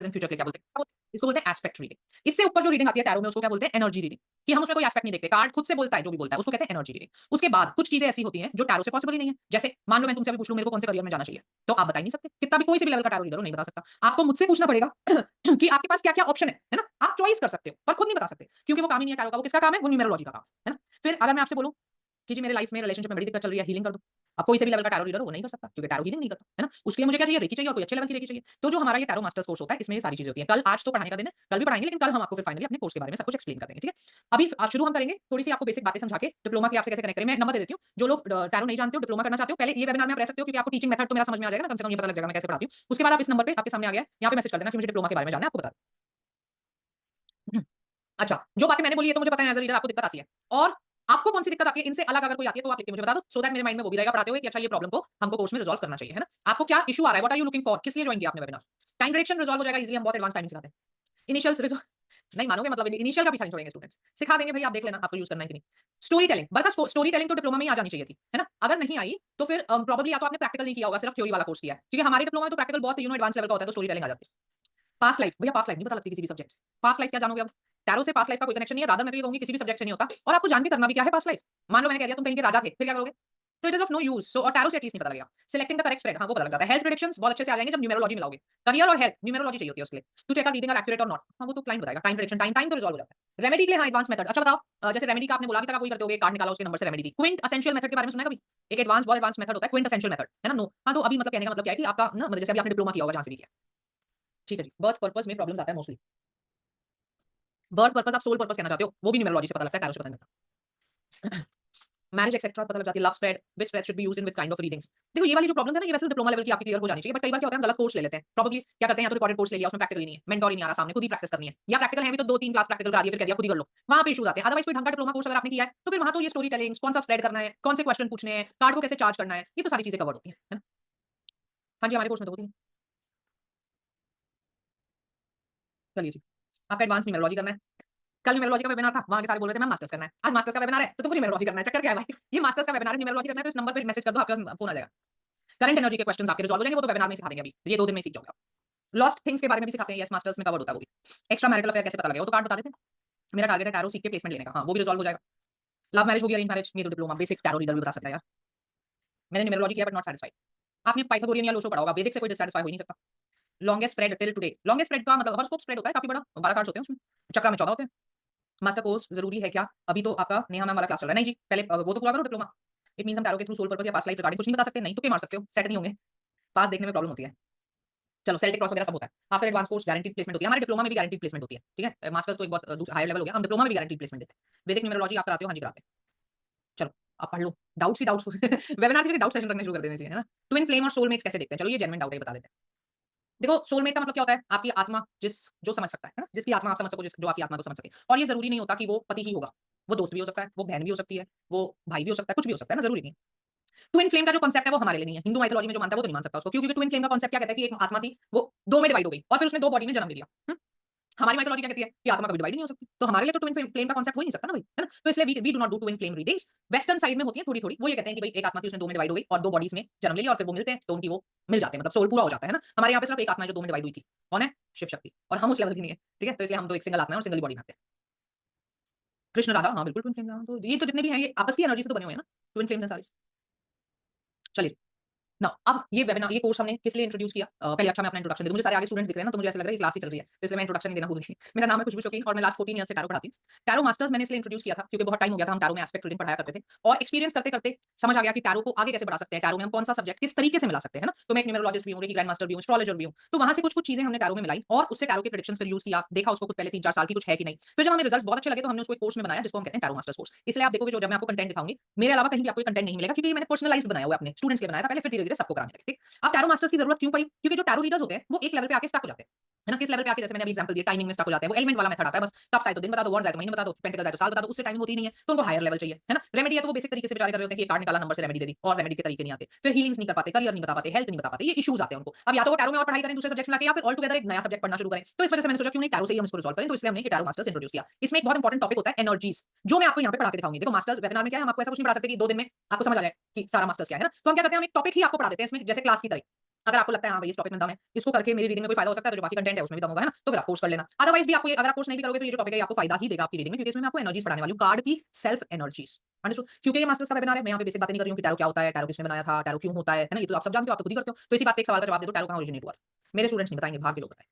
In future के लिए क्या बोलते हैं, इसको बोलते हैं एस्पेक्ट रीडिंग। इससे ऊपर जो रीडिंग आती है टैरो में उसको क्या बोलते हैं, एनर्जी रीडिंग, कि हम उसमें कोई एस्पेक्ट नहीं देखते, कार्ड खुद से बोलता है जो भी बोलता है उसको कहते हैं एनर्जी रीडिंग। उसके बाद कुछ चीजें ऐसी होती हैं जो टैरो से पॉसिबल ही नहीं है। जैसे मान लो मैं तुमसे अभी पूछ लूं मेरे को कौन से करियर में जाना चाहिए, तो आप बता ही नहीं सकते, कितना भी कोई से भी लेवल का टैरो रीडर हो नहीं बता सकता। आपको मुझसे पूछना पड़ेगा कि आपके पास क्या क्या ऑप्शन है ना, आप चॉइस कर सकते हो पर खुद नहीं बता सकते, क्योंकि वो काम ही नहीं है टैरो का। वो किसका काम है, वो न्यूमेरोलॉजी का काम है ना। फिर अगर मैं आपसे बोलूं कि जी मेरे लाइफ में रिलेशनशिप में बड़ी दिक्कत चल रही है, हीलिंग कर दो, अब कोई से भी लेवल का टैरो रीडर वो नहीं कर सकता, क्योंकि टैरो हीलिंग नहीं करता है ना। उसके लिए मुझे क्या चाहिए, रेकी चाहिए, और कोई अच्छे लेवल की रेकी चाहिए। तो जो हमारा ये टैरो मास्टर्स कोर्स होता है इसमें ये सारी चीजें होती हैं। कल आज तो पढ़ाने का दिन है, कल भी पढ़ाएंगे, लेकिन कल हम आपको फिर फाइनली अपने कोर्स के बारे में सब कुछ एक्सप्लेन कर देंगे, ठीक है। अभी शुरू हम करेंगे थोड़ी सी आपको बेसिक बातें समझा के डिप्लोमा की आपसे कैसे कनेक्ट करें। मैं नंबर दे देती हूँ, जो लोग टैरो नहीं जानते हो, डिप्लोमा करना चाहते हो, पहले ये वेबिनार में आप रह सकते हो, क्योंकि आपको टीचिंग मेथड तो मेरा समझ में आ जाएगा ना, कम से कम ये पता लग जाएगा मैं कैसे पढ़ाती हूँ। उसके बाद आप इस नंबर पे आपके सामने आ गया, यहाँ पे मैसेज कर देना कि मुझे डिप्लोमा के बारे में जानना है, आपको बता दूं। अच्छा, जो बातें मैंने बोली है तो मुझे पता है एज अ रीडर आपको दिक्कत आती है, और आपको कौन सी दिक्कत आती है इनसे अलग अगर कोई आती है तो आप लिख के मुझे बता दो, सो दैट मेरे माइंड में वो भी रहेगा पढ़ाते हुए कि अच्छा ये प्रॉब्लम को हमको कोर्स में रिजॉल्व करना चाहिए, है ना। आपको क्या इशू आ रहा है, what are you looking for, किस लिए ज्वाइन किया आपने वेबिनार। टाइम रिडक्शन रिजॉल्व हो जाएगा इजीली, हम बहुत एडवांस टाइमिंग सिखाते हैं। इनिशियल्स रिजॉल्व नहीं मानोगे, मतलब इनिशियल का पीछा नहीं छोड़ेंगे स्टूडेंट्स, सिखा देंगे भाई, आप देख लेना आपको यूज करना है कि नहीं। स्टोरी टेलिंग, बल्कि स्टोरी टेलिंग तो डिप्लोमा में ही आ जानी चाहिए थी, है ना। अगर नहीं आई तो फिर प्रोबेबली या तो आपने प्रैक्टिकल नहीं किया होगा, सिर्फ थ्योरी वाला कोर्स किया है, क्योंकि हमारे डिप्लोमा में तो प्रैक्टिकल बहुत एडवांस लेवल का होता है, तो स्टोरी टेलिंग आ जाती है। पास्ट लाइफ, भैया पास्ट लाइफ नहीं पता लगती किसी भी सब्जेक्ट से। पास्ट लाइफ क्या जानोगे अब, टैरो से पास्ट लाइफ का कोई कनेक्शन नहीं है, रादर मैं तो ये कहूंगी किसी भी सब्जेक्ट से नहीं होता, और आपको जान के करना भी क्या है पास्ट लाइफ। मान लो मैंने कह दिया तुम कहीं के राजा थे, फिर क्या करोगे, तो it is of no use. So और टैरो से एटलीस्ट नहीं पता लगेगा। सिलेक्टिंग द करेक्ट स्प्रेड, हाँ वो पता लग जाता है। हेल्थ प्रेडिक्शंस बहुत अच्छे से आ जाएंगे जब न्यूमेरोलॉजी मिलाओगे। करियर और हेल्थ न्यूमेरोलॉजी चाहिए होती है उसके लिए, to check reading are accurate और नॉट, हाँ वो तो क्लाइंट बताएगा। टाइम प्रेडिक्शन, टाइम तो रिजॉल्व हो जाता है। रेमेडी के लिए हाँ एडवांस मेथड, अच्छा बताओ, जैसे रेमेडी का आपने बोला अभी तक आप वही करते होगे, कार्ड निकाला उसके नंबर से रेमेडी दी। क्विंट एसेंशियल मेथड के बारे में सुना है कभी, एक एडवांस बहुत एडवांस मेथड होता है क्विंट एसेंशियल मेथड, है ना। नो हाँ, तो अभी मतलब कहने का मतलब क्या है कि आपका ना, मतलब जैसे अभी आपने डिप्लोमा किया होगा जहां से भी किया, ठीक है जी। बर्थ पर्पस में प्रॉब्लम्स आता है मोस्टली। बर्थ पर्पस आप सोल पर्पस कहना चाहते हो, वो भी न्यूमेरोलॉजी से पता लगता है, टैरो से पता नहीं लगता। मैरिज एक्सेट्रा पता लग जाती है, love spread, which spread should be used in with kind of readings. देखो ये वाली जो प्रॉब्लम्स है ना, ये वैसे डिप्लोमा लेवल की आपकी क्लियर हो जानी चाहिए, बट कई बार क्या होता है हम गलत कोर्स ले लेते हैं। प्रोबब्ली क्या करते हैं, या तो रिकॉर्डेड कोर्स ले लिया, उसमें प्रैक्टिकल ही नहीं है, मेंटोर ही नहीं आ रहा सामने, खुद ही प्रैक्टिस करनी है, या प्रैक्टिकल है भी तो 2-3 क्लास प्रैक्टिकल करा दिया, फिर कह दिया खुद ही कर लो, वहां पे इश्यूज आते हैं। अदरवाइज कोई ढंग का डिप्लोमा कोर्स अगर आपने किया है तो फिर वहां तो ये स्टोरी टेलिंग, कौन सा स्प्रेड करना है, कौन से क्वेश्चन पूछने हैं, कार्ड को कैसे चार्ज करना है, ये तो सारी चीजें कवर होती है ना। हाँ जी, हमारे कोर्स में तो होती है। चलिए जी, आपका एडवांस न्यूमेरोलॉजी करना है। कल न्यूमेरोलॉजी का वेबिनार था, वहां के सारे बोल रहे थे मैम मास्टर्स करना है, आज मास्टर्स का वेबिनार है तो तुमको न्यूमेरोलॉजी करना है, चक्कर क्या है भाई। ये मास्टर्स का वेबिनार है, न्यूमेरोलॉजी करना है, तो इस नंबर पे मैसेज कर दो, आपके पास फोन आ जाएगा। करंट एनर्जी के क्वेश्चंस आपके रिजॉल्व हो जाएंगे, वो तो वेबिनार में सिखा देंगे, अभी ये 2 दिन में सीख जाओगे आप। लॉस्ट थिंग्स के बारे में भी सिखाते हैं, यस मास्टर्स में कवर होता है वो भी। एक्स्ट्रा मैरिटल अफेयर कैसे पता लगेगा, वो तो कार्ड बता देते हैं। मेरा टारगेट है टैरो सीख के प्लेसमेंट लेने का, हाँ वो भी रिजॉल्व हो जाएगा। लव मैरिज होगी, अरेंज मैरिज, ये तो डिप्लोमा बेसिक टैरो रीडर भी बता सकता है यार। मैंने न्यूमेरोलॉजी किया बट नॉट सैटिस्फाइड। आपने पाइथागोरियन या लोशो पढ़ा होगा, वैदिक से कोई डिससैटिस्फाई हो ही नहीं सकता। Longest spread till today, longest spread का मतलब हॉरोस्कोप स्प्रेड होता है काफी बड़ा, 12 कार्ड्स होते हैं उसमें, चक्रा में 14 होते हैं। मास्टर कोर्स जरूरी है क्या, अभी तो आपका नेहा मैम वाला क्लास चल रहा है, नहीं जी पहले वो तो पूरा करो डिप्लोमा। इट मींस हम टैरो के थ्रू सोल पर्पस या पास्ट लाइफ रिगार्डिंग कुछ नहीं बता सकते, नहीं तो क्या मार सकते हो, सेट नहीं होंगे, पास देखने में प्रॉब्लम होती है। चलो सेल्टिक क्रॉस वगैरह सब होता है। After advance course guaranteed placement होती है, हमारे डिप्लोमा में भी गारंटीड प्लेसमेंट होती है, ठीक है। मास्टर्स तो एक बहुत हायर लेवल हो गया, हम डिप्लोमा में भी गारंटीड प्लेसमेंट देते हैं। वैदिक न्यूमेरोलॉजी आप कराते हो, हाँ जी कराते हैं। चलो आप पढ़ लो, डाउट्स ही डाउट्स वेबिनार की जगह डाउट सेशन रखने शुरू कर देने चाहिए, है ना। ट्विन फ्लेम और सोलमेट्स कैसे देखते हैं, चलो ये जेन्युइन डाउट है, बता देते हैं। देखो सोलमेट का मतलब क्या होता है, आपकी आत्मा जिस जो समझ सकता है ना, जिसकी आत्मा आप समझ सको, जो आपकी आत्मा को समझ सके। और ये जरूरी नहीं होता कि वो पति ही होगा, वो दोस्त भी हो सकता है, वो बहन भी हो सकती है, वो भाई भी हो सकता है, कुछ भी हो सकता है ना, जरूरी नहीं। ट्विन फ्लेम का जो कांसेप्ट है वो हमारे लिए नहीं है, हिंदू माइथोलॉजी में जो मानता है वो तो नहीं मान सकता उसको, क्योंकि ट्विन फ्लेम का कांसेप्ट क्या कहता है कि एक आत्मा थी, वो दो में डिवाइड हो गई और फिर उसने दो बॉडी में जन्म ले लिया। हमारी माइथोलॉजी क्या कहती है कि आत्मा कभी डिवाइड नहीं हो सकती, तो हमारे लिए तो ट्विन फ्लेम का कांसेप्ट हो ही नहीं सकता ना भाई, है ना। तो इसलिए we do not do twin flame readings. Western side में होती है थोड़ी थोड़ी, वो ये कहते हैं कि भाई एक आत्मा थी उसने दो में डिवाइड हो गई और दो बॉडीज में जन्म ले लिया और फिर वो मिलते हैं तो उनकी वो मिल जाते हैं, मतलब सोल पूरा हो जाता है ना। हमारे यहाँ पे सिर्फ एक आत्मा है जो दो में डिवाइड हुई थी, कौन है, शिव शक्ति, और हम उस लेवल की नहीं है, ठीक है। तो इसलिए हम तो एक सिंगल आत्मा है और सिंगल बॉडी में आते हैं। कृष्ण राधा, हाँ बिल्कुल ट्विन फ्लेम, तो ये तो जितने भी हैं ये आपस की एनर्जी से तो बने हुए हैं ना, ट्विन फ्लेम्स हैं सारे। चलिए ना, अब ये वेबिनार ये कोर्स हमने किस लिए इंट्रोड्यूस किया, पहले अच्छा मैं अपना इंट्रोडक्शन दे दूं, मुझे सारे आगे स्टूडेंट्स दिख रहे हैं ना, तो मुझे ऐसा लग रहा है कि क्लास ही चल रही है, तो इसलिए मैं इंट्रोडक्शन नहीं देना भूल गई। मेरा नाम है खुशबू शौकीन और मैं लास्ट 14 ईयर से टैरो पढ़ाती हूँ। टैरो मास्टर्स मैंने इसलिए इंट्रोड्यूस किया था क्योंकि बहुत टाइम हो गया था हम टैरो में एस्पेक्ट रीडिंग पढ़ाया करते थे, और एक्सपीरियंस करते करते समझ आ गया कि टैरो को आगे कैसे बढ़ा सकते हैं, टैरो में हम कौन सा सब्जेक्ट किस तरीके से मिला सकते हैं ना। तो मैं एक न्यूमेरोलॉजिस्ट भी हूँ, एक ग्रैंड मास्टर भी हूँ, एस्ट्रोलॉजर भी हूँ, तो वहां से कुछ कुछ चीजें हमने टैरो में मिलाई और उससे टैरो के प्रेडिक्शंस फिर यूज किया, देखा उसको कुछ पहले 3-4 साल की कुछ है कि नहीं। फिर जब हमें रिजल्ट्स बहुत अच्छे लगे तो हमने उसको एक कोर्स में बनाया जिसको हम कहते हैं टैरो मास्टर्स कोर्स। इसलिए आप देखोगे जो जब मैं आपको कंटेंट दिखाऊंगी मेरे अलावा कहीं भी आपको कंटेंट नहीं मिलेगा, क्योंकि मैंने पर्सनलाइज्ड बनाया हुआ है, अपने स्टूडेंट्स के लिए बनाया था पहले, फिर धीरे धीरे सबको कराने लगे। अब टैरो मास्टर्स की जरूरत क्यों पड़ी, क्योंकि जो टैरो रीडर्स होते हैं वो एक लेवल पे आके स्टक हो जाते हैं, है ना। किस लेवल पे आके, जैसे मैंने अभी एग्जांपल दिया, टाइमिंग में स्टक हो जाते हैं, वो एलिमेंट वाला मेथड आता है, बस कब आए तो दिन बता दो, वॉन्स आए तो महीने बता दो, पेंटिकल्स आए तो साल बता दो, उससे टाइमिंग होती नहीं है, तो उनको हायर लेवल चाहिए, है ना। रेमेडी है तो वो बेसिक तरीके से बेचारे कर रहे होते हैं कि कार्ड निकाला नंबर से रेमेडी दे दी, और रेमेडी के तरीके नहीं आते, फिर हीलिंग्स नहीं कर पाते, करियर नहीं बता पाते, हेल्थ नहीं बता पाते, ये इश्यूज आते हैं उनको। अब या तो वो टैरो में और पढ़ाई करें दूसरे सब्जेक्ट में लाके, या फिर ऑल टुगेदर एक नया सब्जेक्ट पढ़ना शुरू करें। तो इस वजह से मैंने सोचा क्यों नहीं टैरो से ही हम इसको रिजॉल्व करें, तो इसलिए हमने ये टैरो मास्टर्स इंट्रोड्यूस किया। इसमें एक बहुत इंपॉर्टेंट टॉपिक होता है एनर्जीज, जो मैं आपको यहाँ पे पढ़ा के दिखाऊंगी। देखो मास्टर्स वेबिनार में क्या है, हम आपको ऐसा कुछ नहीं पढ़ा सकते कि 2 दिन में आपको समझ आ जाए कि सारा मास्टर्स क्या है ना। तो हम क्या करते हैं, हम एक टॉपिक ही आपको पढ़ा देते हैं इसमें, जैसे क्लास की तरह। अगर आपको लगता है हाँ भाई इस टॉपिक में दम है, इसको करके मेरी रीडिंग में कोई फायदा हो सकता है, तो जो बाकी कंटेंट है उसमें भी दम होगा, है ना, तो फिर आप कोर्स कर लेना। अदरवाइज भी आपको अगर आप कोर्स नहीं भी करोगे तो ये जो टॉपिक है आपको फायदा ही देगा आपकी रीडिंग में, क्योंकि इसमें मैं आपको एनर्जीज पढ़ाने वाली हूँ, कार्ड की सेल्फ एनर्जीज। अंडरस्टूड? क्योंकि ये मास्टर्स का वेबिनार है, मैं यहाँ पे बेसिक बातें नहीं कर रही हूँ कि टैरो क्या होता है, टैरो किसने बनाया था, टैरो क्यों होता है ना, ये तो आप सब जानते हो, आप तो खुद ही करते हो। तो इसी बात पे एक सवाल का जवाब दे दो, टैरो कहाँ ओरिजिनेट हुआ था? मेरे स्टूडेंट्स नहीं बताएंगे, बाहर के लोग बताएं।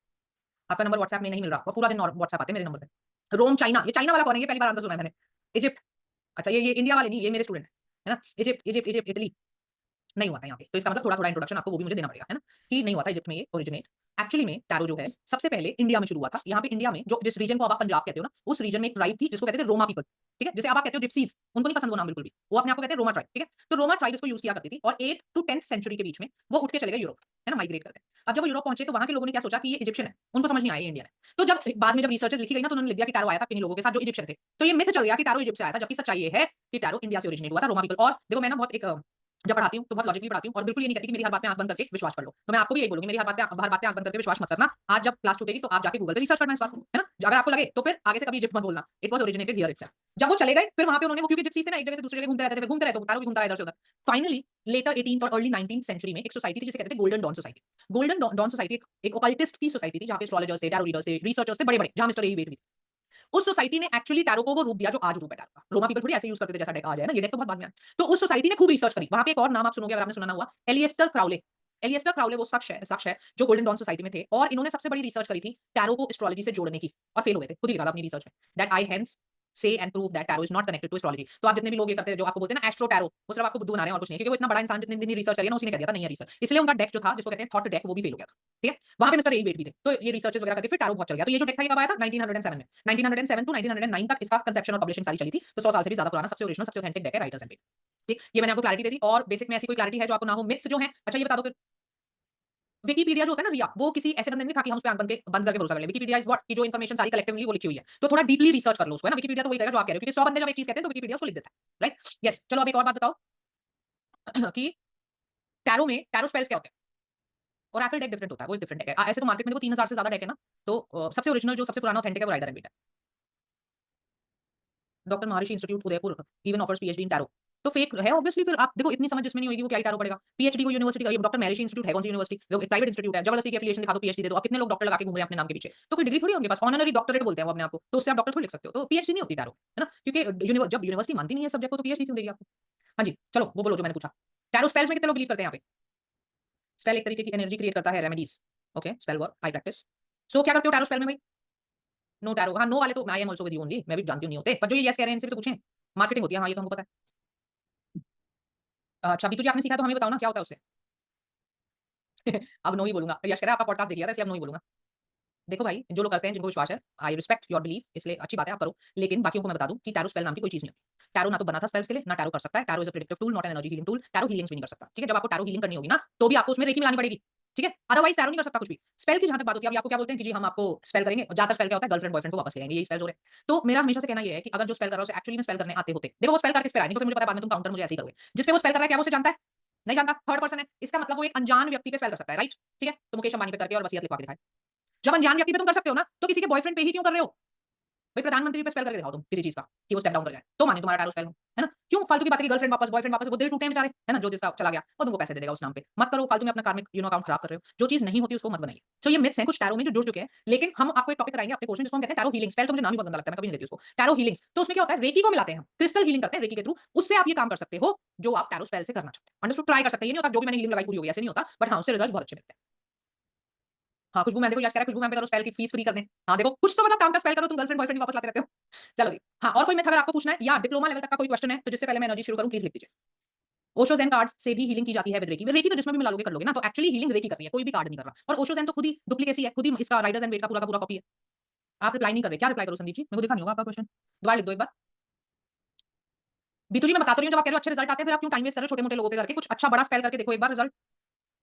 आपका नंबर व्हाट्सएप में नहीं मिल रहा और पूरा दिन व्हाट्सएप आते हैं मेरे नंबर पे। रोम चाइना, ये चाइना वाला कौन है? ये पहली बार आंसर सुना है मैंने। इजिप्ट, अच्छा ये इंडिया वाले नहीं, ये मेरे स्टूडेंट है ना। इजिप्ट इजिप्ट इजिप्ट इटली नहीं हुआ था यहाँ पे, तो इसका मतलब थोड़ा थोड़ा इंट्रोडक्शन आपको वो भी मुझे देना पड़ेगा, है ना, कि नहीं हुआ था इजिप्ट में ये ओरिजिनेट। एक्चुअली में टैरो जो है सबसे पहले इंडिया में शुरू हुआ था। यहाँ पे इंडिया में जो जिस रीजन को आप पंजाब कहते हो ना, उस रीजन में एक ट्राइब थी जिसको कहते थे रोमा पीपल, ठीक है, जैसे आप कहते हो जिप्सीज, उनको नहीं पसंद वो नाम बिल्कुल भी, वो अपने आप को कहते हैं रोमा ट्राइब, ठीक है। तो रोमा ट्राइब इसको यूज किया करती थी और 8th to 10th सेंचुरी के बीच में वो उठ के चले गए यूरोप, है ना, माइग्रेट करके। अब जब वो यूरोप पहुंचे तो वहां के लोगों ने क्या सोचा कि ये इजिप्शियन है, उनको समझ नहीं आया ये इंडियन है। तो जब बाद में जब रिसर्चेस लिखी गई ना, तो उन्होंने लिख दिया कि टैरो आया था किन्हीं लोगों के साथ जो इजिप्शियन थे। तो ये मिथ चल गया कि टैरो इजिप्ट से आया था, जबकि सच्चाई ये है कि टैरो इंडिया से ओरिजिनेट हुआ था, रोमा पीपल। और देखो मैं ना बहुत एक जब पढ़ाती हूँ तो बहुत लॉजिकली पढ़ाती हूँ और बिल्कुल ये नहीं कहती कि मेरी हर बात पे आंख बंद करके विश्वास कर लो। तो मैं आपको भी यही बोलूंगी, मेरी हर बात पे आंख बंद करके विश्वास मत करना। आज जब क्लास छूटेगी तो आप जाके गूगल पे रिसर्च करना इस बात को, है ना। अगर आपको लगे तो फिर आगे से कभी इजिप्ट मत बोलना, it was originated here itself. जब वो चले गए फिर वहां पे उन्होंने, वो क्योंकि जिप्सीज थे ना, एक जगह से दूसरी जगह घूमते रहते थे, फिर घूमते रहते, टैरो भी घूमता रहा इधर से उधर। फाइनली लेटर 18th और अर्ली 19th सेंचुरी में एक सोसाइटी थी जिसे कहते थे golden dawn society. Golden dawn society एक ओकल्टिस्ट की सोसाइटी थी, जहां पे एस्ट्रोलॉजर्स थे, टैरो रीडर्स थे, रिसर्चर्स थे बड़े बड़े, जहां मिस्टर ए वेट भी। उस सोसाइटी ने एक्चुअली टैरो को वो रूप दिया जो आज रूप है टैरो का। रोमा पीपल थोड़ी ऐसे यूज करते थे जैसा डेक आज है ना, ये डेक तो बहुत बाद में आया। तो उस सोसाइटी ने खूब रिसर्च करी। वहां पे एक और नाम आप सुनोगे अगर आपने सुना ना हुआ, एलियस्टर क्राउले। एलियस्टर क्राउले वो शख्स है जो गोल्डन डॉन सोसाइटी में थे, और इन्होंने सबसे बड़ी रिसर्च करी थी टैरो को एस्ट्रोलॉजी से जोड़ने की, और फेल हो गए थे। खुद ही लिखा था अपनी रिसर्च में, that I hence say and prove that tarot is not connected to astrology. तो आप जितने भी लोग ये करते हैं जो आपको बोलते हैं ना एस्ट्रो टैरो, वो सिर्फ आपको बुद्धू बना रहे हैं और कुछ नहीं, क्योंकि वो इतना बड़ा इंसान जितने दिन रिसर्च करी ना उसी ने कह दिया था नहीं है रिसर्च, इसलिए उनका डेक जो था जिसको कहते हैं थॉट डेक वो भी फेल हो गया था, ठीक है। वहां पे मिस्टर ए वेट भी थे, तो ये रिसर्चेस वगैरह करके फिर टैरो बहुत चल गया। तो ये जो डेक था ये कब आया था? 1907 में। 1907 टू 1909 तक इसका कंसेप्शन और पब्लिशिंग सारी चली थी। तो 100 साल से भी ज्यादा पुराना, सबसे ओरिजिनल, सबसे ऑथेंटिक डेक है राइटर्स एंड डेट, ठीक। ये मैंने आपको क्लैरिटी दे दी। और बेसिक में ऐसी कोई क्लैरिटी है जो आपको ना हो? मिथ्स जो है, अच्छा ये बता दो फिर। विकिपीडिया जो होता है ना रिया, वो किसी ऐसे बंदे ने लिखा कि हम उस पे आंख बंद करके भरोसा कर ले। विकिपीडिया इज व्हाट, कि जो इन्फॉर्मेशन सारी कलेक्टिवली वो लिखी हुई है, तो थोड़ा डीपली रिसर्च कर लो उसको, है ना। विकिपीडिया तो वही कहेगा जो आप कह रहे हो, क्योंकि 100 बंदे जब एक चीज कहते हैं तो विकिपीडिया उसको लिख देता है, राइट। यस, चलो अब एक और बात बताओ कि टैरो में टैरो स्पेल्स क्या होते हैं? ओरेकल डेक डिफरेंट होता है, वो डिफरेंट डेक है। ऐसे तो मार्केट में देखो 3000 से ज्यादा डेक है ना। तो सबसे ओरिजिनल जो सबसे पुराना ऑथेंटिक है वो राइडर एंड बीट है। Doctor Maharshi institute Udaipur even offers PhD in tarot. तो फेक है ऑब्वियसली। फिर आप देखो इतनी समझ जिसमें नहीं होगी वो क्या ही टैरो पड़ेगा। पीएचडी को यूनिवर्सिटी का, डॉक्टर महर्षि इंस्टीट्यूट है कौन सी यूनिवर्सिटी? एक प्राइवेट इंस्टीट्यूट है, जबरदस्ती की एफिलिएशन दिखा दो, पीएचडी दे दो। अब कितने लोग डॉक्टर लगा के घूम रहे हैं अपने नाम के पीछे, तो कोई डिग्री थोड़ी है उनके पास, ऑनररी डॉक्टरेट बोलते हैं वो अपने आप को, तो उससे आप डॉक्टर थोड़ी लिख सकते हो। तो पीएचडी नहीं होती टैरो, है ना, क्योंकि जब यूनिवर्सिटी मानती नहीं है सब्जेक्ट को तो पीएचडी क्यों देगी आपको? हाँ जी, चलो वो बोलो जो मैंने पूछा। टैरो स्पेल्स में कितने लोग बिलीव करते हैं यहाँ पे? स्पेल एक तरीके की एनर्जी क्रिएट करता है, रेमेडीज, ओके, स्पेल वर्क, आई प्रैक्टिस। सो क्या करते हो टैरो स्पेल में भाई? नो टैरो, हाँ नो वाले तो I am also with you only, मैं भी जानती हूँ नहीं होते, पर जो ये यस कह रहे हैं इनसे भी तो पूछें। मार्केटिंग होती है, हाँ ये तो हमको पता है। अच्छा बीतू जी आपने सीखा तो हमें बताओ ना क्या होता है उससे। अब नो ही बोलूंगा, यश कह रहा है आपका पॉडकास्ट देख लिया था इसलिए अब नो ही बोलूंगा। देखो भाई जो लोग करते हैं जिनको विश्वास है, आई रिस्पेक्ट योर बिलीफ, इसलिए अच्छी बात है आप करो, लेकिन बाकियों को मैं बता दूं कि टैरो स्पेल नाम की कोई चीज नहीं होती। टैरो ना तो बना था स्पेल्स के लिए, ना टैरो कर सकता है। Tarot is a predictive tool, not an energy healing tool. Tarot healings भी नहीं कर सकता, ठीक है। जब आपको टैरो हीलिंग करनी होगी ना तो भी आपको उसमें रेकी मिलानी पड़ेगी, ठीक है। अदरवाइज टैरो नहीं कर सकता कुछ भी। स्पेल की जहां तक बात होती है, अभी आपको क्या बोलते हैं कि जी हम आपको स्पेल करेंगे, और ज्यादातर स्पेल क्या होता है गर्लफ्रेंड बॉयफ्रेंड को वापस ले आएंगे, यही स्पेल्स हो रहे हैं। तो मेरा हमेशा से कहना ये है कि अगर जो स्पेल कर रहा है उसे एक्चुअली में स्पेल करने आते होते, देखो वो स्पेल करके स्पेल आए नहीं तो फिर मुझे पता है बाद में तुम काउंटर मुझे ऐसे ही करोगे। जिस पे वो स्पेल कर रहा है क्या वो उसे जानता है? नहीं जानता, थर्ड पर्सन है, इसका मतलब वो एक अनजान व्यक्ति पे स्पेल कर सकता है, राइट, ठीक है। तो मुकेश अंबानी पे करके और वसीयत लिखवा के दिखाए। जब अनजान व्यक्ति पे तुम कर सकते हो ना, तो किसी के बॉयफ्रेंड पे ही क्यों कर रहे हो? भाई प्रधानमंत्री पे स्पेल करके दिखाओ तुम किसी चीज का कि वो स्टेप डाउन कर जाए, तो माने तुम्हारा टैरो स्पेल हो, है ना। क्यों फालतू की बात की गर्लफ्रेंड वापस बॉयफ्रेंड वापस, वो दिल टूटे हैं बेचारे, है ना, जो जिसका चला गया वो तुमको पैसे दे देगा उस नाम पे। मत करो फालतू में अपना कार्मिक अकाउंट खराब कर रहे हो, जो चीज नहीं होती उसको मत बनाइए। तो ये मिथ्स हैं कुछ टैरो में जो जुड़ चुके हैं, लेकिन हम आपको एक टॉपिक कराएंगे अपने कोर्स में जिसको हम कहते हैं टैरो हीलिंग। स्पेल तो मुझे नाम ही बहुत गंदा लगता है, मैं कभी नहीं लेती उसको, टैरो हीलिंग्स। तो उसमें क्या होता है, रेकी को मिलाते हैं हम, क्रिस्टल हीलिंग करते हैं रेकी के थ्रू, उससे आप ये काम कर सकते हो जो आप टैरो स्पेल से करना चाहते हैं। अंडरस्टूड? ट्राई कर सकते हैं, ये नहीं होता जो भी मैंने हीलिंग लगाई पूरी हो गई, ऐसे नहीं होता, बट हाँ उससे रिजल्ट बहुत अच्छे मिलते हैं। हाँ खुशबू मैम, देखो यश कह रहा है खुशबू मैम पे करो स्पेल की फीस फ्री कर दें। हाँ देखो कुछ तो मतलब काम का स्पेल करो, तुम गर्लफ्रेंड बॉयफ्रेंड वापस लाते रहते हो। चलो जी, हाँ और कोई मेथड अगर आपको पूछना है या डिप्लोमा लेवल तक का कोई क्वेश्चन है तो जिससे पहले मैं एनर्जी शुरू करूं प्लीज लिख दीजिए। ओशो ज़ेन कार्ड्स से भी हीलिंग की जाती है विद रेकी। रेकी तो जिसमें भी मिला लोगे कर लोगे ना, तो एक्चुअली हीलिंग रेकी कर रही है, कोई भी कार्ड नहीं कर रहा। और ओशो ज़ेन तो खुद ही डुप्लीकेसी है, खुद ही इसका राइडर्स एंड वेट का पूरा कॉपी है। आप रिप्लाई नहीं कर रहे, क्या रिप्लाई करो संदीप जी, मेरे को देखा नहीं होगा आपका क्वेश्चन, दोबारा लिख दो एक बार। बीतू जी मैं बता तो रही हूं, जब आप कह रहे हो अच्छे रिजल्ट आते हैं फिर आप क्यों टाइम वेस्ट कर रहे हो छोटे मोटे लोगों पे करके, कुछ अच्छा बड़ा स्पेल करके देखो एक बार रिजल्ट।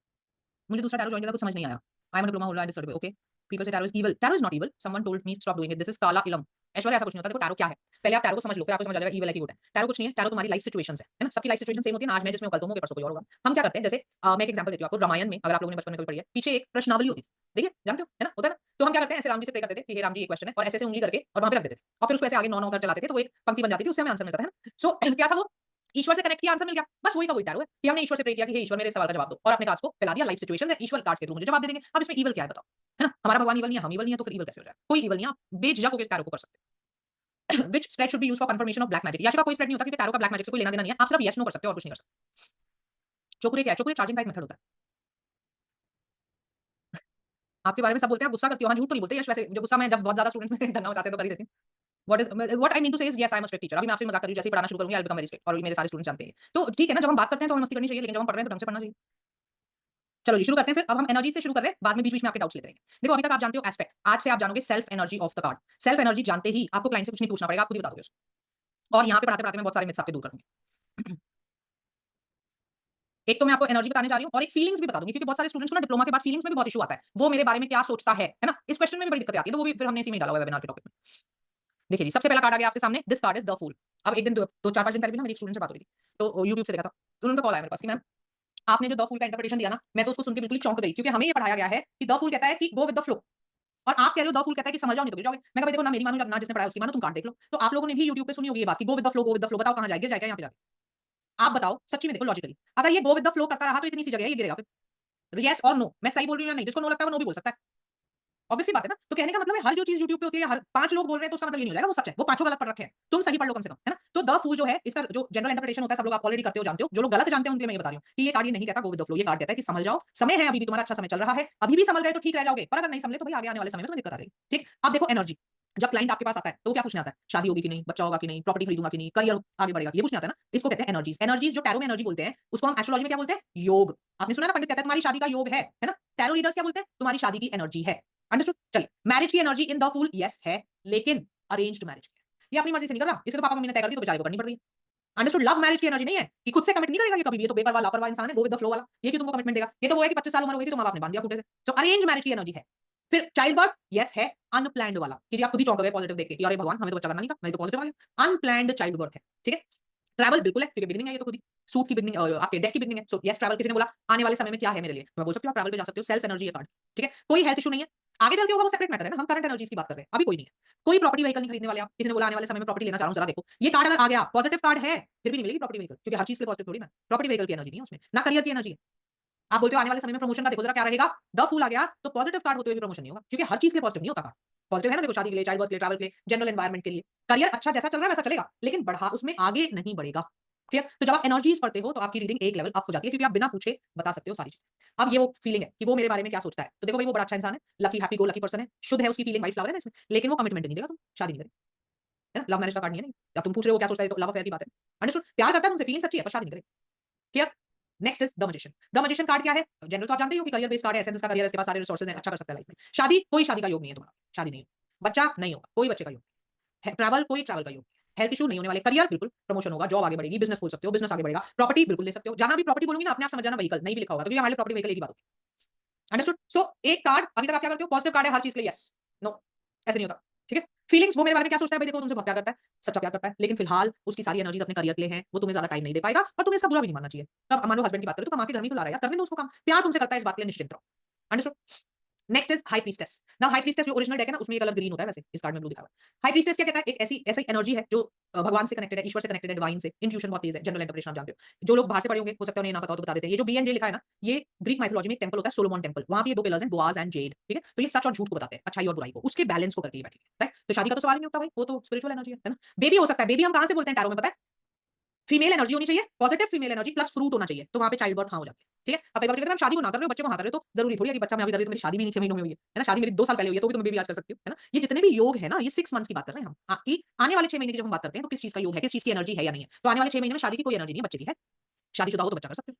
मुझे दूसरा टैरो ज्वाइन किया था कुछ समझ नहीं आया। I am diploma holder disorder, okay. People say tarot is evil, tarot is not evil, someone told me stop doing it, this is काला इलम। ऐश्वर्या ऐसा कुछ नहीं होता। देखो टैरो क्या है, पहले आप टैरो को समझ लो फिर आपको समझ आ जाएगा इविल है कि गुड है। टैरो कुछ नहीं है, टैरो तुम्हारी लाइफ सिचुएशंस है ना, सबकी लाइफ सिचुएशन सेम होती है ना, आज मैं जिसमें कल तुम होगे परसों कोई और होगा। हम क्या करते हैं जैसे मैं एक एग्जांपल देती हूँ आपको, रामायण में अगर आप लोगों ने बचपन में कभी पढ़ी है, पीछे एक प्रश्नावली होती थी, देखिए जानते हो है ना, होता है ना। तो हम क्या करते हैं ऐसे राम जी से प्रे करते थे कि हे राम जी ये क्वेश्चन है, और ऐसे उंगली करके और वहां पे रख देते थे, और फिर उसको ऐसे आगे 9 9 कर चलाते थे, तो एक पंक्ति बन जाती थी, उससे हमें आंसर मिलता था, है ना। सो क्या था वो, ईश्वर से कनेक्ट किया, आंसर मिल गया, बस वही का वही टैरो है कि हमने ईश्वर से प्रे किया कि हे ईश्वर मेरे सवाल का जवाब दो, और अपने कार्ड्स को फैला दिया, लाइफ सिचुएशन है, ईश्वर कार्ड्स के थ्रू मुझे जवाब दे देंगे। अब इसमें ईवल क्या है बताओ, है ना? हमारा भगवान ईवल नहीं है, हम ईवल नहीं है, तो फिर ईवल कैसे हो जाएगा? कोई ईवल नहीं है, आप बेझिझक होकर टैरो को कर सकते हो। Which spread should be used for confirmation of black magic? Yashika कोई स्प्रेड नहीं होता, क्योंकि टैरो का ब्लैक मैजिक से कोई लेना देना नहीं है, आप सिर्फ यस नो कर सकते हो और कुछ नहीं कर सकते। चोकुरे क्या है? चोकुरे चार्जिंग का एक मेथड होता है। आपके बारे में सब बोलते हैं, आप गुस्सा करती हो, हाँ, झूठ तो नहीं बोलते यश, वैसे जो गुस्सा मैं जब बहुत ज्यादा स्टूडेंट्स में डंगा हो जाते हैं तो कर ही देती हूँ। व्हाट आई मीन टू से is yes I am a strict teacher. अभी मैं आपसे मजाक कर रही हूँ, जैसे ही पढ़ाना शुरू करूंगी I will become very strict, और मेरे सारे स्टूडेंट्स जानते हैं। तो ठीक है ना, जब हम बात करते हैं तो हमें मस्ती करनी चाहिए, लेकिन जब हम पढ़ रहे हैं तो ढंग से पढ़ना चाहिए। चलो जी शुरू करते हैं फिर। अब हम एनर्जी से शुरू कर रहे हैं, बाद में बीच बीच में आपके डाउट्स लेते रहेंगे। देखो अभी तक आप जानते हो एस्पेक्ट, आज से आप जानोगे self energy of the card. Self energy जानते ही आपको क्लाइंट से कुछ नहीं पूछना पड़ेगा, आप खुद ही बता दोगे उसको। और यहाँ पे पढ़ाते पढ़ाते मैं बहुत सारे मिथ्स आपके दूर करूंगी। एक तो मैं आपको एनर्जी बताने जा रही हूँ, और एक फीलिंग्स भी बता दूंगी, क्योंकि बहुत सारे स्टूडेंट्स को ना डिप्लोमा के बाद फीलिंग्स में भी बहुत इशू आता है, वो मेरे बारे में क्या सोचता है ना, इस क्वेश्चन में भी बड़ी दिक्कत आती है, तो वो भी फिर हमने इसी में डाला हुआ है वेबिनार के टॉपिक में। देखिए जी, सबसे पहला कार्ड आ गया आपके सामने, this card is the fool. अब एक दिन दो चार पांच दिन पहले भी ना मेरी स्टूडेंट से बात हो रही थी, तो यूट्यूब से देखा था, तो उनका कॉल आया मेरे पास कि मैम आपने जो द फूल का इंटरप्रिटेशन दिया ना, मैं तो उसको सुन के बिल्कुल चौंक गई, क्योंकि हमें ये पढ़ाया गया है कि द फूल कहता है कि गो विद द फ्लो, और आप कह रहे हो द फूल कहता है कि समझ जाओ नहीं तो गिर जाओगे। मैं कहा देखो ना मेरी मानो ना जिसने पढ़ाया उसकी मानो, तुम कार्ड देख लो। तो आप लोगों ने भी यूट्यूब पे सुनी होगी ये बात कि go with the flow, go with the flow, बताओ कहां जाएगी, जाएगा यहाँ पे जाके। आप बताओ सच्ची में, देखो लॉजिकली अगर ये गो विद द फ्लो करता रहा तो इतनी सी जगह है, ये गिरेगा फिर। यस और नो, मैं सही बोल रही हूँ या नहीं, जिसको नो लगता है वो नो भी बोल सकता है, ऑब्वियसली बात है ना। तो कहने का मतलब है हर जो चीज यूट्यूब पे होती है, हर 5 लोग बोल रहे हैं तो उसका मतलब ये नहीं हो जाएगा वो सच है, वो पांचों गलत पढ़ रखे हैं, तुम सही पढ़ लो कम से कम, है ना। तो द फूल जो है, इसका जो जनरल इंटरप्रिटेशन होता है सब लोग आप ऑलरेडी करते हो, जानते हो। जो लोग गलत जानते हैं उनके लिए मैं ये बता रही हूँ कि ये कार्ड ये नहीं कहता गो विद द फ्लो, ये कार्ड कहता है कि समझ जाओ, समय है, अभी भी तुम्हारा अच्छा समय चल रहा है, अभी भी समझ गए तो ठीक रह जाओगे, पर अगर नहीं समझे तो भाई आगे आने वाले समय में तुम्हें दिक्कत आ रही है। ठीक, अब देखो एनर्जी, जब क्लाइंट आपके पास आता है तो वो क्या पूछने आता है, शादी होगी कि नहीं, बच्चा होगा कि नहीं, प्रॉपर्टी खरीदूंगा कि नहीं, करियर आगे बढ़ेगा, ये पूछने आता है ना। इसको कहते हैं एनर्जीज। एनर्जीज जो टैरो में एनर्जी बोलते हैं उसको हम एस्ट्रोलॉजी में क्या बोलते हैं, योग। आपने सुना ना, पंडित कहते हैं तुम्हारी शादी का योग है ना। टैरो रीडर्स क्या बोलते हैं, तुम्हारी शादी की एनर्जी है। अंडरस्टूड। चलिए, मैरिज की energy in the fool yes है, लेकिन अरेंज्ड मैरिज है, ये अपनी मर्जी से नहीं कर रहा, इसके तो पापा मम्मी ने तय कर दी तो बेचारे को करनी पड़ रही है। अंडरस्टूड। लव मैरिज की एनर्जी नहीं है कि खुद से कमिट नहीं करेगा ये कभी भी, ये तो बेपरवाह लापरवाह इंसान है, गो विद द फ्लो वाला, ये कि तुमको कमिटमेंट देगा, ये तो वो है कि 25 साल उम्र हो गई थी तो मां बाप ने बांध दिया खूंटे से। तो अरेंज मैरिज की एनर्जी है। फिर चाइल्ड बर्थ यस है, अनप्लैंड वाला कि जी आप खुद ही चौंक गए पॉजिटिव देख के कि अरे भगवान हमें तो बच्चा करना नहीं था, मैं तो पॉजिटिव आ गया। अनप्लैंड चाइल्ड बर्थ है, ठीक है। ट्रैवल बिल्कुल है, क्योंकि बिगनिंग है ये तो खुद ही, सूट की बिगनिंग, आपके डेक की बिगनिंग है। सो यस ट्रैवल, किसी ने बोला आने वाले समय में क्या है मेरे लिए, मैं बोल सकती हूँ आप ट्रैवल पे जा सकते हो, सेल्फ एनर्जी है कार्ड, ठीक है। कोई हेल्थ इशू नहीं है, आगे चल के होगा वो सेपरेट मैटर है ना, हम करंट एनर्जीज की बात कर रहे हैं, अभी कोई नहीं है। कोई प्रॉपर्टी व्हीकल नहीं खरीदने वाले आप, किसी ने बोला आने वाले समय में प्रॉपर्टी लेना चाह रहा हूं, जरा देखो ये कार्ड अगर आ गया पॉजिटिव कार्ड है, फिर भी नहीं मिलेगी प्रॉपर्टी व्हीकल, क्योंकि हर चीज के पॉजिटिव थोड़ी ना। प्रॉपर्टी व्हीकल की एनर्जी नहीं है उसमें, ना करियर की एनर्जी है। आप बोलते हो आने वाले समय में प्रमोशन का देखो जरा क्या रहेगा, द फूल आ गया तो पॉजिटिव कार्ड होते हुए भी प्रमोशन नहीं होगा, क्योंकि हर चीज के लिए पॉजिटिव नहीं होता कार्ड। पॉजिटिव है ना, देखो शादी के लिए, चाइल्ड बर्थ के लिए, ट्रैवल के लिए, जनरल एनवायरमेंट के लिए। करियर अच्छा जैसा चल रहा है वैसा चलेगा, लेकिन बढ़ा उसमें आगे नहीं बढ़ेगा। ठीक है, तो जब आप एनर्जीज पढ़ते हो तो आपकी रीडिंग एक लेवल अप हो जाती है, क्योंकि आप बिना पूछे बता सकते हो सारी चीज। अब ये वो फीलिंग है कि वो मेरे बारे में क्या सोचता है, तो देखो भाई वो बड़ा अच्छा इंसान है, lucky happy go lucky person है, शुद्ध है उसकी फीलिंग, वाइट फ्लावर है ना इसमें, लेकिन वो कमिटमेंट नहीं देगा, तुम शादी नहीं करेगा, है ना। लव मैरिज का कार्ड नहीं है, नहीं। या तुम पूछ रहे हो क्या सोचता है, तो लव अफेयर की बात है। अंडरस्टूड। प्यार करता है तुमसे, फीलिंग सच्ची है, पर शादी नहीं करेगा। Clear. Next is the magician. The magician card क्या है, जनरल तो आप जानते हो कि करियर बेस्ड कार्ड है, एसेंस का करियर, इसके पास सारे रिसोर्सेज हैं, अच्छा कर सकता है लाइफ में। शादी, कोई शादी का योग नहीं है तुम्हारा, शादी नहीं है। बच्चा नहीं होगा, कोई बच्चे का योग है। ट्रैवल, कोई ट्रैवल का योग। हेल्थ इशू नहीं होने वाले। करियर बिल्कुल, प्रमोशन होगा, जॉब आगे बढ़ेगी, बिजनेस खोल सकते हो, बिजनेस आगे बढ़ेगा। प्रॉपर्टी बिल्कुल ले सकते हो, जहां भी प्रॉपर्टी बोलूंगी ना अपने आप समझ जाना व्हीकल नहीं भी लिखा होगा, क्योंकि हमारे प्रॉपर्टी व्हीकल एक ही बात होती है। अंडरस्टूड। सो एक कार्ड अभी तक आप क्या करते हो, पॉजिटिव कार्ड है हर चीज के लिए, यस नो, ऐसे नहीं होता, ठीक है। फीलिंग्स, वो मेरे बारे में क्या सोचता है भाई, देखो तुमसे बहुत प्यार करता है, सच्चा प्यार करता है, लेकिन फिलहाल उसकी सारी एनर्जीज अपने करियर के लिए है, वो तुम्हें ज्यादा टाइम नहीं दे पाएगा, और तुम्हें इसका बुरा भी नहीं मानना चाहिए। तब मान लो हस्बैंड की बात करें तो कमा के घर में क्यों ला रहा है यार, करने दो उसको काम, प्यार तुमसे करता है इस बात के लिए निश्चिंत रहो। Understood. Next is high priestess. Now high priestess जो ओरिजिनल डेक है ना उसमें ये कलर ग्रीन होता है, वैसे इस कार्ड में ब्लू दिखा हुआ है। हाई प्रीस्टेस क्या कहता है, एक ऐसी ऐसी एनर्जी है जो भगवान से कनेक्टेड है, ईश्वर से कनेक्टेड है, डिवाइन से, इंट्यूशन बहुत तेज है, जनरल इंटरप्रिटेशन आप जानते हो। जो लोग बाहर से पढ़े होंगे हो सकता है उन्हें ना पता हो तो बता देते हैं, ये जो बी एंड जे लिखा है ना, ये ग्रीक माइथोलॉजी में एक टेंपल होता है, सोलोमन टेंपल, वहां पे ये दो पिलर्स हैं, बोआज एंड जेड, ठीक है। तो ये सच और झूठ को बताते हैं, अच्छाई और बुराई को, उसके बैलेंस को करके ये बैठी है, राइट। तो शादी का तो सवाल ही नहीं उठता भाई, वो तो स्पिरिचुअल एनर्जी है ना। बेबी हो सकता है, बेबी हम कहां से बोलते हैं टैरो में पता है, फीमेल एनर्जी होनी चाहिए, positive female energy plus fruit होना चाहिए, तो वहां पे चाइल्ड बर्थ हाँ हो जाती है, ठीक है। अब कई बार कहते हैं हम शादी को ना कर रहे हो, बच्चे को हाँ कर रहे हो, तो जरूरी थोड़ी है कि बच्चा मैं अभी कर रही हूं तो मेरी शादी भी नहीं 6 महीनों में हुई है ना, शादी मेरी 2 साल पहले हुई है, तो भी मैं बेबी आज कर सकती हूँ, है ना। ये जितने भी योग है ना, ये 6 मंथ्स की बात कर रहे हैं हम, आपकी आने वाले 6 महीने की जब हम बात करते हैं तो किस चीज का योग है, किस चीज की एनर्जी है या नहीं है। तो आने वाले 6 महीने में शादी की कोई एनर्जी नहीं है, बच्चे की है। शादीशुदा हो तो बच्चा कर सकते हो।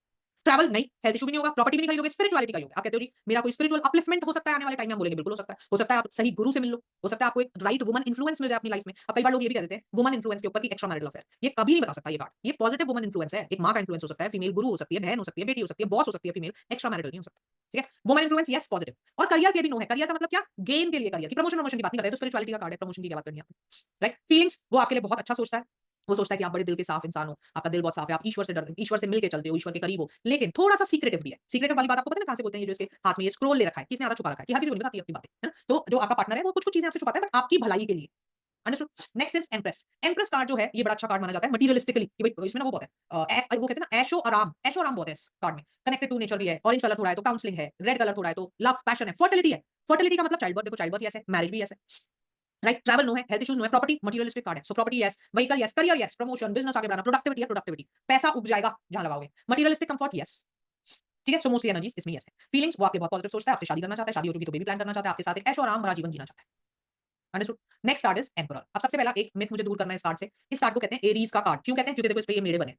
ट्रैवल नहीं, हेल्थ इशू भी नहीं होगा, प्रॉपर्टी भी नहीं खरीदोगे, स्पिरिचुअलिटी का योग है। आप कहते हो जी मेरा कोई स्पिरिचुअल अपलिफ्टमेंट हो सकता है आने वाले टाइम में, हम बोलेंगे बिल्कुल हो सकता है। हो सकता है आप सही गुरु से मिल लो, हो सकता है आपको एक राइट वुमन इन्फ्लुएंस मिल जाए अपनी लाइफ में। अब कई बार लोग ये भी कह देते हैं वुमन इन्फ्लुएंस के ऊपर की एक्स्ट्रा मैरिटल अफेयर, ये कभी नहीं बता सकता ये कार्ड, ये पॉजिटिव वुमन इन्फ्लुएंस है। एक मां का इन्फ्लुएंस हो सकता है, फीमेल गुरु हो सकती है, बहन हो सकती है, बेटी हो सकती है, बॉस हो सकती है फीमेल, एक्स्ट्रा मैरिटल नहीं हो सकता, ठीक है। वुमन इन्फ्लुएंस यस पॉजिटिव, और करियर के लिए भी नो है। करियर का मतलब क्या, गेन के लिए करियर की, प्रमोशन प्रमोशन की बात नहीं करते, तो स्पिरिचुअलिटी का कार्ड है, प्रमोशन की क्या बात करनी है आपने, राइट। फीलिंग्स, वो आपके लिए बहुत अच्छा सोचता है, वो सोचता है कि आप बड़े दिल के साफ इंसान हो, आपका दिल बहुत साफ है, आप ईश्वर से डरते, ईश्वर से मिलके चलते हो, ईश्वर के करीब हो, लेकिन थोड़ा सा सीक्रेटिव भी है। सीक्रेटिव वाली बात आपको पता है ना कहां से बोलते हैं, ये जो इसके हाथ में ये स्क्रोल ले रखा है, किसने आधा छुपा रखा है, कि हर किसी को नहीं बताती अपनी बातें, है ना। तो जो आपका पार्टनर है वो कुछ कुछ चीजें आपसे छुपाता है, बट आपकी भलाई के लिए, understood. Next is empress. Empress card जो है ये बड़ा अच्छा कार्ड माना जाता है मटीरियलिस्टिकली कि भाई इसमें ना वो बहुत है वो कहते हैं ना ऐशो आराम बहुत है इस कार्ड में। कनेक्टेड टू नेचर भी है, ऑरेंज कलर थोड़ा है तो काउंसलिंग है, रेड कलर थोड़ा है तो लव पैशन है, फर्टिलिटी है। फर्टिलिटी का मतलब चाइल्ड बर्थ, देखो चाइल्ड बर्थ यस है, मैरिज भी यस है, राइट। ट्रैवल नो है, हेल्थ इश्यूज नो है, प्रॉपर्टी मटीरियलिस्टिक कार्ड है, so property yes, vehicle yes, career yes, promotion business आगे बढ़ाना, प्रोडक्टिविटी है, प्रोडक्टिविटी पैसा उग जाएगा जहां लगाओगे, मटीरियलिस्टिक कंफर्ट यस, ठीक है। सो मोस्टली एनर्जीज इसमें यस है। फीलिंग्स वो आपके बहुत पॉजिटिव सोचता है, आपसे शादी करना चाहता है, शादी हो चुकी तो बेबी प्लान करना चाहता है, आपके साथ एक ऐशो आराम भरा जीवन जीना चाहता है। Understood. Next card is emperor. अब सबसे पहला एक मिथ मुझे दूर करना है इस कार्ड से। इस कार्ड को कहते हैं एरीज का कार्ड। क्यों कहते हैं? क्योंकि देखो इस पे ये मेढ़े बने,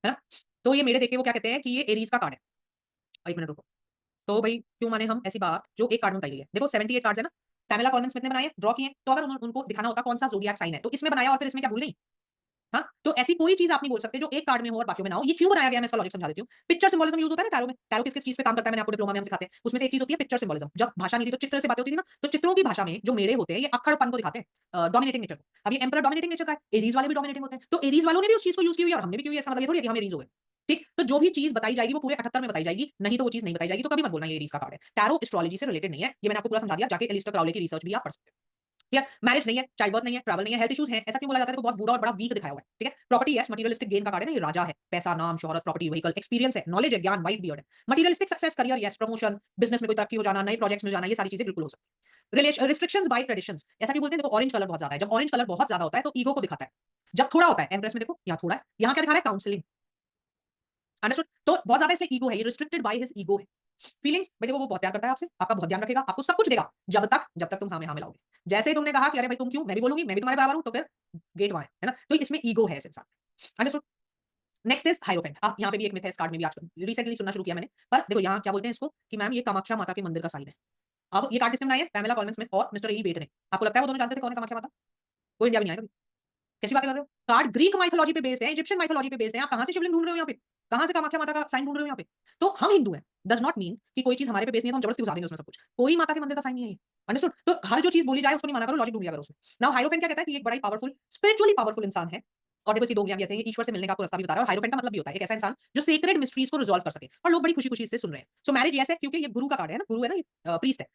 है ना। तो ये मेढ़े देख के वो क्या कहते हैं कि ये एरीज का कार्ड है। एक मिनट रुको। तो भाई क्यों माने हम ऐसी बात जो एक कार्ड में बताई गई है। देखो 78 कार्ड्स है ना, पैमेला कॉलमन स्मिथ ने बनाए, ड्रॉ किए, तो अगर उनको दिखाना होता कौन सा ज़ोडिएक साइन है तो इसमें बनाया और फिर इसमें क्या भूल गई। हाँ, तो ऐसी कोई चीज आप नहीं बोल सकते जो एक कार्ड में हो और बाकियों में ना हो। ये क्यों बनाया गया है मैं इसका लॉजिक समझा देती हूँ। पिक्चर सिंबोलिज्म यूज होता है ना टैरो में। टैरो किस किस चीज पे काम करता है मैंने आपको डिप्लोमा में हम सिखाते हैं। उसमें से एक चीज होती है पिक्चर सिंबोलिज्म। जब भाषा नहीं थी तो चित्र से बातें होती थी ना, तो चित्रों की भाषा में जो मेढ़े होते हैं ये अक्खड़पन को दिखाते हैं, डोमिनेटिंग नेचर को। अब ये एम्परर डोमिनेटिंग नेचर का है, एरीज वाले भी डोमिनेटिंग होते हैं, तो एरीज वालों ने भी उस चीज को यूज की हुई है और हमने भी की हुई है। इसका मतलब ये थोड़ी है कि हम एरीज हो गए। ठीक, तो जो भी चीज बताई जाएगी वो पूरे 78 में बताई जाएगी, नहीं तो वो चीज नहीं बताई जाएगी। तो कभी मत बोलना ये एरीज का कार्ड है। टैरो एस्ट्रोलॉजी से रिलेटेड नहीं है, ये मैंने आपको पूरा समझा दिया। जाके एलिस्टर क्राउले की रिसर्च भी आप पढ़ सकते हो। ठीक है, मैरिज नहीं है, चाइल्ड बर्थ नहीं है, ट्रैवल नहीं है, हेल्थ इश्यूज हैं, ऐसा क्यों बोला जाता है? तो बहुत बुरा और बड़ा वीक दिखाया हुआ है। ठीक है, प्रॉपर्टी यस, मटीरियलिस्टिक गेन का कार्ड है ना, ये राजा है, पैसा नाम शोहरत प्रॉपर्टी व्हीकल एक्सपीरियंस है, नॉलेज है, ज्ञान, वाइट बियर्ड है। Materialistic success career yes, promotion business में कोई तरक्की हो जाना, नए प्रोजेक्ट्स मिल जाना, ये सारी चीजें बिल्कुल हो सकती है। रिस्ट्रिक्शंस बाय ट्रेडिशंस, ऐसा क्यों बोलते हैं? देखो ऑरेंज कलर बहुत ज्यादा है, जब ऑरेंज कलर बहुत ज्यादा होता है तो ईगो को दिखाता है, जब थोड़ा होता है एम्प्रेस में देखो यहाँ थोड़ा है, यहाँ क्या दिखा रहा है? काउंसलिंग। अंडरस्टूड। तो बहुत ज्यादा इसलिए ईगो है, ये रिस्ट्रिक्टेड बाय हिज ईगो है। फीलिंग्स भाई देखो वो बहुत प्यार करता है आपसे, आपका बहुत ध्यान रखेगा, आपको सब कुछ देगा जब तक तुम हाँ में हाँ मिलाओगे। जैसे ही तुमने कहा कि अरे भाई तुम क्यों, मैं भी बोलूंगी, मैं भी तुम्हारे बराबर हूं, तो फिर गेट वहां है ना। तो इसमें ईगो है इस इंसान। अंडरस्टूड। Next is hierophant. अब यहाँ पे भी एक मिथ है इस कार्ड में भी, आज रिसेंटली सुनना शुरू किया मैंने, पर देखो यहाँ क्या बोलते हैं इसको कि मैम ये कामाख्या माता के मंदिर का साइन है। अब ये कार्ड किसने बनाया है? पैमेला कॉलमन स्मिथ और मिस्टर ई वेट ने। आपको लगता है वो दोनों जानते थे कौन है कामाख्या माता? कोई इंडिया में नहीं आया कभी। कैसी बातें कर रहे हो? कार्ड ग्रीक माइथोलॉजी पे बेस्ड है, इजिप्शियन माइथोलॉजी पे बेस्ड है। आप कहां से शिवलिंग ढूंढ रहे हो यहाँ पे? कहां से कामाख्या माता का साइन ढूंढ रहे हो यहाँ पे? तो हम हिंदू हैं डज नॉट मीन कि कोई चीज हमारे पे बेस्ड नहीं है तो हम जबरदस्ती घुसा देंगे उसमें सब कुछ। कोई माता के मंदिर का साइन नहीं है ये। अंडरस्टूड। तो हर जो चीज बोली जाए उसको नहीं माना करो, लॉजिक ढूंढ लिया करो उसमें। नाउ हाइरोफेंट क्या कहता है कि एक बड़ा ही पावरफुल, स्पिरिचुअली पावरफुल इंसान है। और देखो इसी दो ज्ञान जैसे ही ईश्वर से मिलने का आपको रास्ता भी बता रहा है। और हाइरोफेंट का मतलब भी होता है एक ऐसा इंसान जो सीक्रेट मिस्ट्रीज को रिजॉल्व कर सके, और लोग बड़ी खुशी खुशी से सुन रहे हैं। सो मैरिज ऐसे क्योंकि ये गुरु का कार्ड है ना, गुरु है ना, ये प्रीस्ट है।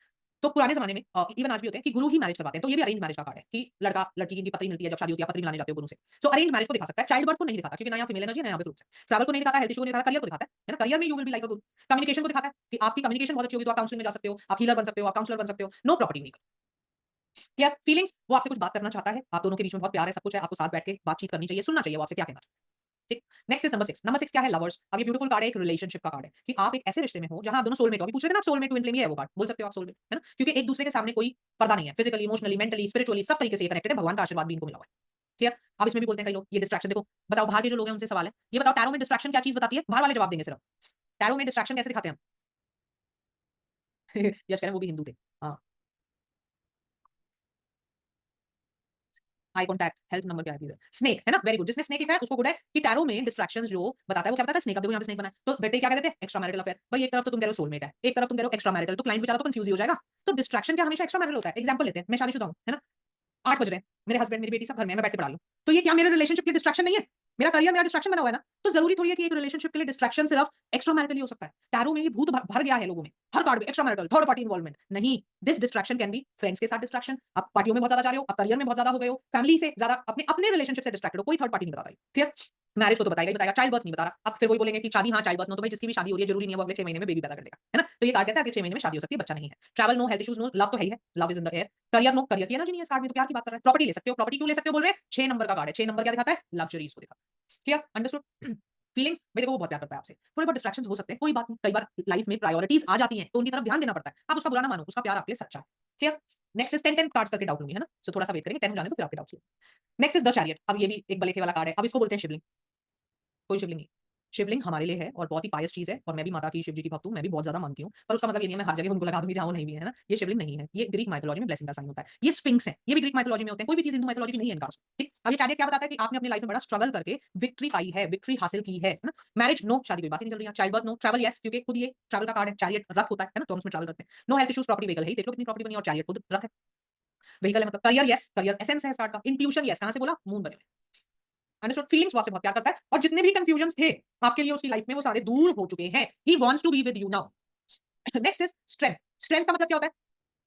तो पुराने जमाने में इवन आज भी होते हैं कि गुरु ही मैरिज करवाते हैं। तो ये भी अरेंज मैरिज का कार्ड है कि लड़का लड़की की इनकी पत्री मिलती है, जब शादी होती है पत्री मिलाने जाते हो गुरु से। सो अरेंज मैरिज को दिखा सकता है, चाइल्ड बर्थ को नहीं दिखाता क्योंकि ना यहाँ फीमेल एनर्जी है ना यहाँ पे फ्रूट्स है। ट्रैवल को नहीं दिखाता, हेल्थ इशू को नहीं दिखाता, करियर को दिखाता है ना, करियर में you will be like a Guru. Communication को दिखाता है कि आपकी कम्युनिकेशन बहुत अच्छी होगी तो आप काउंसलिंग में जा सकते हो, आप हीलर बन सकते हो, आप काउंसलर बन सकते हो। No property vehicle. Clear? Feelings वो आपसे कुछ बात करना चाहता है, आप दोनों के बीच में बहुत प्यार है, सब कुछ है, आपको साथ बैठ के बातचीत करनी चाहिए, सुनना चाहिए वो आपसे क्या कहना चाहता है। ठीक। Next is number 6। नंबर 6 क्या है? लवर्स। अब ये ब्यूटीफुल कार्ड है, एक रिलेशनशिप का कार्ड है कि आप एक ऐसे रिश्ते में हो जहां आप दोनों सोलमेट हो। अभी पूछ रहे थे ना आप सोलमेट, ट्विन फ्लेम, ही है वो कार्ड, बोल सकते हो आप सोलमेट, है ना, क्योंकि एक दूसरे के सामने कोई पर्दा नहीं है, फिजिकली इमोशनली मेंटली स्पिरिचुअली सब तरीके से ये कनेक्टेड है, भगवान का आशीर्वाद भी इनको मिला हुआ है। क्लियर? अब इसमें भी बोलते हैं कई लोग ये डिस्ट्रैक्शन। देखो बताओ बाहर के जो लोग हैं उनसे सवाल है, ये बताओ टैरो में डिस्ट्रैक्शन क्या चीज बताती है? बाहर वाले जवाब देंगे सिर्फ। टैरो में डिस्ट्रैक्शन कैसे दिखाते हैं हम? यश कह रहे हैं वो भी हिंदू थे। हाँ, आई कॉन्टैक्ट, हेल्प नंबर क्या है? स्नेक है ना, वेरी गुड। जिसने स्नेक लिखा है उसको गुड है कि टैरो में डिस्ट्रैक्शंस जो बताता है वो क्या बताता है? स्नेक। अब देखो यहाँ पे स्नेक बना है तो बेटे क्या कहते हैं? Extra marital affair. भाई एक तरफ तो तुम कह रहे हो सोलमेट है, एक तरफ तुम कह रहे हो एक्स्ट्रा मैरिटल, तो क्लाइंट बेचारा तो कंफ्यूज ही हो जाएगा। तो डिस्ट्रैक्शन क्या हमेशा एक्स्ट्रा मैरिटल होता है? एग्जांपल लेते हैं, मैं शादीशुदा हूं, है ना, 8 बज रहे हैं, मेरे हस्बैंड मेरी बेटी सब घर में, मैं बैठ के पढ़ा रही हूँ, तो ये क्या मेरे रिलेशनशिप के लिए डिस्ट्रैक्शन नहीं है? मेरा करियर मेरा डिस्ट्रैक्शन बना हुआ है ना। तो जरूरी थोड़ी है कि एक रिलेशनशिप के लिए डिस्ट्रैक्शन सिर्फ एक्स्ट्रा मैरिटल ही हो सकता है। टैरो में ये भूत भर गया है लोगों में, हर कार्ड में extra marital, third party involvement नहीं। This distraction can be friends के साथ डिस्ट्रैक्शन, आप पार्टियों में बहुत ज्यादा जा रहे हो, आप करियर में बहुत ज्यादा हो गए हो, फैमिली से ज्यादा अपने अपने रिलेशनशिप से डिस्ट्रैक्टेड हो, कोई थर्ड पार्टी नहीं बताता। ठीक है, मैरिज को तो बताएगा ही बताएगा, चाइल्ड बर्थ नहीं बता रहा। अब फिर वही बोलेंगे कि शादी, हाँ चाइल्ड बर्थ नो, तो भाई जिसकी भी शादी हो रही है जरूरी नहीं है वो अगले 6 महीने में बेबी पैदा कर देगा, है ना। तो ये कार्ड कहता है कि 6 महीने में शादी हो सकती है, बच्चा नहीं है। Travel no, health issues no, love तो है ही है, love is in the air. Career no, career की एनर्जी नहीं है इस कार्ड में, तो प्यार की बात कर रहा है। प्रॉपर्टी ले सकते हो, प्रॉपर्टी क्यों ले सकते हो बोल रहे हैं? 6 नंबर का कार्ड है, 6 नंबर क्या दिखाता है? लग्जरीज को दिखाता है। ठीक है, अंडरस्टूड। फीलिंग्स भाई देखो वो बहुत प्यार करता है आपसे, थोड़े बहुत डिस्ट्रैक्शंस हो सकते हैं, कोई बात नहीं, कई बार लाइफ में प्रायोरिटीज आ जाती हैं तो उनकी तरफ ध्यान देना पड़ता है। आप उसका बुरा ना मानो, उसका प्यार आपके लिए सच्चा है। ठीक है, नेक्स्ट इज 10 कार्ड्स करके डाउट लूंगी, है ना, सो थोड़ा सा वेट करेंगे, 10 हो जाने तो फिर आपके doubts. Next is the chariot. अब ये भी एक बलेखे वाला कार्ड है, अब इसको बोलते हैं शिवलिंग। कोई शिवलिंग नहीं। शिवलिंग हमारे लिए है और बहुत ही पायस चीज है, और मैं भी माता की, शिव जी की भक्त हूँ, मैं भी बहुत ज्यादा मानती हूँ, पर उसका मतलब ये नहीं है मैं हर जगह उनको लगा दूंगी जहाँ वो नहीं भी है ना। ये शिवलिंग नहीं है, ये ग्रीक माइथोलॉजी में ब्लेसिंग का साइन होता है। ये स्फिंक्स है, ये भी ग्रीक माइथोलॉजी में होते हैं, कोई भी चीज हिंदू माइथोलॉजी में नहीं है इनका। ठीक, अब ये चैरियट क्या बताता है कि आपने अपनी लाइफ में बड़ा स्ट्रगल करके विक्ट्री पाई है, विक्ट्री हासिल की है ना। मैरिज नो, शादी कोई बात ही नहीं चल रही है। Child birth no, travel yes, क्योंकि खुद ये ट्रैवल का कार्ड है, चैरियट रथ होता है ना, तो हम उसमें ट्रैवल करते हैं। No health issues, property vehicle है, देख लो कितनी प्रॉपर्टी बनी, और चैरियट खुद रथ है, व्हीकल है, मतलब करियर यस, करियर एसेंस है इस कार्ड का। इंट्यूशन यस, कहां से बोला? मून बने। अंडरस्टूड। फीलिंग्स वो आपसे बहुत प्यार करता है, और जितने भी कंफ्यूजन थे आपके लिए उसकी लाइफ में वो सारे दूर हो चुके हैं। He wants to be with you now. Next is strength. Strength का मतलब क्या होता है?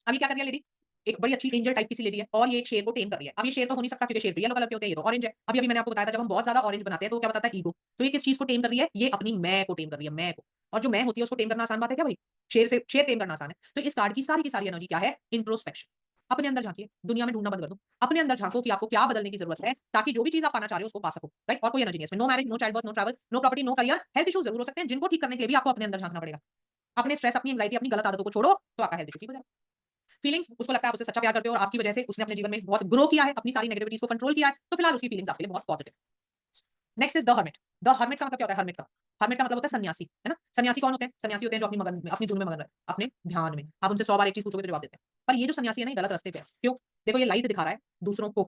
अभी क्या कर रही है लेडी? एक बड़ी अच्छी एंजल टाइप की सी लेडी है और ये एक शेर को टेम कर रही है। अब ये शेर तो हो नहीं सकता क्योंकि शेर तो येलो कलर के होते हैं, ये तो ऑरेंज है। अभी मैंने आपको बताया था जब हम बहुत ज्यादा ऑरेंज बनाते हैं तो क्या बताता है ईगो। तो ये किस चीज को टेम कर रही है, ये अपनी मैं को टेम कर रही है, मैं को। और जो मैं होती है उसको टेम करना आसान बात है क्या भाई, शेर टेम करना आसान है। तो इस कार्ड की सारी एनर्जी क्या है, इंट्रोस्पेक्शन। अपने अंदर झांकिए, दुनिया में ढूंढना बंद कर दो, अपने अंदर झांको कि आपको क्या बदलने की जरूरत है ताकि जो भी चीज आप पाना चाह रहे हो उसको पा सको, राइट। और कोई एनर्जी नहीं है इसमें, no marriage, no child birth, no travel, no property, no career. Health issues जरूर हो सकते हैं जिनको ठीक करने के लिए भी आपको अपने अंदर झांकना पड़ेगा। अपने स्ट्रेस, अपनी एंजाइटी, अपनी गलत आदतों को छोड़ो तो आपका हेल्थ इशू ठीक हो जाएगा। फीलिंग्स, उसको लगता है आप उससे सच्चा प्यार करते हो और आपकी वजह से उसने अपने जीवन में बहुत ग्रो किया है, अपनी सारी नेगेटिविटीज को कंट्रोल किया है, तो फिलहाल उसकी फीलिंग्स आपके लिए बहुत positive. Next is the hermit. The hermit का मतलब क्या होता है, हर्मिट का मतलब होता है सन्यासी, है ना। सन्यासी कौन होते हैं, सन्यासी होते हैं जो अपनी मगन में, अपनी धुन में मगन रहते हैं, अपने ध्यान में। आप उनसे 100 बार एक चीज पूछोगे तो जवाब देते हैं। पर ये जो सन्यासी है ना, गलत रास्ते पे है। क्यों? देखो ये लाइट दिखा रहा है दूसरों को।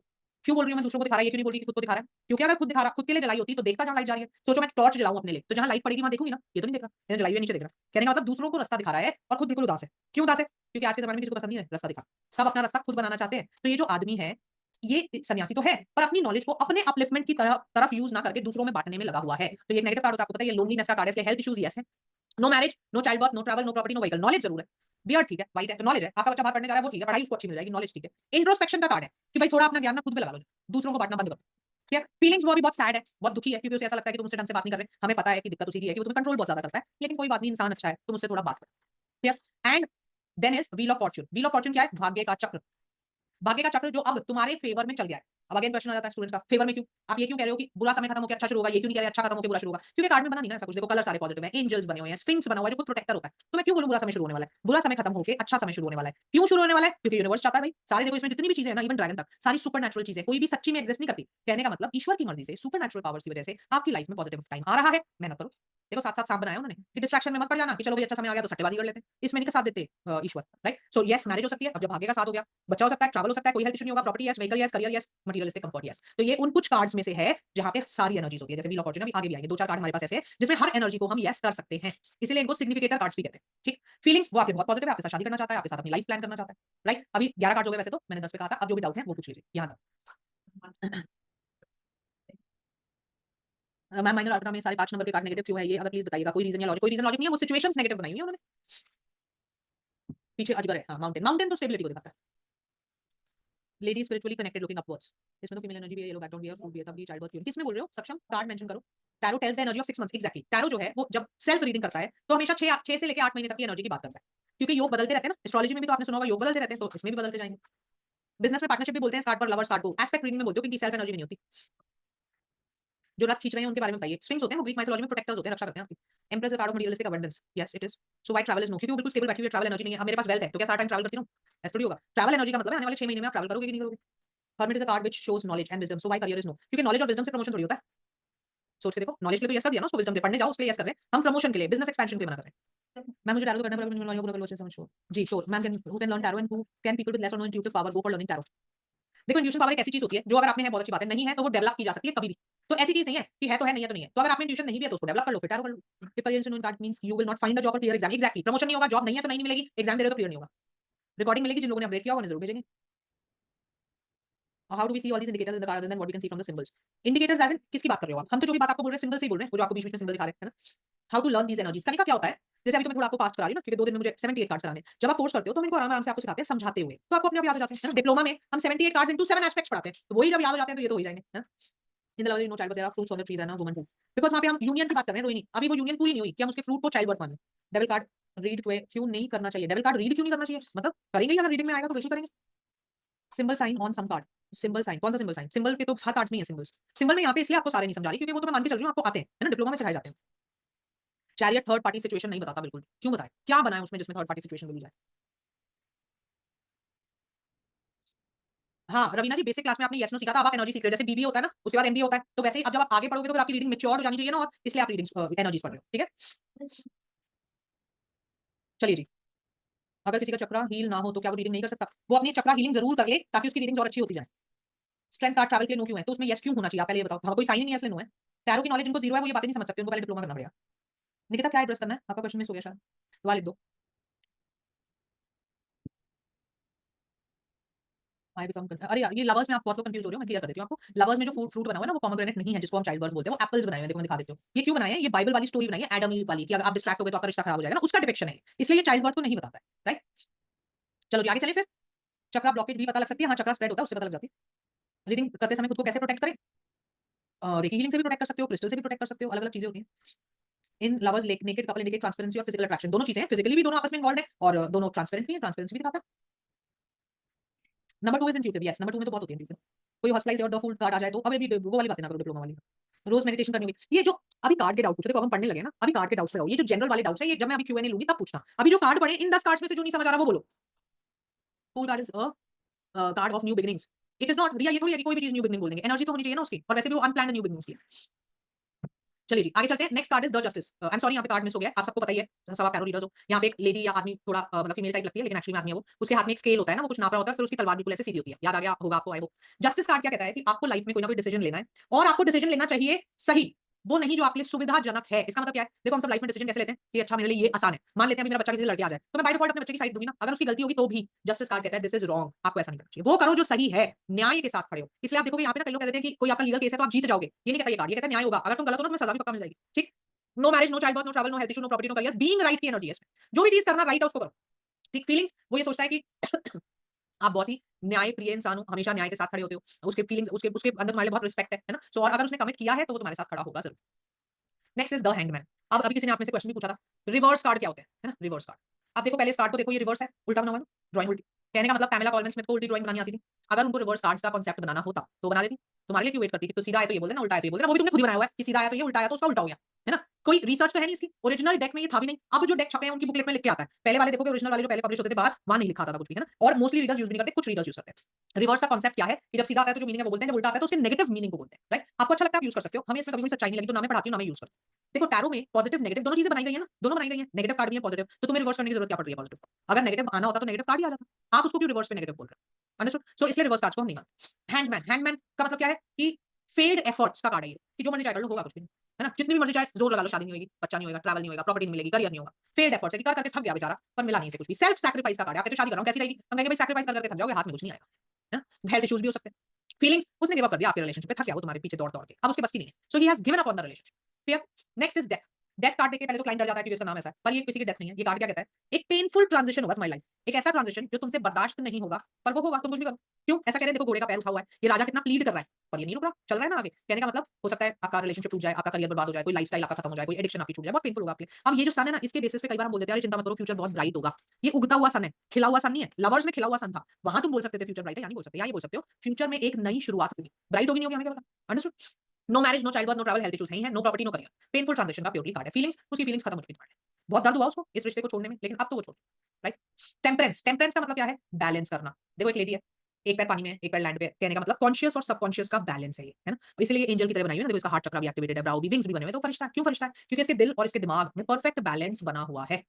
क्यों बोल रही हूं मैं दूसरों को दिखा रहा है, ये क्यों नहीं बोल रही कि खुद को दिखा रहा है? क्योंकि अगर खुद के लिए जलाई होती तो देखता जहां लाइट जा रही है। सोचो मैं टॉर्च जलाऊं अपने लिए, तो जहां लाइट पड़ेगी वहां देखूंगी ना, ये तो नहीं देख रहा, ये जलाई हुई नीचे देख रहा। कहने का मतलब दूसरों को रास्ता दिखा रहा है और खुद बिल्कुल उदास है। क्यों उदास है? क्योंकि आज के जमाने में किसी को पसंद नहीं है रास्ता दिखा, सब अपना रास्ता खुद बनाना चाहते हैं। तो ये जो आदमी है ये सन्यासी तो है पर अपनी नॉलेज को अपने अपलिफ्टमेंट की तरफ यूज ना करके दूसरों में बांटने में लगा हुआ है। तो ये नेगेटिव कार्ड होता है, आपको पता है, ये लोनलीनेस का कार्ड है, इसलिए हेल्थ इश्यूज यस है। No marriage, no child birth, no travel, no property, no vehicle. Knowledge जरूर है, बियर्ड ठीक है, वाइट है तो नॉलेज है। आपका बच्चा बाहर पढ़ने जा रहा है वो ठीक है, पढ़ाई उसको अच्छी मिल जाएगी, नॉलेज ठीक है। इंट्रोस्पेक्शन का कार्ड है कि भाई थोड़ा अपना ज्ञान ना खुद पे लगा लो, दूसरों को बांटना बंद करो। ठीक है। फीलिंग्स वो भी बहुत सैड है, बहुत दुखी है क्योंकि उसे ऐसा लगता है कि तुम उससे ढंग से बात नहीं कर रहे। हमें पता है कि दिक्कत उसी की है कि वो तुम्हें कंट्रोल बहुत ज्यादा करता है, लेकिन कोई बात नहीं, इंसान अच्छा है, तुम उससे थोड़ा बात करो। ठीक है। And then is wheel of fortune. Wheel of fortune क्या है, भाग्य का चक्र। भाग्य का चक्र जो अब तुम्हारे फेवर में चल गया है। अब अगेन क्वेश्चन आ जाता है स्टूडेंट्स का, फेवर में क्यों? आप ये क्यों कह रहे हो कि बुरा समय खत्म होकर अच्छा शुरू होगा, ये क्यों नहीं कह रहे अच्छा खत्म होकर बुरा शुरू होगा? क्योंकि कार्ड में बना नहीं ना ऐसा कुछ। देखो कलर सारे पॉजिटिव हैं, एंजल्स बने हुए हैं, स्फिंक्स बना हुआ है जो खुद प्रोटेक्टर होता है। तो मैं क्यों बोलूं बुरा समय शुरू होने वाला है? बुरा समय खत्म होकर अच्छा समय शुरू होने वाला है। क्यों शुरू होने वाला है? क्योंकि यूनिवर्स चाहता है भाई। सारे देखो इसमें जितनी भी चीजें हैं ना, इवन ड्रैगन तक, सारी सुपरनैचुरल चीजें, कोई भी सच्ची में एग्जिस्ट नहीं करती। कहने का मतलब ईश्वर की मर्जी से, सुपरनैचुरल पावर्स की वजह से आपकी लाइफ में पॉजिटिव टाइम आ रहा है, मेहनत करो। देखो साथ साथ सांप बनाया उन्होंने कि डिस्ट्रैक्शन में मत पड़ जाना कि चलो भाई अच्छा समय आ गया तो सट्टेबाजी कर लेते हैं, इसमें नहीं का साथ देते ईश्वर, राइट। सो यस मैरिज हो सकती है, अब जब भाग्य का साथ हो गया, बच्चा हो सकता है, ट्रैवल हो सकता है, कोई हेल्थ इशू नहीं होगा, property yes, vehicle yes, career yes, materialistic comfort yes. तो ये उन कुछ कार्ड्स में से है जहां पे सारी एनर्जीज होती है। जैसे व्हील ऑफ फॉर्च्यून, अभी आगे भी आएंगे, दो चार कार्ड हमारे पास ऐसे हैं जिसमें हर एनर्जी को हम यस कर सकते हैं, इसीलिए इनको सिग्निफिकेटर कार्ड्स भी कहते हैं। ठीक। फीलिंग्स वो आपके बहुत पॉजिटिव है, आपके साथ शादी करना चाहता है, आपके साथ अपनी लाइफ प्लान करना चाहता है, राइट। अभी 11 कार्ड हो गए वैसे तो, मैंने 10 पे कहा था, अब जो भी डाउट है वो पूछ लीजिए यहाँ तक। मैम माइनर आर्कना में सारे 5 नंबर के कार्ड नेगेटिव क्यों है, ये अगर प्लीज बताइएगा। कोई रीजन या लॉजिक? कोई रीजन लॉजिक नहीं है, वो सिचुएशंस नेगेटिव बनाई हुई है उन्होंने। पीछे अजगर है, हाँ माउंटेन, माउंटेन तो स्टेबिलिटी को दिखाता है। Lady spiritually connected looking upwards, इसमें तो फीमेल एनर्जी भी है, येलो बैकग्राउंड भी है, फ्रूट भी है, तब भी चाइल्ड बर्थ क्यों? किसमें बोल रहे हो? सक्षम कार्ड मेंशन करो। Tarot tells the energy of 6 months, exactly. Tarot जो है वो जब सेल्फ रीडिंग करता है तो हमेशा 6 से लेकर 8 महीने तक की एनर्जी की बात करता है, क्योंकि योग बदलते रहते हैं ना। एस्ट्रोलॉजी में भी तो आपने सुना होगा योग बदलते रहते हैं, तो इसमें भी बदलते जाएंगे। बिजनेस में पार्टनरशिप भी बोलते हैं, स्टार्ट पर लवर, स्टार्ट गो। एस्पेक्ट रीडिंग में बोलते हो क्योंकि सेल्फ एनर्जी नहीं होती। जो रथ खींच रहे हैं उनके बारे में बताइए। स्विंग्स होते हैं वो ग्रीक माइथोलॉजी में प्रोटेक्टर्स होते हैं, रक्षा करते हैं आपकी। Empress card of materialistic abundance, yes it is. So why travel is no, क्योंकि वो बिल्कुल स्टेबल बैठी हुई है, ट्रैवल एनर्जी नहीं है। अब मेरे पास वेल्थ है तो क्या सारा टाइम ट्रैवल करती रहूं? ऐसा थोड़ी होगा। ट्रैवल एनर्जी का मतलब है आने वाले 6 महीने में आप ट्रैवल करोगे कि नहीं करोगे। Hermit is a card which shows knowledge and wisdom, so why career is no, क्योंकि नॉलेज और विजडम से प्रमोशन थोड़ी होता है। सोच के देखो, नॉलेज के लिए तो यस कर दिया ना उसको, विजडम के पढ़ने जाओ उसके लिए यस कर रहे हैं हम, प्रमोशन के लिए, बिजनेस एक्सपेंशन के लिए मना कर रहे हैं। मैम मुझे टैरो करना पड़ेगा, मुझे लॉजिक पूरा कर लो श्योर जी sure ma'am. Can who can learn tarot and who can people with less और no intuitive power go for learning tarot. देखो इंट्यूशन पावर एक ऐसी चीज होती है जो अगर आपने है बहुत अच्छी बात है, नहीं है तो वो डेवलप की जा सकती है कभी भी। तो ऐसी चीज नहीं है कि है तो है, नहीं है तो नहीं है। तो अगर आपने इंट्यूशन नहीं भी है तो उसको डेवलप कर लो, फिर टैरो कर लो। If career is no card means you will not find a job और क्लियर एग्जाम, एग्जैक्टली। प्रमोशन नहीं होगा, जॉब नहीं है तो नहीं मिलेगी, एग्जाम दे रहे हो तो क्लियर नहीं होगा। रिकॉर्डिंग मिलेगी, जिन लोगों ने अपडेट किया होगा उन्हें जरूर भेजेंगे। How do we see all these indicators in the card other than what we can see from the symbols? Indicators as in किसकी बात कर रहे हो आप? हम तो जो भी बात आपको बोल रहे हैं सिंबल से ही बोल रहे हैं, वो जो आपको बीच में सिंबल दिखा रहे हैं, है ना। How to learn these energies, का क्या होता है? जैसे अभी तो मैं थोड़ा आपको पास करा रही हूँ ना, क्योंकि 2 दिन में मुझे 78 कार्ड्स कराने हैं। जब आप कोर्स करते हो तो हम इनको आराम आराम से आपको सिखाते हैं समझाते हुए, तो आपको अपने आप याद हो जाते हैं, है ना। डिप्लोमा में हम 78 कार्ड्स इनटू 7 एस्पेक्ट्स पढ़ाते हैं, तो वही जब याद हो जाते हैं तो ये तो हो ही जाएंगे, है ना। In the love no child birth there are fruits on the trees and woman too, because वहां पे हम यूनियन की बात कर रहे हैं रोहिणी। अभी वो यूनियन पूरी नहीं हुई कि हम उसके फ्रूट को चाइल्ड बर्थ माने। डेविल कार्ड रीड क्यों नहीं करना चाहिए? डेविल कार्ड रीड क्यों नहीं करना चाहिए? मतलब करेंगे ही, अगर रीडिंग में आएगा तो कैसे करेंगे? Symbol sign on some card, symbol sign कौन सा सिंबल साइन? सिंबल के तो हर कार्ड्स में है सिंबल्स। सिंबल में यहाँ पे इसलिए आपको सारे नहीं समझा रही क्योंकि वो तो मैं मान के चल रही हूँ आपको आते हैं, है ना, डिप्लोमा में सिखाए जाते हैं। चैरियट थर्ड पार्टी सिचुएशन नहीं बताता बिल्कुल, क्यों बताए? क्या बनाए उसमें जिसमें थर्ड पार्टी सिचुएशन बोली जाए? हाँ रवीना जी, बेसिक क्लास में आपने यस नो सीखा था, अब आप एनर्जी सीख रहे हो। जैसे बीबी होता है ना, उसके बाद एमबी होता है, तो वैसे ही अब जब आप आगे पढ़ोगे तो फिर आपकी रीडिंग मैच्योर हो जानी चाहिए ना, और इसलिए आप रीडिंग एनर्जीज पढ़ रहे हो, ठीक है। चलिए जी। अगर किसी का चक्रा हील ना हो तो क्या वो रीडिंग नहीं कर सकता? वो अपनी चक्रा हीलिंग जरूर कर ले ताकि उसकी रीडिंग और अच्छी होती जाए। स्ट्रेंथ कार्ड ट्रैवल के लिए नो क्यों है? तो उसमें यस क्यों होना चाहिए? आप पहले ये बताओ। हाँ कोई साइन ही नहीं है इसलिए नो है। टैरो की नॉलेज जिनको जीरो है वो ये बातें नहीं समझ सकते, उनको पहले डिप्लोमा करना पड़ेगा। निकिता क्या एड्रेस करना है? आपका क्वेश्चन मिस हो गया शायद, दोबारा लिख दो। आई बिकम, अरे यार ये लवर्स में आप बहुत लोग कंफ्यूज हो रहे हो, मैं क्लियर कर देती हूँ आपको। लवर्स में जो फ्रूट बना हुआ है ना वो पोमेग्रेनेट नहीं है, जिसको हम चाइल्ड बर्थ बोलते हैं, वो एप्पल्स बनाए हुए हैं। देखो मैं दिखा देती हूँ ये क्यों बनाए हैं। ये बाइबल वाली स्टोरी बनाई है एडम ईव वाली, कि अगर आप डिस्ट्रैक्ट हो गए तो आपका रिश्ता खराब हो जाएगा ना, उसका डिपिक्शन है, इसलिए ये चाइल्ड बर्थ को नहीं बताता है, राइट। चलो जी आगे चले फिर। चक्रा ब्लॉकेज भी पता लग सकती है, हाँ चक्रा स्प्रेड होता है उससे पता लग जाती है। रीडिंग करते समय खुद को कैसे प्रोटेक्ट करें, रेकी हीलिंग से भी प्रोटेक्ट कर सकते हो, क्रिस्टल से भी प्रोटेक्ट कर सकते हो, अलग अलग चीजें होती हैं। इन lovers naked couple indicate transparency और फिजिकल अट्रैक्शन, दोनों चीजें हैं, फिजिकली भी दोनों आपस में इन्वॉल्व है और दोनों ट्रांसपेरेंट भी है, ट्रांसपेरेंसी भी दिखाता है। Number 2 is intuitive, yes number 2 में तो बहुत होती है इंट्यूटिव। कोई हॉस्पिटलाइज्ड और द फूल कार्ड आ जाए तो अब ये वो वाली बातें ना करो डिप्लोमा वाली। रोज मेडिटेशन करनी होगी, ये जो अभी कार्ड के डाउट पूछे, देखो अब हम पढ़ने लगे ना, अभी कार्ड के डाउट्स पे रहो, ये जो जनरल वाले डाउट्स है ये जब मैं अभी क्यूएनए लूंगी तब पूछना, अभी जो कार्ड पढ़े इन 10 कार्ड्स में से जो नहीं समझ आ रहा वो बोलो। Fool card is card of new beginnings, it is not रिया, ये थोड़ी है कि कोई भी चीज न्यू बिगिनिंग बोल देंगे, एनर्जी तो होनी चाहिए ना उसकी, और वैसे भी वो अनप्लान्ड न्यू बिगिनिंग्स की है। चलिए जी आगे चलते हैं, next card is the justice. I am sorry यहाँ पे कार्ड मिस हो गया, आप सबको पता ही है, सब आप पैरो रीडर्स हो। यहाँ पे एक लेडी या आदमी थोड़ा मतलब फीमेल टाइप लगती है लेकिन एक्चुअली में आदमी है वो, उसके हाथ में एक स्केल होता है ना, वो कुछ नाप रहा होता है, फिर उसकी तलवार बिल्कुल ऐसे सीधी होती है, याद आ गया होगा आपको, आई होप। जस्टिस कार्ड क्या कहता है कि आपको लाइफ में कोई ना कोई डिसीजन लेना है और आपको डिसीजन लेना चाहिए सही, वो नहीं जो आपके लिए सुविधाजनक है। इसका मतलब क्या है, देखो हम सब लाइफ में डिसीजन कैसे लेते हैं कि अच्छा मेरे लिए ये आसान है, मान लेते हैं अभी मेरा बच्चा किसी लड़के आ जाए तो मैं बाय डिफॉल्ट अपने बच्चे की साइड दूंगी ना, अगर उसकी गलती होगी तो भी जस्टिस कार्ड कहता है दिस इज रॉन्ग, आपको ऐसा नहीं करना चाहिए, वो करो जो सही है, न्याय के साथ खड़े हो। इसलिए आप देखोगे यहाँ पे ना कई लोग कहते हैं कि कोई आपका लीगल केस है तो आप जीत जाओगे, ये नहीं कहता ये कार्ड, ये कहता है न्याय होगा, अगर तुम गलत हो ना तुम्हें सजा भी पक्का मिल जाएगी, ठीक। No marriage, no child birth, no travel, no health issue, no property, no career, being right की एनर्जी है इसमें, जो भी चीज करना राइट है उसको करो, ठीक। फीलिंग्स, वो ये सोचता है कि आप बहुत ही न्याय प्रिय इंसान हो, हमेशा न्याय के साथ खड़े होते हो, उसके फीलिंग्स उसके उसके अंदर तुम्हारे लिए बहुत रिस्पेक्ट है ना, सो और अगर उसने कमिट किया है तो वो तुम्हारे साथ खड़ा होगा जरूर। Next is the hangman. अब अभी किसी ने आप में से क्वेश्चन भी पूछा था, रिवर्स कार्ड क्या होते हैं, है ना, रिवर्स कार्ड। अब देखो पहले इस कार्ड को देखो, ये रिवर्स है, उल्टा बना हुआ है, ड्राइंग उल्टी, कहने का मतलब पैमेला कॉलमैन स्मिथ को उल्टी ड्राइंग बनानी आती थी, अगर उनको रिवर्स कार्ड्स का कांसेप्ट बनाना होता तो बना देती, तुम्हारे लिए क्यों वेट करती कि तो सीधा आया तो ये बोल देना, उल्टा आया तो ये बोल देना, वो भी तुमने खुद ही बनाया हुआ है कि सीधा आया तो ये, उल्टा आया तो उसका उल्टा हो गया, है ना, कोई रिसर्च तो है नहीं इसकी, ओरिजिनल डेक में ये था भी नहीं, अब जो डेक छपे हैं उनकी बुकलेट में लिख के आता है, पहले वाले देखोगे ओरिजिनल वाले जो पहले पब्लिश होते थे बाहर वहां नहीं लिखा आता था कुछ भी, है ना, और मोस्टली रीडर्स यूज नहीं करते, कुछ रीडर्स यूज करते हैं। रिवर्स का कांसेप्ट क्या है कि जब सीधा आता है तो जो मीनिंग है वो बोलते हैं, जब उल्टा आता है तो उसके नेगेटिव मीनिंग को बोलते हैं, राइट। आपको अच्छा लगता है आप यूज कर सकते हो, हमें इसमें कभी भी सच्चाई नहीं लगी तो ना मैं पढ़ाती हूँ ना मैं यूज करती हूँ। देखो टैरो में पॉजिटिव नेगेटिव दोनों चीजें बनाई गई है ना, दोनों बनाई गई है, नेगेटिव कार्ड भी है पॉजिटिव, तो तुम्हें रिवर्स करने की जरूरत क्या पड़ रही है पॉजिटिव को, अगर नेगेटिव आना होता तो नेगेटिव कार्ड ही आ जाता, आप उसको क्यों रिवर्स पे नेगेटिव बोल रहे हो, अंडरस्टूड। सो इसलिए रिवर्स कार्ड्स को हम नहीं मानते। हैंगमैन, हैंगमैन का मतलब क्या है कि फेल्ड एफर्ट्स का कार्ड है ये, कि जो मर्जी चाहे कर लो होगा कुछ भी नहीं, है ना, जितनी भी मर्जी चाहे जोर लगा लो शादी नहीं होगी, बच्चा नहीं होगा, ट्रैवल नहीं होगा, प्रॉपर्टी नहीं मिलेगी, करियर नहीं होगा, फेल्ड एफर्ट्स है कि कर करके थक गया बेचारा पर मिला नहीं इसे कुछ भी, सेल्फ सैक्रिफाइस का कार्ड है, आप तो शादी कर रहा हूं कैसी रहेगी, हम कहेंगे भाई सैक्रिफाइस कर करके थक जाओगे, हाथ में कुछ नहीं आएगा, है ना, हेल्थ इश्यूज भी हो सकते हैं। फीलिंग्स, उसने गिव अप कर दिया आपके रिलेशनशिप पे, थक गया वो तुम्हारे पीछे दौड़ दौड़ के, अब उसके बस की नहीं है, so he has given up on the relationship, clear. Next is death. Death card देख के पहले तो क्लाइंट डर जाता है कि इसका नाम ऐसा है, पर ये किसी की डेथ नहीं है, ये कार्ड क्या कहता है, एक पेनफुल ट्रांजिशन होगा तुम्हारी लाइफ, एक ऐसा ट्रांजिशन जो तुमसे बर्दाश्त नहीं होगा पर वो होगा, तुम कुछ भी करो, क्यों ऐसा कह रहे हैं, देखो घोड़े का पैर उठा हुआ है, ये राजा कितना प्लीड कर रहा है पर ये नहीं रुक रहा, चल रहा है ना आगे, कहने का मतलब हो सकता है आपका रिलेशनशिप टूट जाए, आपका करियर बर्बाद हो जाए, कोई लाइफस्टाइल आपका खत्म हो जाए, कोई एडिक्शन आपकी छूट जाए, बहुत पेनफुल होगा आपके लिए। अब ये जो सन है ना, इसके बेसिस पे कई बार हम बोल देते हैं चिंता मत करो फ्यूचर बहुत ब्राइट होगा, ये उगता हुआ सन है, खिला हुआ सन नहीं है, लवर्स में खिला हुआ सन था, वहां तुम बोल सकते थे फ्यूचर ब्राइट है, नहीं बोल सकते, ये बोल सकते हो फ्यूचर में एक नई शुरुआत होगी, ब्राइट होगी नहीं होगी हमें क्या पता, understood. No marriage, no child birth, no travel, health issues नहीं है, no property, no career, painful transition का प्योरली कार्ड है। फीलिंग्स, उसकी फीलिंग्स खत्म हो चुकी है, बहुत दर्द हुआ उसको इस रिश्ते को छोड़ने में, लेकिन अब तो वो छोड़, राइट। टेम्परेंस, टेम्परेंस का मतलब क्या है, बैलेंस करना। देखो एक लेडी है, एक पैर पानी में एक पैर लैंड पे, कहने का मतलब कॉन्शियस और सबकॉन्शियस का बैलेंस है ये, है ना, इसलिए एंजल की तरह बनाई हुई है ना, देखो इसका हार्ट चक्र भी एक्टिवेटेड है, ब्राउ भी, विंग्स भी बने हुए, तो फरिश्ता है, क्यों फरिश्ता है, क्योंकि इसके दिल और इसके दिमाग में परफेक्ट बैलेंस बना हुआ है।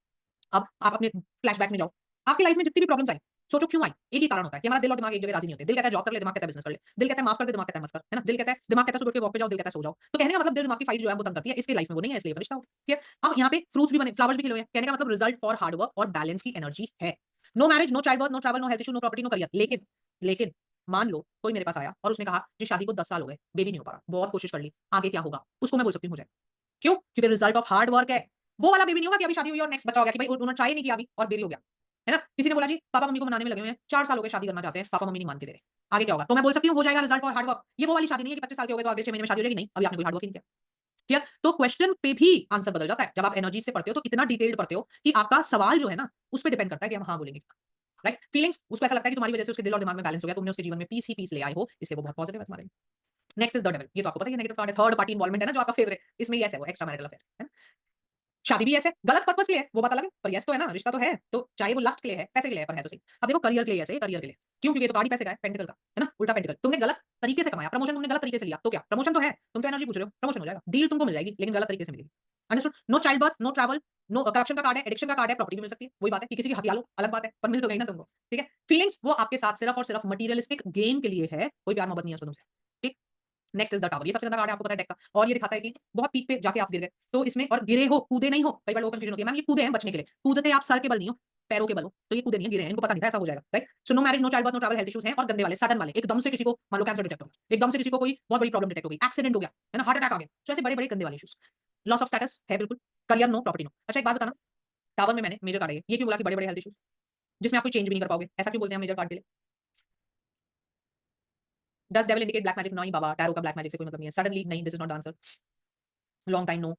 अब आप अपने फ्लैशबैक में जाओ, आपकी लाइफ में जितनी भी प्रॉब्लम्स आई, सोचो क्यों आई, एक ही कारण होता है कि हमारा दिल और दिमाग एक जगह राजी नहीं होते, दिल कहता है जॉब कर ले, दिमाग कहता है बिजनेस कर ले, दिल कहता है माफ कर दे, दिमाग कहता है मत कर, है ना, दिल कहता है, दिमाग कहता है सुबह के वॉक पे जाओ, दिल कहता है सो जाओ, तो कहने का मतलब दिल दिमाग की फाइट जो है वो तंग करती है, इसके लाइफ में वो नहीं है, इसलिए फरिश्ता हो, ठीक है। अब यहाँ पे फ्रूट्स भी बने, फ्लावर्स भी खिले हुए हैं, कहने का मतलब रिजल्ट फॉर हार्ड वर्क और बैलेंस की एनर्जी है। No marriage, no child birth, no travel, no health issue, no property, no career, लेकिन मान लो कोई मेरे पास आया और उसने कहा जी शादी को 10 साल हो गए, बेबी नहीं हो पा रहा, बहुत कोशिश कर ली, आगे क्या होगा, उसको मैं बोल सकती हूँ हो जाए, क्यों, क्योंकि रिजल्ट ऑफ हार्ड वर्क है, वो वाला बेबी नहीं होगा कि अभी शादी हुई और नेक्स्ट बच्चा हो गया, कि भाई उन्होंने ट्राई नहीं किया अभी और बेबी हो गया, है ना। किसी ने बोला जी पापा मम्मी को मनाने में लगे हुए हैं, 4 साल हो गए शादी करना चाहते हैं, पापा मम्मी नहीं मान के दे रहे, आगे क्या होगा, तो मैं बोल सकती हूँ हो जाएगा रिजल्ट फॉर हार्ड वर्क, ये वो वाली शादी नहीं है कि 25 साल के हो गए तो अगले 6 महीने में शादी हो जाएगी, नहीं, अभी आपने कोई हार्ड वर्क नहीं किया, क्लियर। तो क्वेश्चन पे भी आंसर बदल जाता है, जब आप एनर्जी से पढ़ते हो तो इतना डिटेल्ड पढ़ते हो कि आपका सवाल जो है ना उस पर डिपेंड करता है कि हम हाँ बोलेंगे, राइट। फीलिंग्स, उसको ऐसा लगता है कि तुम्हारी वजह से उसके दिल और दिमाग में बैलेंस हो गया, तुमने उसके जीवन में पीस ही पीस ले आए हो, इसलिए वो बहुत पॉजिटिव है तुम्हारे लिए। नेक्स्ट इज द डेविल, ये तो आपको पता है नेगेटिव कार्ड है, थर्ड पार्टी इन्वॉल्वमेंट है ना जो आपका फेवरेट, इसमें यस है वो एक्स्ट्रा मैरिटल अफेयर, है ना। शादी भी ऐसे गलत पर्पस के लिए है, वो बात अलग है, पर यस तो है ना, रिश्ता तो है, तो चाहे वो लस्ट के लिए है, पैसे के लिए है, पर है तो सही। अब देखो करियर के लिए ऐसे, करियर के लिए क्यों, क्योंकि ये तो कार्ड ही पैसे का है, पेंटिकल का, है ना, उल्टा पेंटिकल, तुमने गलत तरीके से कमाया, प्रमोशन तुमने गलत तरीके से लिया, तो क्या प्रमोशन तो है, तुम तो एनर्जी पूछ रहे हो, प्रमोशन हो जाएगा, डील तुमको मिल जाएगी लेकिन गलत तरीके से मिलेगी, understood. No child birth, no travel, no corruption का कार्ड है, एडिक्शन का कार्ड है, प्रॉपर्टी भी मिल सकती है, वही बात है कि किसी की हथिया लो, अलग बात है, पर मिल तो गई ना तुमको, ठीक है। फीलिंग्स, वो आपके साथ सिर्फ और सिर्फ मटीरियलिस्टिक गेन के लिए है, कोई प्यार मोहब्बत नहीं है उसको तुमसे, ठीक। नेक्स्ट इज द टावर, ये सबसे ज्यादा कार्ड है, आपको पता है डेक का, और ये दिखाता है कि बहुत पीक पे जाके आप गिर गए, तो इसमें और गिरे हो, कूदे नहीं हो, कई बार लोगों को कंफ्यूजन होती है मैम ये कूदे हैं बचने के लिए, कूदते आप सर के बल नहीं हो, पैरों के बल हो, तो ये कूदे नहीं है, गिरे हैं, इनको पता नहीं था ऐसा हो जाएगा, right. So no marriage, no child birth, no travel, health issues हैं, और गंदे वाले सडन वाले, एकदम से किसी को मान लो कैंसर डिटेक्ट हो गया, एकदम से किसी को कोई बहुत बड़ी प्रॉब्लम डिटेक्ट हो गई, एक्सीडेंट हो गया, है ना, हार्ट अटैक आ गया, सो ऐसे बड़े बड़े गंदे वाले इश्यूज। लॉस ऑफ स्टेटस है बिल्कुल, करियर नो, प्रॉपर्टी नो। अच्छा एक बात बताना, टावर में मैंने मेजर कार्ड है ये क्यों बोला कि बड़े बड़े हेल्थ इश्यूज, जिसमें आप कोई चेंज भी नहीं कर पाओगे, ऐसा क्यों बोलते हैं मेजर कार्ड के लिए, does devil indicate black magic? नहीं बाबा, टैरो का ब्लैक मैजिक से कोई मतलब नहीं है। सडनली नहीं, this is not the answer. Long time no,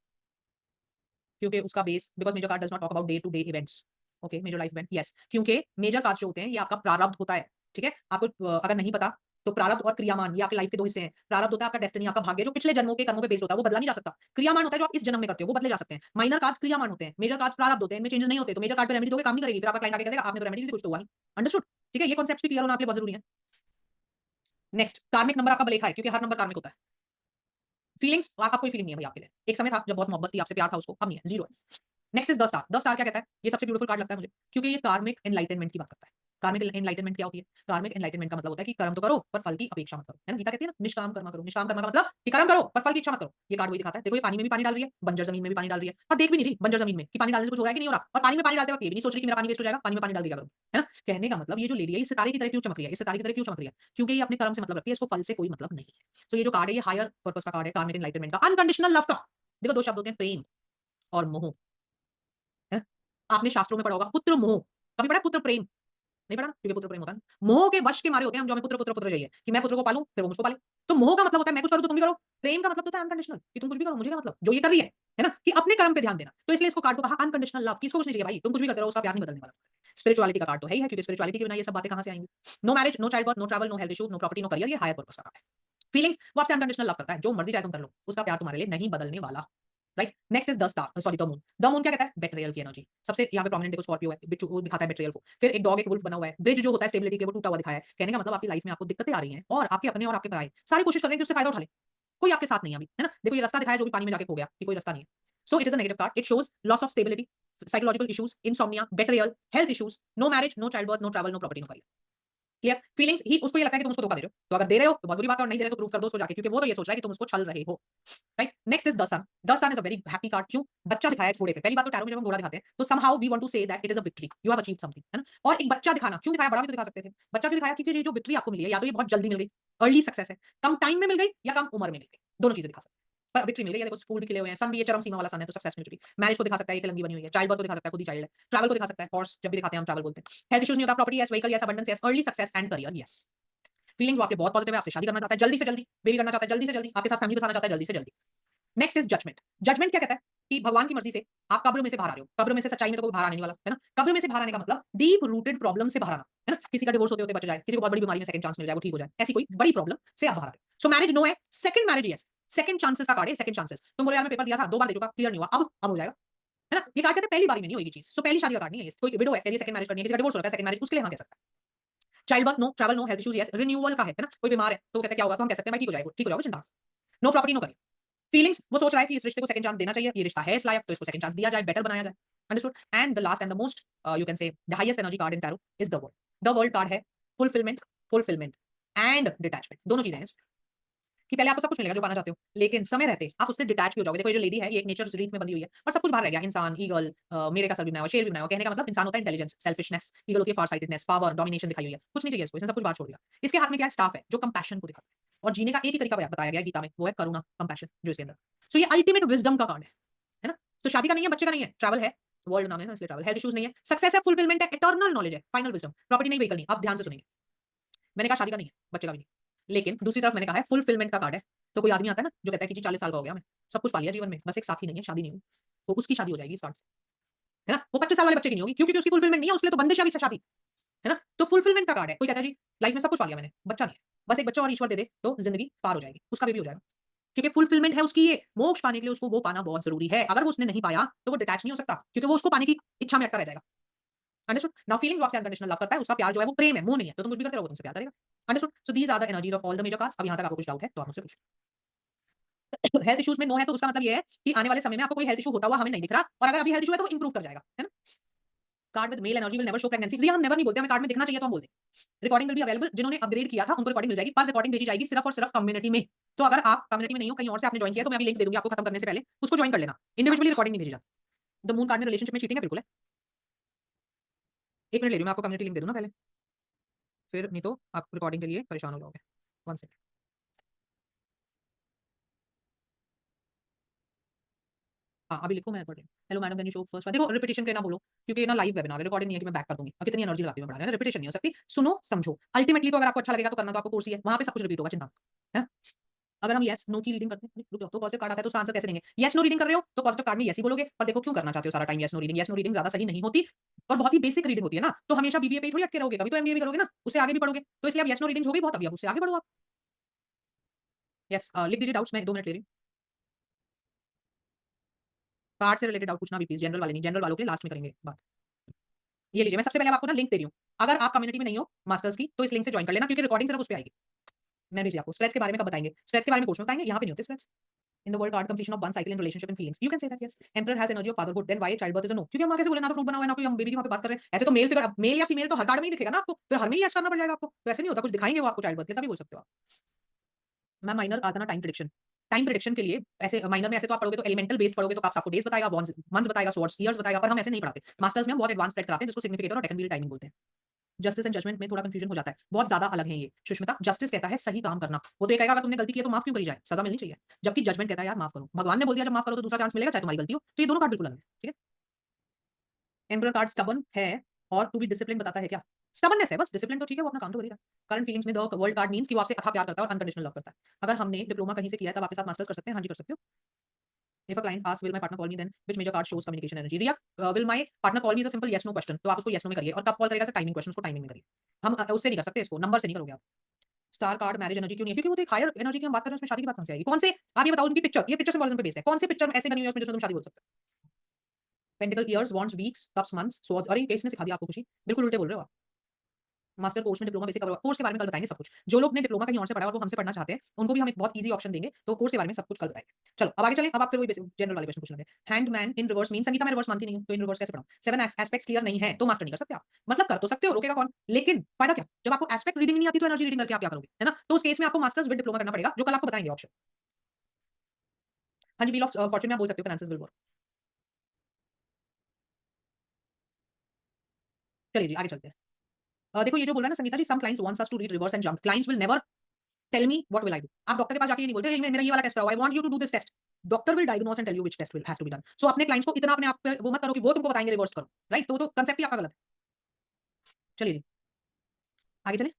क्योंकि उसका base, because major card does not talk about day to day events. Okay, major life event, yes, क्योंकि मेजर कार्ड जो होते हैं ये आपका प्रारब्ध होता है। ठीक है, आपको अगर नहीं पता तो प्रारब्ध और क्रियामान ये आपके लाइफ के दो हिस्से हैं। प्रारब्ध होता है आपका डेस्टिनी, आपका भाग्य, जो पिछले जन्मों के कर्मों पे बेस्ड होता है, वो बदला नहीं जा सकता। क्रियामान होता है जो आप इस जन्म में करते हो, वो बदले जा सकते हैं। माइनर कार्ड्स क्रियामान होते हैं, मेजर कार्ड्स प्रारब्ध होते हैं, इनमें चेंजेस नहीं होते। तो मेजर कार्ड पे रेमेडी दोगे काम नहीं करेगी, फिर आपका क्लाइंट आके कहेगा आपने तो रेमेडी दी थी, कुछ तो हुआ नहीं। अंडरस्टूड? ठीक है, ये कॉन्सेप्ट्स भी क्लियर होना आपके लिए बहुत जरूरी है। नेक्स्ट, कार्मिक नंबर आपका बलेखा है, क्योंकि हर नंबर कार्मिक होता है। फीलिंग्स, आपका कोई फीलिंग नहीं है भाई आपके लिए। एक समय था जब बहुत मोहब्बत थी आपसे, प्यार था, उसको अब नहीं है, जीरो है। Next is the star. The star क्या कहता है? ये सबसे ब्यूटीफुल कार्ड लगता है मुझे, क्योंकि ये कार्मिक एनलाइटनमेंट की बात करता है। कार्मिक एनलाइटनमेंट क्या होती है? कार्मिक एनलाइटनमेंट का मतलब होता है कि कर्म तो करो पर फल की अपेक्षा मत करो, है ना? गीता कहती है ना, निष्काम कर्म करो। निष्काम कर्म का मतलब कि कर्म करो पर फल की इच्छा मत करो। ये कार्ड वही दिखाता है। देखो, ये पानी में भी पानी डाल रही है, बंजर जमीन में भी पानी डाल रही है, और देख भी नहीं रही बंजर जमीन में कि पानी डालने से कुछ हो रहा है कि नहीं हो रहा। और पानी में पानी डालते वक्त ये भी नहीं सोच रही कि मेरा पानी वेस्ट हो जाएगा, पानी में पानी डाल दिया करो, है ना? कहने का मतलब ये जो लेडी है, ये सितारे की तरह क्यों चमक रही है? ये सितारे की तरह क्यों चमक रही है? क्योंकि ये अपने कर्म से मतलब रखती है, इसको फल से कोई मतलब नहीं है। तो ये जो कार्ड है, ये हायर पर्पस का कार्ड है, कार्मिक एनलाइटनमेंट का, अनकंडीशनल लव का। देखो, दो शब्द होते हैं, प्रेम और मोह, है? आपने शास्त्रों में पढ़ा होगा पुत्र मोह, कभी पढ़ा पुत्र प्रेम? नहीं पढ़ा ना, क्योंकि पुत्र प्रेम होता है ना। मोह के वश के मारे होते हैं हम, जो हमें पुत्र पुत्र पुत्र चाहिए कि मैं पुत्र को पालूं फिर वो मुझको पाले। तो मोह का मतलब होता है मैं कुछ करूं तो तुम भी करो। प्रेम का मतलब होता है अनकंडीशनल, कि तुम कुछ भी करो मुझे क्या मतलब, जो ये कर रही है ना, कि अपने कर्म पे ध्यान देना। तो इसलिए इसको कार्ड को कहा अनकंडीशनल लव, किसको कुछ नहीं चाहिए भाई, तुम कुछ भी करते रहो, उसका प्यार नहीं बदलने वाला। स्पिरिचुअलिटी का कार्ड तो है ही है, क्योंकि स्पिरिचुअलिटी के बिना ये सब बातें कहां से आएंगी? No marriage, no child birth, no travel, no health issue, no property, no career, ये हायर पर्पस का कार्ड है। फीलिंग्स, वो आपसे अनकंडीशनल लव करता है, जो मर्जी चाहे तुम कर लो, उसका प्यार तुम्हारे लिए नहीं बदलने वाला। Right, next is the star, sorry the moon. The moon क्या कहता है? बेट्रियल की एनर्जी। सबसे यहाँ पे प्रोमिनेंट देखो स्कॉर्पियो है, बिच्छू, वो दिखाता है बेट्रियल को। फिर एक डॉग, एक वुल्फ बना हुआ है। ब्रिज जो होता है स्टेबिलिटी के, वो टूटा हुआ दिखाया है। कहने का मतलब आपकी लाइफ में आपको दिक्कतें आ रही हैं, और आपके अपने और आपके पराये सारी कोशिश कर रहे हैं कि उससे फायदा उठा ले, कोई आपके साथ नहीं है अभी, है ना? देखो, ये रास्ता दिखाया जो भी पानी में जाके खो गया, कि कोई रास्ता नहीं है। So it is a negative card, it shows loss of stability, psychological issues, insomnia, betrayal, health issues, no marriage, no child birth, no travel, no property, no career. Clear? Feelings he, उसको ये लगता है कि तुम उसको धोखा दे रहे हो, तो अगर दे रहे हो तो बहुत बुरी बात है, और नहीं दे रहे तो प्रूव कर दो उसको जाके, क्योंकि वो तो ये सोच रहा है कि तुम उसको छल रहे हो। Right, next is the sun. The sun is a very happy card. क्यों? बच्चा दिखाया है घोड़े पे। पहली बात तो टैरो में जब हम घोड़ा दिखाते हैं तो somehow we want to say that it is a victory, you have achieved something, है ना? और एक बच्चा दिखाना क्यों दिखाया? बड़ा भी तो दिखा सकते थे। बच्चा क्यों दिखाया? क्योंकि ये जो विक्ट्री आपको मिली है, या तो ये बहुत जल्दी मिल गई, अर्ली सक्सेस है, कम टाइम में मिल गई, या कम उम्र में मिल गई, दोनों चीजें दिखा सकते हैं। पर विक्ट्री मिल गई है, देखो फूल भी खिले हुए हैं, सन भी ये चरम सीमा वाला सन है, तो सक्सेस मिल चुकी। मैरिज को दिखा सकता है, एक लंगी बनी हुई है, चाइल्ड बर्थ को दिखा सकता है, खुद ही चाइल्ड है, ट्रैवल को दिखा सकता है, हॉर्स जब भी दिखाते हैं हम ट्रैवल बोलते हैं, हेल्थ इश्यूज नहीं होता, property yes, vehicle yes, abundance yes, early success and career yes. Feelings वो आपके बहुत पॉजिटिव है, आपसे शादी करना चाहता है जल्दी से जल्दी, बेबी करना चाहता है जल्दी से जल्दी, आपके साथ फैमिली बसाना चाहता है जल्दी से जल्दी। Next is judgment. जजमेंट क्या कहता है? कि भगवान की मर्जी से आप कब्र में से बाहर आ रहे हो। कब्र में से सच्चाई में तो कोई बाहर आने नहीं वाला, है ना? कब्र में से बाहर आने का मतलब डीप रूटेड प्रॉब्लम से बाहर आना, है ना? किसी का डिवोर्स होते होते बच जाए, किसी को बहुत बड़ी बीमारी में सेकंड चांस मिल जाए, वो ठीक हो जाए, ऐसी कोई बड़ी प्रॉब्लम से आप बाहर आ रहे हो। सो मैरिज नो है, second marriage yes, second chances का कार्ड है, सेकंड चांसेस। तुम बोले यार मैं पेपर दिया था, 2 बार दे चुका, क्लियर नहीं हुआ, अब हो जाएगा, है ना? ये कार्ड कहते हैं पहली बारी में नहीं होगी चीज। सो पहली शादी का कार्ड नहीं है ये। कोई विडो है, पहली सेकंड मैरिज करनी है, किसी का डिवोर्स हो रहा है, सेकंड मैरिज, उसके लिए हम कह सकते हैं। Child birth no, travel no, health issues yes, renewal का है ना? कोई बीमार है तो वो कहते हैं क्या होगा, तो हम कह सकते हैं भाई ठीक हो जाएगा, ठीक हो जाएगा, चिंता। No property no career. Feelings वो सोच रहा है कि इस रिश्ते को सेकंड चांस देना चाहिए, ये रिश्ता है इस लायक, तो इसको सेकंड चांस दिया जाए, बेटर बनाया जाए। Understood? And the last and the most you can say the highest energy card in tarot is the world. The world card है फुलफिलमेंट, फुलफिलमेंट एंड डिटैचमेंट, दोनों चीजें हैं इसमें। कि पहले आपको सब कुछ मिलेगा जो पाना चाहते हो, लेकिन समय रहते आप उससे डिटैच भी हो जाओगे। देखो ये जो लेडी है, ये एक नेचर रीत में बंधी हुई है, और सब कुछ बाहर रह गया, इंसान, ईगल, मेरे का सर भी बनाया हुआ, शेर भी बनाया हुआ। कहने का मतलब इंसान होता है इंटेलिजेंस, सेल्फिशनेस, ईगल होती है फारसाइटेडनेस, पावर, डोमिनेशन दिखाई हुई है। कुछ नहीं चाहिए इसको, इसने सब कुछ बाहर छोड़ दिया। इसके हाथ में क्या है? स्टाफ है, जो कंपैशन को दिखाता है, और जीने का एक ही तरीका बताया गया है गीता में, वो है करुणा, कंपैशन, जो इसके अंदर। सो ये अल्टीमेट विजडम का कार्ड है ना? तो शादी का नहीं है, बच्चे का नहीं है, ट्रैवल है, वर्ल्ड नाम है ना इसलिए ट्रैवल, हेल्थ इश्यूज नहीं है, सक्सेस है, फुलफिलमेंट है, इटर्नल नॉलेज है, फाइनल विजडम, प्रॉपर्टी नहीं, व्हीकल नहीं। अब ध्यान से सुनेंगे, मैंने कहा शादी का नहीं है, बच्चे का भी नहीं, लेकिन दूसरी तरफ मैंने कहा है फुलफिलमेंट का कार्ड है। तो कोई आदमी आता है ना जो कहता है कि जी 40 साल का हो गया, मैं सब कुछ पा लिया जीवन में, बस एक साथी नहीं है, शादी नहीं हुई, तो उसकी शादी हो जाएगी स्टार्ट से, है ना? वो 25 साल वाले बच्चे की नहीं होगी, क्योंकि उसकी फुलफिलमेंट नहीं है, उसके लिए तो बंदिश है अभी से शादी, है ना? तो फुलफिलमेंट का कार्ड है। कोई कहता है जी लाइफ में सब कुछ पा लिया मैंने, बच्चा नहीं है, बस एक बच्चा और ईश्वर दे दे तो जिंदगी पार हो जाएगी, उसका बेबी हो जाएगा, क्योंकि फुलफिलमेंट है उसकी। ये मोक्ष पाने के लिए उसको वो पाना बहुत जरूरी है। अगर वो उसने नहीं पाया तो वो डिटैच नहीं हो सकता, क्योंकि वो उसको पाने की इच्छा में अटका रह जाएगा। अंडरस्टूड? नाउ फीलिंग जो आपसे अनकंडीशनल लव करता है, उसका प्यार जो है वो प्रेम है, मोह नहीं है, तो तुम कुछ भी करते रहो, तुमसे प्यार करेगा। Understood? So these are the energies of all the major cards. अब यहां तक आपको कुछ डाउट है तो आप मुझसे पूछो। हेल्थ इश्यूज में नो है, तो उसका मतलब ये है कि आने वाले समय में आपको कोई हेल्थ इशू होता हुआ हमें नहीं दिख रहा, और अगर अभी हेल्थ इशू है तो वो इंप्रूव कर जाएगा, है ना? Card with mail energy will never show pregnancy. हम नेवर नहीं बोलते, हमें कार्ड में दिखना चाहिए तो हम बोलते हैं। रिकॉर्डिंग विल बी अवेलेबल, जिन्होंने अपग्रेड किया था उनको रिकॉर्डिंग मिल जाएगी, पर रिकॉर्डिंग भेजी जाएगी सिर्फ और सिर्फ कम्युनिटी में। तो अगर आप कम्युनिटी में नहीं हो, कहीं और से आपने ज्वाइन किया, तो मैं अभी लिंक दे दूंगी आपको खत्म करने से पहले, उसको ज्वाइन कर लेना। इंडिविजुअली रिकॉर्डिंग नहीं भेजी जाती। द मून कार्ड में रिलेशनशिप में चीटिंग है, बिल्कुल है। 1 मिनट ले रही हूँ, मैं आपको कम्युनिटी लिंक दे दूँ ना पहले, फिर नहीं तो आप रिकॉर्डिंग के लिए परेशान हो जाओगे। 1 सेकंड। हाँ, अभी लिखो मैं पढ़ रही हूँ। Hello madam can you show first देखो रिपीटिशन के ना बोलो क्योंकि ये ना लाइव वेबिनार है, रिकॉर्डिंग नहीं है कि मैं बैक कर दूंगी और कितनी एनर्जी लगाती हूँ मैं पढ़ाने में, रिपीटिशन नहीं हो सकती। सुनो समझो, अल्टीमेटली तो अगर आपको अच्छा लगेगा तो करना तो आपको कोर्स ही है, वहाँ पे सब कुछ रिपीट होगा, चिंता मत, है। अगर हम येस नो की रीडिंग करते हैं, रुक जाओ, तो पॉजिटिव कार्ड आता है तो उसका आंसर कैसे देंगे? येस नो रीडिंग कर रहे हो तो पॉजिटिव कार्ड में येस ही बोलोगे, पर देखो क्यों करना चाहते हो सारा time yes no reading? Yes no reading ज्यादा सही नहीं होती और बहुत ही बेसिक रीडिंग होती है ना, तो हमेशा बीबीए पे ही थोड़ी अटके रहोगे, कभी तो एमबीए भी करोगे ना, उससे आगे भी पढ़ोगे, तो इसलिए अब येस नो रीडिंग हो गई बहुत, अभी अब उससे आगे बढ़ो आप। यस लिख दीजिए डाउट्स, मैं 2 मिनट ले रही हूँ। कार्ड से रिलेटेड डाउट पूछना भी प्लीज, जनरल वाले नहीं, जनरल वालों के लास्ट में करेंगे बात। ये लीजिए, मैं सबसे पहले अब आपको ना लिंक दे रही हूँ, अगर आप कम्युनिटी में नहीं हो मास्टर्स की तो इस लिंक से ज्वाइन कर लेना, क्योंकि रिकॉर्डिंग सिर्फ उस पे आएगी। मैं भेजी आपको स्प्रेड्स के बारे में कब बताएंगे, स्प्रेड्स के बारे में कोर्स में बताएंगे, यहाँ पे नहीं होते spreads. In the world card completion of one cycle in relationship and feelings. You can say that yes. Emperor has energy of fatherhood. Then why childbirth is a no? क्योंकि हम वहाँ कैसे बोले ना तो फ्रूट बना हुआ है ना कोई हम बेबी की वहाँ पे बात कर रहे हैं। ऐसे तो मेल फिगर मेल या फीमेल तो हर कार्ड में ही दिखेगा ना आपको, फिर हर में ही यस करना पड़ जाएगा आपको, तो ऐसे नहीं होता, कुछ दिखाएंगे वो आपको चाइल्ड बर्थ के तभी बोल सकते हो आप। मैं माइनर आता ना टाइम प्रिडिक्शन, टाइम प्रिडिक्शन के लिए ऐसे माइनर में ऐसे तो आप पढ़ोगे तो एलिमेंटल बेस्ड पढ़ोगे तो आपको डेज बताएगा, मंथ्स बताएगा, स्वॉर्ड्स ईयर्स बताएगा, पर हम ऐसे नहीं पढ़ाते। मास्टर्स में हम बहुत एडवांस स्प्रेड कराते हैं जिसको सिग्निफिकेटर और डेकेनविल टाइमिंग बोलते हैं। जस्टिस एंड जजमेंट में थोड़ा कंफ्यूजन हो जाता है, बहुत ज्यादा अलग है ये। सुष्मिता, जस्टिस कहता है सही काम करना, वो तो ये कहेगा अगर तुमने गलती की है तो माफ क्यों करी जाए, सजा मिलनी चाहिए, जबकि जजमेंट कहता है यार माफ करो, भगवान ने बोल दिया जब माफ करो तो दूसरा चांस मिलेगा चाहे तुम्हारी गलती हो, तो ये दोनों कार्ड बिल्कुल अलग है, ठीक है। एम्परर कार्ड स्टबन है और टू बी डिसिप्लिन बताता है क्या? स्टबननेस है बस, डिसिप्लिन तो ठीक है वो अपना काम तो कर ही रहा है। करंट फीलिंग्स में द वर्ल्ड कार्ड मींस कि वो आपसे अथाह प्यार करता है और अनकंडीशनल लव करता है। अगर हमने डिप्लोमा कहीं से किया है तब आपके साथ मास्टर्स कर सकते हैं, हाँ जी कर सकते हो। If a client asks, will my partner call me then? Which major card shows communication energy? Riya, will my partner call me is a simple yes no question. तो आप उसको yes no में करिए, और कब कॉल करेगा sir timing question, उसको timing में करिए। हम उससे नहीं कर सकते, इसको नंबर से नहीं करोगे आप। स्टार कार्ड मैरिज एनर्जी क्यों नहीं है? क्योंकि वो तो एक हायर एनर्जी की हम बात कर रहे हैं, उसमें शादी की बात कहाँ से आएगी? कौन से आप ये बताओ, उनकी पिक्चर, ये पिक्चर सिंबॉलिज्म पे बेस्ड है, कौन सी पिक्चर ऐसे बनी हुई है उसमें जिसमें तुम शादी बोल सकते हो? Pentacle years, wants, weeks, cups, months, swords. अरे इसने सिखा दिया आपको खुशी, बिल्कुल उल्टे बोल रहे हो आप। मास्टर कोर्स में डिप्लोमा बेसिक कवर, कोर्स के बारे में कल बताएंगे सब कुछ। जो लोग ने डिप्लोमा कहीं और से पढ़ा और वो हमसे पढ़ना चाहते हैं उनको भी हम एक बहुत ईजी ऑप्शन देंगे, तो कोर्स के बारे में सब कुछ कल बताएंगे। चलो अब आगे चलें, अब आप फिर वही बेसिक जनरल वाले क्वेश्चन पूछ लेंगे। हैंडमैन इन रिवर्स मीन, संगीता मैं रिवर्स मानती नहीं हूं तो इन रिवर्स कैसे पढ़ाऊं? 7 एस्पेक्ट्स क्लियर नहीं है तो मास्टर नहीं कर सकते आप, मतलब कर तो सकते हो, रोकेगा कौन? लेकिन फायदा क्या जब आपको एस्पेक्ट रीडिंग नहीं आती तो एनर्जी रीडिंग करके आप क्या करोगे, है ना? तो उस केस में आपको मास्टर्स विद डिप्लोमा करना पड़ेगा, जो कल आपको बताएंगे ऑप्शन। हाँ जी, व्हील ऑफ फॉर्च्यून में आप बोल सकते हो फाइनेंसेस बिल। चलिए जी आगे चलते हैं। देखो ये जो बोल रहा है ना Sangeeta ji, some clients wants us to read reverse and jump, clients will never tell me what will I do. आप डॉक्टर के पास जाके ये नहीं बोलते मेरा ये वाला टेस्ट कराओ, I want you to do this test. Doctor will diagnose and tell you which test will has to be done. So अपने क्लाइंट्स को इतना अपने आप पे वो मत करो कि वो तुमको बताएंगे रिवर्स करो, राइट? तो कांसेप्ट ही आपका गलत है। चलिए जी आगे चलें।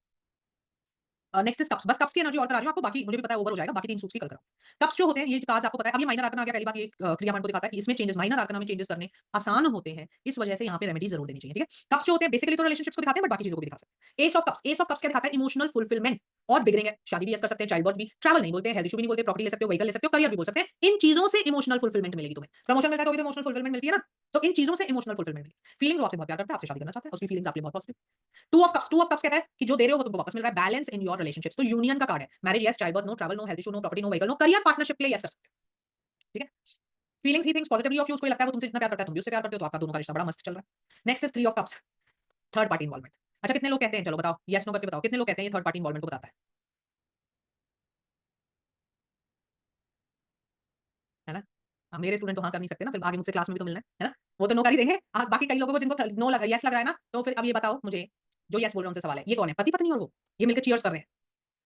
नेक्स्ट इज कप्स, बस कप्स की एनर्जी और करा रही हूं आपको, बाकी मुझे भी पता है ओवर हो जाएगा, बाकी 3 सूट्स की कल कराओ। कप्स जो होते हैं ये कार्ड्स आपको पता है, अब ये माइनर आर्कना आ गया, पहली बात ये क्रियामान को दिखाता है कि इसमें चेंजेस, माइनर आर्कना में चेंजेस करने आसान होते हैं, इस वजह से यहाँ पे रेमेडी जरूर देनी चाहिए, ठीक है। कप्स जो होते हैं बेसिकली तो रिलेशनशिप्स को दिखाते हैं, बट बाकी चीजों को भी दिखा सकते हैं। S of cups, S of cups क्या दिखाता है? इमोशनल फुलफिलमेंट और बिगड़ेंगे, शादी भी यस कर सकते हैं, चाइल्ड बर्थ भी, ट्रैवल नहीं बोलते हैं, हेल्थ इशू भी नहीं बोलते, प्रॉपर्टी ले सकते हो, व्हीकल ले सकते हो, करियर भी बोल सकते हैं। इन चीजों से इमोशनल फुलफिलमेंट मिलेगी तुम्हें, प्रमोशन मिलता है तो भी तो इमोशनल फुलफिलमेंट मिलती है ना, तो इन चीजों से इमोशनल फुलफिलमेंट मिलेगी। फीलिंग्स वो आपसे बहुत प्यार करता है, आपसे शादी करना चाहता है, उसकी फीलिंग्स आपके लिए बहुत positive. Two of cups, two of cups कहता है कि जो दे रहे हो वो तुमको वापस मिल रहा है, बैलेंस इन योर रिलेशनशिप्स, तो यूनियन का कार्ड है। Marriage yes, child birth no, travel no, health issue no, property no, vehicle no, career partnership के लिए यस कर सकते हो, ठीक है। Feelings he thinks positively of you, उसको लगता है वो तुमसे जितना प्यार करता है तुम भी उससे प्यार करते हो, तो आपका दोनों का रिश्ता बड़ा मस्त चल रहा है। Next is three of cups, third party involvement. अच्छा कितने लोग कहते हैं, चलो बताओ यस नो करके बताओ, कितने लोग कहते हैं ये थर्ड पार्टी इन्वॉल्वमेंट को बताता है ना? मेरे स्टूडेंट तो हाँ कर नहीं सकते ना, फिर आगे मुझसे क्लास में भी तो मिलना है ना? वो तो नो कर ही देंगे। बाकी कई लोगों को जिनको नो लगा, यस लग रहा है ना, तो फिर अब ये बताओ मुझे, जो यस बोल रहा है उनसे सवाल है, ये कौन है? पति पत्नी और वो, ये मिलकर चीयर्स कर रहे हैं।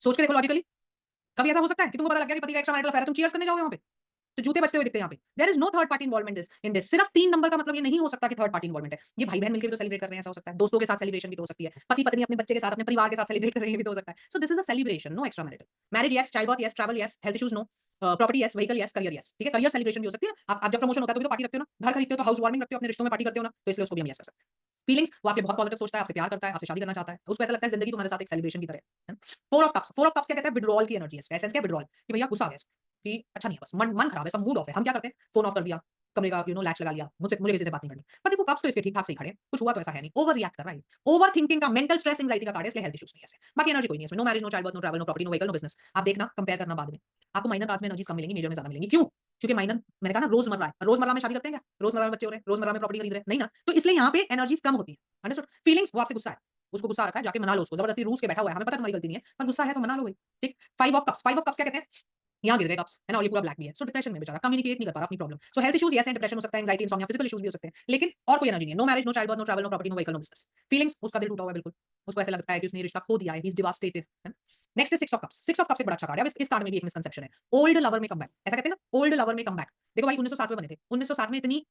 सोच के देखो लॉजिकली, कभी ऐसा हो सकता है कि तुमको पता लग गया कि पति का एक्स्ट्रा मैरिटल अफेयर है, तुम चीयर्स करने जाओगे वहां पे? तो जूते बचते हुए दिखते हैं यहाँ पे। There is no third party involvement in this. सिर्फ 3 नंबर का मतलब ये नहीं हो सकता कि थर्ड पार्टी इन्वॉल्वमेंट है। ये भाई बहन मिलकर भी तो सेलिब्रेट कर रहे हैं, ऐसा हो सकता है। दोस्तों के साथ सेलिब्रेशन भी तो हो सकती है, पति पत्नी अपने बच्चे के साथ, अपने परिवार के साथ सेलिब्रेट कर रही है भी तो हो सकता है। So this is a celebration, no extra marital. Marriage yes, child birth yes, travel yes, health issues no, property yes, vehicle yes, career yes, ठीक है। करियर सेलिब्रेशन भी हो सकती है ना, आप जब प्रमोशन होता है तो भी तो पार्टी रखते हो ना, घर खरीदते हो तो हाउस वार्मिंग रखते हो, अपने रिश्तों में पार्टी करते हो ना, तो इसलिए उसको भी हम यस कर सकते हैं। फीलिंग्स वो आपके बहुत पॉजिटिव सोचता है, आपसे प्यार करता है, आपसे शादी करना चाहता है, उसको ऐसा लगता है जिंदगी तुम्हारे साथ एक सेलिब्रेशन की तरह है। Four of cups, four of cups क्या कहता है? विड्रॉल की एनर्जी है, एसेंस क्या? विड्रॉल, कि भैया गुस्सा आ गया, कि अच्छा नहीं है, बस मन मन खराब है, इसका मूड ऑफ है। हम क्या करते हैं? फोन ऑफ कर दिया, कमरे का लैच लगा लिया, मुझे मुझे किसी से बात नहीं करनी। पर देखो कप्स तो इसके ठीक ठाक से ही खड़े हैं, कुछ हुआ तो ऐसा है नहीं, ओवर रिएक्ट कर रहा है, ओवर थिंकिंग का, मेंटल स्ट्रेस एंजाइटी का कार्ड है, इसलिए हेल्थ इश्यूज नहीं है ऐसे। बाकी एनर्जी कोई नहीं है इसमें, no marriage, no child birth, no travel, no property, no vehicle, no business. आप देखना, कंपेयर करना बाद में, आपको माइनर कार्ड्स में एनर्जीज कम मिलेंगी, मेजर में ज्यादा मिलेंगी। क्यों? क्योंकि माइनर मैंने कहा ना रोजमर्रा है, रोजमर्रा में शादी करते हैं क्या? रोजमर्रा में बच्चे हो रहे हैं, रोजमर्रा में प्रॉपर्टी खरीद रहे हैं, नहीं ना, तो इसलिए यहाँ पे एनर्जीज कम होती है। अंडरस्टूड? फीलिंग्स वो आपसे गुस्सा है, उसको गुस्सा आ रखा है, जाके मना लो उसको, जबरदस्ती रूस के बैठा हुआ है, हमें पता तुम्हारी गलती नहीं है, पर गुस्सा है तो मना लो भाई, ठीक। Five of cups, five of cups क्या कहते हैं? यहाँ गिर गए कप्स, है ना, और ये पूरा ब्लैक भी है, सो डिप्रेशन में बेचारा कम्युनिकेट नहीं कर पा रहा अपनी प्रॉब्लम। सो हेल्थ इश्यूज यस है, डिप्रेशन हो सकता है, एंजाइटी, इंसोम्निया, फिजिकल इश्यूज भी हो सकते हैं, लेकिन और कोई एनर्जी नहीं है। No marriage, no child birth, no travel, no property, no vehicle, no business. Feelings उसका दिल टूटा हुआ है बिल्कुल, उसको ऐसा लगता है कि उसने रिश्ता खो दिया है, he is devastated. Next is 6 of cups. 6 of cups एक बड़ा अच्छा कार्ड है। अब इस कार्ड में भी एक मिसकंसेप्शन है। ओल्ड लवर में कम बैक, ऐसा कहते हैं ना, ओल्ड लवर में कम बैक। देखो भाई 1907 में बने थे, 1907 में इतनी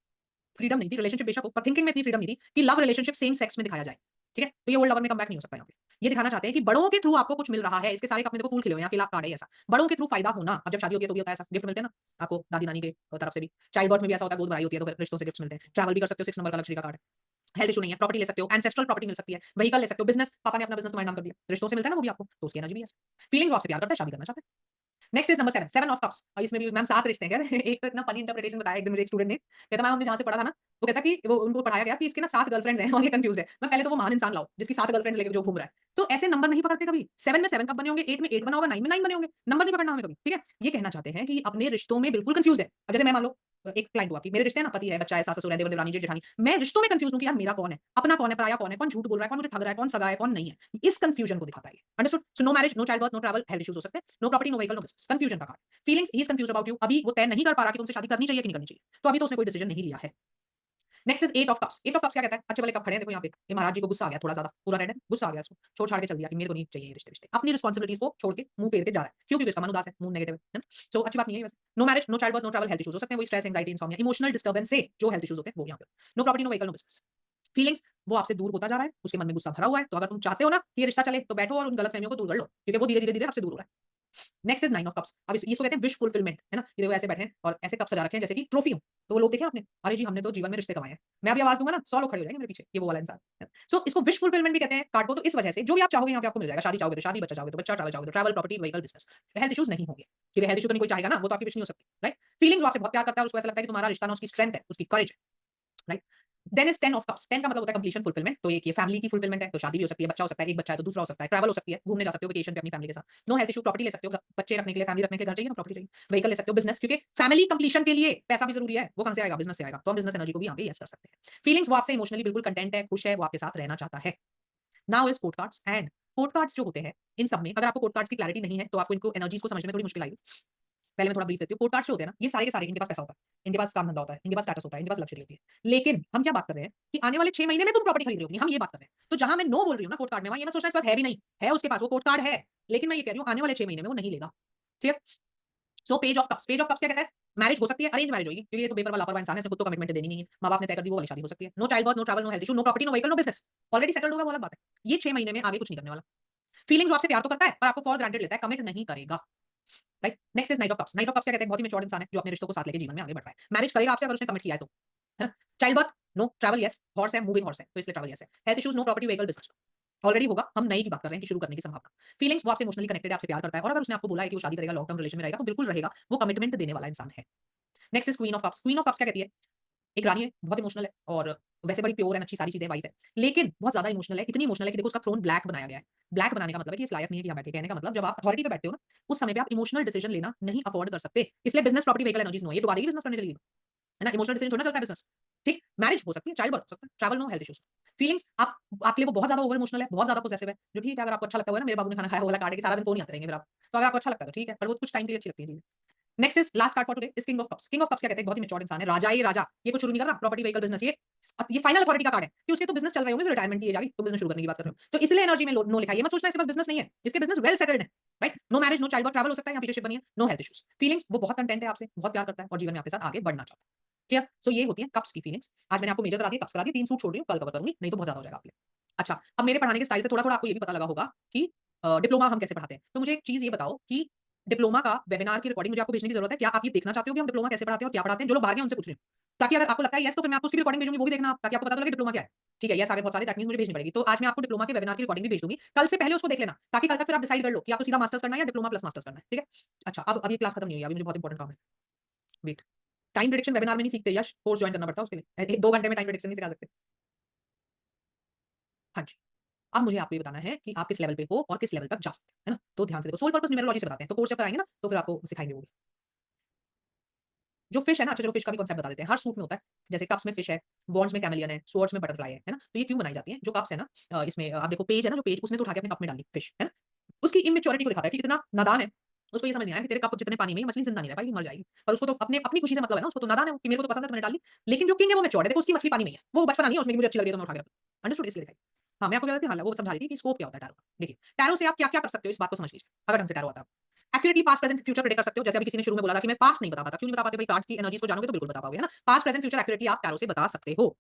फ्रीडम नहीं थी, रिलेशनशिप बेशक हो, पर थिंकिंग में इतनी फ्रीडम नहीं थी कि लव रिलेशनशिप सेम सेक्स में दिखाया जाए। ठीक है, तो ये ओल्ड लवर में कम बैक नहीं हो सकता। यहाँ पे ये दिखाना चाहते हैं कि बड़ों के थ्रू आपको कुछ मिल रहा है। इसके सारे अपने देखो फूल खिले हुए हैं, केला कार्ड है ऐसा, बड़ों के थ्रू फायदा होना। अब जब शादी होती है तो भी होता है ऐसा, गिफ्ट मिलते हैं ना आपको दादी नानी के तरफ से भी। चाइल्ड बर्थ में भी ऐसा होता है, गोद भराई होती है तो फिर रिश्तों से गिफ्ट मिलते हैं। ट्रैवल भी कर सकते हो, 6 नंबर का लक्ष्मी का कार्ड है। हेल्थ इशू नहीं है, प्रॉपर्टी ले सकते हो, एंसेस्ट्रल प्रॉपर्टी मिल सकती है, व्हीकल ले सकते हो, बिजनेस, पापा ने अपना बिजनेस तुम्हारे नाम कर दिया, रिश्तों से मिलता है ना वो भी आपको, तो उसकी एनर्जी भी है। फीलिंग्स आपसे प्यार करता है, शादी करना चाहता है। Next is number 7, 7 of cups. और इसमें भी मैम 7 रिश्ते हैं क्या? एक तो इतना फनी इंटरप्रिटेशन बताया एक दिन मुझे एक स्टूडेंट ने, कहता मैम हमने जहाँ से पढ़ा था ना, वो कहता कि वो उनको पढ़ाया गया कि इसके ना 7 गर्लफ्रेंड्स हैं और ये कंफ्यूज है। मैं पहले तो वो महान इंसान लाओ जिसकी 7 गर्लफ्रेंड्स लेके जो घूम रहा है। तो ऐसे नंबर नहीं पकड़ते कभी। 7 में 7 कब बने होंगे, 8 में 8 बना होगा, 9 में 9 बने होंगे, नंबर नहीं पकड़ना हमें कभी। ठीक है, ये कहना चाहते हैं कि अपने रिश्तों में बिल्कुल कंफ्यूज है। अब जैसे मैं मान लो एक क्लाइंट हुआ कि मेरे रिश्ते हैं ना, पति है, बच्चा है, सास ससुर है, देवर देवरानी जेठ जेठानी, मैं रिश्तों में कंफ्यूज हूं कि यार मेरा कौन है, अपना कौन है, पराया कौन है, कौन झूठ बोल रहा है, कौन मुझे ठग रहा है, कौन सगा है, कौन नहीं है। इस कंफ्यूजन को दिखाता है। Understood? So no marriage, no child birth, no travel, health issues हो सकते हैं, no property, no vehicle, no business, confusion का card. Feelings, he is confuse about you. अभी वो तय नहीं कर पा रहा कि तुमसे शादी करनी चाहिए कि नहीं करनी चाहिए, तो अभी तो उसने कोई डिसीजन नहीं लिया है। Next is 8 of cups. 8 of cups क्या कहता है? अच्छे वाले कप खड़े हैं देखो यहाँ पे, ये महाराज जी को गुस्सा आ गया थोड़ा ज्यादा, पूरा रेड है, गुस्सा आ गया इसको, छोड़ छाड़ के चल दिया कि मेरे को नहीं चाहिए ये रिश्ते रिश्ते, अपनी रिस्पांसिबिलिटीज को छोड़ के मुंह फेर के जा रहा है। क्यों? क्योंकि उसका मन उदास है, मूड नेगेटिव है ना? सो अच्छी बात नहीं है वैसे। No marriage, no child birth, no travel, health issues हो सकते हैं, वो stress, anxiety, insomnia, emotional disturbance से जो हेल्थ इश्यूज होते हैं वो यहाँ पे। No property, no vehicle, no business. Feelings, वो आपसे दूर होता जा रहा है, उसके मन में गुस्सा भरा हुआ है, तो अगर तुम चाहते हो ना कि ये रिश्ता चले तो बैठो और उन गलतफहमियों को दूर कर लो, क्योंकि वो धीरे धीरे धीरे आपसे दूर हो रहा है। Next is 9 of cups. अब इसको कहते हैं विश फुलफिलमेंट, है ना? ये देखो ऐसे बैठे हैं और ऐसे कप सजा रखे हैं जैसे कि ट्रॉफी हो। तो वो लोग देखे आपने, अरे जी हमने तो जीवन में रिश्ते कमाए हैं, मैं अभी आवाज दूंगा ना 100 लोग खड़े हो जाएंगे मेरे पीछे, ये वो वाला इंसान है। सो इसको विश फुलफिलमेंट भी कहते हैं कार्ड को, तो इस वजह से जो भी आप चाहोगे यहाँ पे आपको मिल जाएगा। शादी चाहोगे तो शादी, बच्चा चाहोगे तो बच्चा, ट्रैवल चाहोगे तो travel, property, vehicle, business, health issues नहीं होंगे, क्योंकि हेल्थ इश्यू तो नहीं कोई चाहेगा ना, वो तो आपकी विश नहीं हो सकती, राइट? फीलिंग्स, वो आपसे बहुत प्यार करता है और उसको ऐसा लगता है कि तुम्हारा रिश्ता ना उसकी स्ट्रेंथ है, उसकी करेज है, right? Then is 10 of cups. 10 का मतलब होता है कंप्लीशन, फुलफिलमेंट। तो एक ये फैमिली की फुलफिलमेंट है, तो शादी भी हो सकती है, बच्चा हो सकता है, एक बच्चा है तो दूसरा हो सकता है, ट्रैवल हो सकती है, घूमने जा सकते हो वेकेशन पे अपनी फैमिली के साथ। नो हेल्थ इशू, प्रॉपर्टी ले सकते हो, बच्चे रखने के लिए, फैमिली रखने के लिए घर चाहिए ना, प्रॉपर्टी चाहिए, व्हीकल ले सकते हो, बिजनेस, क्योंकि फैमिली कंप्लीशन के लिए पैसा भी जरूरी है, वो कहां से आएगा? बिजनेस से आएगा, तो हम बिजनेस एनर्जी को भी यहाँ पे यस कर सकते हैं। फीलिंग्स, वो आपसे इमोशनली बिल्कुल कंटेंट है, खुश है, वो आपके साथ रहना चाहता है। Now is court cards. And court cards जो होते हैं, इन सब में अगर आपको कोर्ट कार्ड्स की क्लैरिटी नहीं है तो आपको इनको एनर्जीज को समझने में थोड़ी मुश्किल आएगी। पहले मैं थोड़ा ब्रीफ देती हूँ। कोर्ट कार्ड्स जो होते हैं ना, ये सारे के सारे इनके पास पैसा होता है, इनके पास काम धंधा होता है, इनके पास स्टेटस होता है, इनके पास लग्जरी होती है। लेकिन हम क्या बात कर रहे हैं कि आने वाले 6 महीने में तुम प्रॉपर्टी खरीद रहे हो, हम ये बात कर रहे हैं। तो जहां मैं नो बोल रही हूँ ना कोर्ट कार्ड में, वहां ये मत सोचना इस पास है भी नहीं है, उसके पास वो कोर्ट कार्ड है, लेकिन मैं ये कह रही हूँ आने वाले 6 महीने में वो नहीं लेगा। ठीक है? So page of cups. Page of cups क्या कहता है? मैरिज हो सकती है, अरेंज मैरिज होगी, क्योंकि ये तो बेपरवाह लापरवाह इंसान है, इसने खुद तो कमिटमेंट देनी नहीं है, माँ बाप ने तय कर दी, वो वाली शादी हो सकती है। No child birth, no travel, no health issue, no property, no vehicle, no business, already settled होगा, वो अलग बात है। ये 6 महीने में आगे कुछ नहीं करने वाला। फीलिंग्स, आपसे प्यार तो करता है पर आपको फॉर ग्रांटेड लेता है, कमिट नहीं करेगा, right? Next is night of cups. Night of cups क्या कहते हैं? बहुत ही मैच्योर्ड इंसान है जो अपने रिश्तों को साथ लेके जीवन में आगे बढ़ रहा है, मैरिज करेगा आपसे अगर उसने कमिट किया है तो, है ना? Child birth no, travel yes, horse है, मूविंग हॉर्स है, तो इसलिए ट्रैवल यस है। Health issues no, property, vehicle, business already होगा, हम नई की बात कर रहे हैं कि शुरू करने की संभावना। फीलिंग्स, वो आपसे इमोशनली कनेक्टेड है, आपसे प्यार करता है, और अगर उसने आपको बोला है कि वो शादी करेगा, लॉन्ग टर्म रिलेशन में रहेगा, तो बिल्कुल रहेगा, वो कमिटमेंट देने वाला इंसान है। Next is queen of cups. Queen of cups क्या कहती है? एक रानी है, बहुत इमोशनल है और वैसे बड़ी प्योर एंड अच्छी सारी चीजें वाइफ है, लेकिन बहुत ज्यादा इमोशनल है, इतनी इमोशनल है कि देखो उसका थ्रोन ब्लैक बनाया गया है। ब्लैक बनाने का मतलब है कि इस लायक नहीं है कि यहाँ बैठे, कहने का मतलब जब आप अथॉरिटी पे बैठते हो ना, उस समय पे आप इमोशनल डिसीजन लेना नहीं अफोर्ड कर सकते, इसलिए business, property, vehicle energies no, ये डुबा देगी बिजनेस करने चलेगी, है ना? इमोशनल डिसीजन थोड़ा चलता है बिजनेस। ठीक, मैरिज हो सकती है, चाइल्ड बर्थ हो सकता है, travel no, health issues. Feelings, आप आपके लिए वो बहुत ज्यादा ओवर इमोशनल है, बहुत ज्यादा पोसेसिव है, जो ठीक है अगर आपको अच्छा लगता है ना, मेरे बाबू ने खाना खाया वो वाला कार्ड है कि सारा दिन फोन ही आते रहेंगे फिर आप, तो अगर आपको अच्छा लगता है तो ठीक है, पर वो कुछ टाइम के लिए अच्छी लगती है चीजें। Next is last card for today is king of cups. King of cups क्या कहते हैं? बहुत ही मैच्योर्ड इंसान है, राजा, ये राजा, ये कुछ शुरू नहीं कर रहा, प्रॉपर्टी, व्हीकल, बिजनेस, ये फाइनल अथॉरिटी का कार्ड है कि उसके तो बिजनेस चल रहे होंगे, रिटायरमेंट की एज आ गई तो बिजनेस शुरू करने की बात कर रहे हो, तो इसलिए एनर्जी में नो लिखा है। ये मत सोचना इसके पास बिजनेस नहीं है, इसके बिजनेस वेल सेटल्ड है, right? No marriage, no child birth, travel हो सकता है, यहाँ पीछे शिप बनी है, नो हेल्थ इश्यूज। फीलिंग्स, वो बहुत कंटेंट है आपसे, बहुत प्यार करता है और जीवन में आपके साथ आगे बढ़ना चाहता है। ठीक है? सो ये होती है कप्स की फीलिंग्स। आज मैंने आपको मेजर करा दिया, कप्स करा दिए, 3 सूट छोड़ रही हूँ, कल कवर करूंगी, नहीं तो बहुत ज्यादा हो जाएगा आपके लिए। अच्छा, अब मेरे पढ़ाने के स्टाइल से थोड़ा-थोड़ा आपको ये भी पता लगा होगा कि डिप्लोमा हम कैसे पढ़ाते हैं। तो मुझे एक चीज़ ये बताओ कि डिप्लोमा का वेबिनार की रिकॉर्डिंग मुझे आपको भेजने की जरूरत है। क्या आप ये देखना चाहते हो कि हम डिप्लोमा कैसे पढ़ाते हैं और क्या पढ़ाते हैं? जो लोग बाहर गए हैं उनसे पूछ रही हूँ। ताकि अगर आपको लगता है यस, तो फिर मैं आपको उसकी रिकॉर्डिंग भेजूंगी, वो भी देखना आप, ताकि आपको पता तो लगे डिप्लोमा क्या है। ठीक है, यस आ गए बहुत सारे, दैट मींस मुझे भेजनी पड़ेगी। तो आज मैं आपको डिप्लोमा के वेबिनार की रिकॉर्डिंग भी भेज दूंगी। कल से पहले उसको देख लेना, ताकि कल तक फिर आप डिसाइड कर लो कि आपको सीधा मास्टर्स करना है या डिप्लोमा प्लस मास्टर्स करना है। ठीक है? अच्छा, अब ये क्लास खत्म नहीं हुई है, अभी मुझे बहुत इंपॉर्टेंट काम है। वेट, टाइम प्रेडिक्शन वेबिनार में नहीं सीखते यश, कोर्स ज्वाइन करना पड़ता है उसके लिए। 2 घंटे में टाइम प्रेडिक्शन नहीं सिखा सकते। हाँ जी। अब मुझे आपको ये बताना है कि आप किस लेवल पे हो और किस लेवल तक जा सकते हैं, है ना? तो ध्यान से देखो, सोल पर्पस न्यूमेरोलॉजी से बताते हैं, तो कोर्स जब कराएंगे ना तो फिर आपको सिखाएंगे वो भी। जो फिश है ना, अच्छा चलो फिश का भी कांसेप्ट बता देते हैं। हर सूट में होता है, जैसे कप्स में फिश है, वॉन्ड्स में कैमेलियन है, स्वॉर्ड्स में बटरफ्लाई है ना? तो ये क्यों बनाई जाती है? जो कप्स है ना, इसमें आप देखो पेज है ना, जो पेज उसने तो उठा के अपने कप में डाली फिश, है ना? उसकी इमेच्योरिटी को दिखाता है कि इतना नादान है, उसको ये समझ नहीं आया कि तेरे कप जितने पानी में, ये मछली जिंदा नहीं रह पाएगी, मर जाएगी। पर उसको तो अपने अपनी खुशी से मतलब है ना, उसको तो नादान है वो कि मेरे को तो पसंद है तो मैंने डाल दी। लेकिन जो किंग है वो मैच्योर्ड है, देखो उसकी मछली पानी में ही है, वो बचपना नहीं है उसमें कि मुझे अच्छी लग रही है तो मैं उठा के रख लूं। अंडरस्टूड? इसलिए दिखाई। हाँ, मैं आपको क्या बताती हाँ, वो समझा रही थी कि स्कोप क्या होता है टैरो का। देखिए, टैरो से आप क्या-क्या कर सकते हो इस बात को समझ लीजिए, अगर ढंग से टैरो आता है। Accurately past, present, future predict कर सकते हो। जैसे अभी किसी ने शुरू में बोला था कि मैं पास्ट नहीं बता पाता। क्यों नहीं बता पाते भाई? कार्ड्स की एनर्जीज को जानोगे तो बिल्कुल बता पाओगे, है ना? पास्ट, प्रेजेंट, फ्यूचर एक्यूरेटली आप टैरो से बता सकते हो।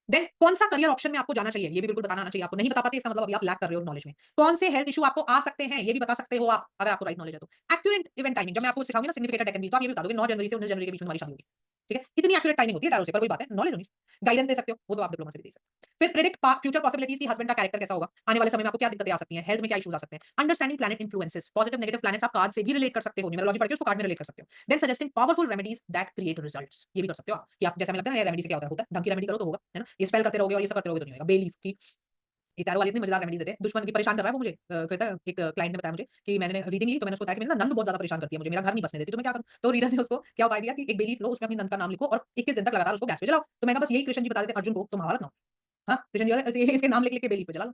देन कौन सा करियर ऑप्शन में आपको जाना चाहिए, ये भी बिल्कुल बताना आना चाहिए आपको। नहीं बता पाते इसका मतलब अभी आप लैक कर रहे हो नॉलेज में। कौन से हेल्थ इश्यू आपको आ सकते हैं, ये भी बता सकते हो आप, अगर आपको राइट नॉलेज है तो। एक्यूरेट इवेंट टाइमिंग, जब मैं आपको सिखाऊंगी ना सिग्निफिकेंट डेकेन, तो आप ये भी बता दोगे 9 जनवरी से 19 जनवरी के बीच में हमारी शादी होगी। ठीक है? इतनी एक्यूरेट टाइमिंग होती है टैरो से, पर वही बात है, नॉलेज होनी चाहिए। गाइडेंस दे सकते हो, वो तो आप डिप्लोमा से भी दे सकते हो। फिर प्रेडिक्ट फ्यूचर पॉसिबिलिटीज की हस्बैंड का कैरेक्टर कैसा होगा, आने वाले समय में आपको क्या दिक्कतें आ सकती हैं, हेल्थ में क्या इश्यूज आ सकते हैं। Understanding planet influences, positive negative planets आप कार्ड से भी रिलेट कर सकते हो, न्यूमरोलॉजी पढ़ के उसको कार्ड में रिलेट कर सकते हो। Then suggesting powerful remedies that create results, ये भी कर सकते हो आप, कि आप जैसे हमें लगता है ना ये रेमेडी से क्या होता है ढंग की रेमेडी करो तो होगा, है ना? ये स्पेल करते रहोगे और ये सब करते रहोगे तो नहीं होगा। बे लीफ की ये टैरो वाले इतनी मजेदार रेमेडीज देते हैं। दुश्मन की परेशान कर रहा है वो मुझे कहता है, एक क्लाइंट ने बताया मुझे कि मैंने रीडिंग ली तो मैंने उसको बताया कि मेरी ना नंद बहुत ज्यादा परेशान करती है मुझे, मेरा घर नहीं बसने देती, तो मैं क्या करूं? तो रीडर ने उसको क्या उपाय दिया कि एक बेलीफ लो, उसमें अपनी नंद का नाम लिखो और 21 दिन तक लगातार उसको गैस पे जलाओ। तो मैं कहा बस यही कृष्ण जी बता देते अर्जुन को, तो महाभारत ना हो। हाँ, कृष्ण जी वाले इसके नाम लिख लिख के बेलीफ पे जला लो।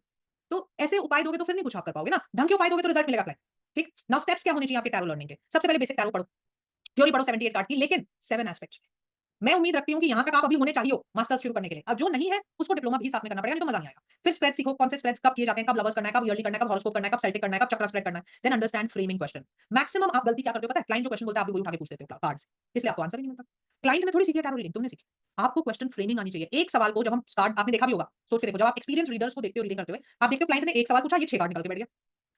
तो ऐसे उपाय दोगे तो फिर नहीं कुछ आप कर पाओगे ना, ढंग के उपाय दोगे तो रिजल्ट मिलेगा क्लाइंट। ठीक, नाउ स्टेप्स क्या होने चाहिए आपके टैरो लर्निंग के? सबसे पहले बेसिक टैरो पढ़ो, थ्योरी पढ़ो 78 कार्ड की, लेकिन 7 एस्पेक्ट्स। मैं उम्मीद रखती हूँ कि यहाँ तक आप अभी होने चाहिए हो मास्टर्स शुरू करने के लिए। अब जो नहीं है उसको डिप्लोमा भी साथ में करना पड़ेगा, नहीं तो मजा नहीं आएगा। फिर स्प्रेड सीखो, कौन से स्प्रेड्स कब किए जाते हैं, कब लवर्स करना है, कब ईयरली करना है, कब हॉरोस्कोप करना है, कब सेल्टिक करना है, कब चक्र स्प्रेड करना है। Then understand framing question. Maximum आप गलती क्या करते हो पता है? क्लाइंट जो क्वेश्चन बोलता है आप भी वही उठा के पूछ देते हो कार्ड्स, इसलिए आपको आंसर ही नहीं मिलता। क्लाइंट ने थोड़ी सीखी है टैरो रीडिंग, तुमने सीखी। आपको क्वेश्चन फ्रेमिंग आनी चाहिए। एक सवाल को जब हम कार्ड आपने देखा भी होगा, सोच के देखो, जब आप एक्सपीरियंस रीडर्स को देखते हो रीडिंग करते हुए, आप देखते हो क्लाइंट ने एक सवाल पूछा, ये 6 कार्ड निकल के बैठ गया।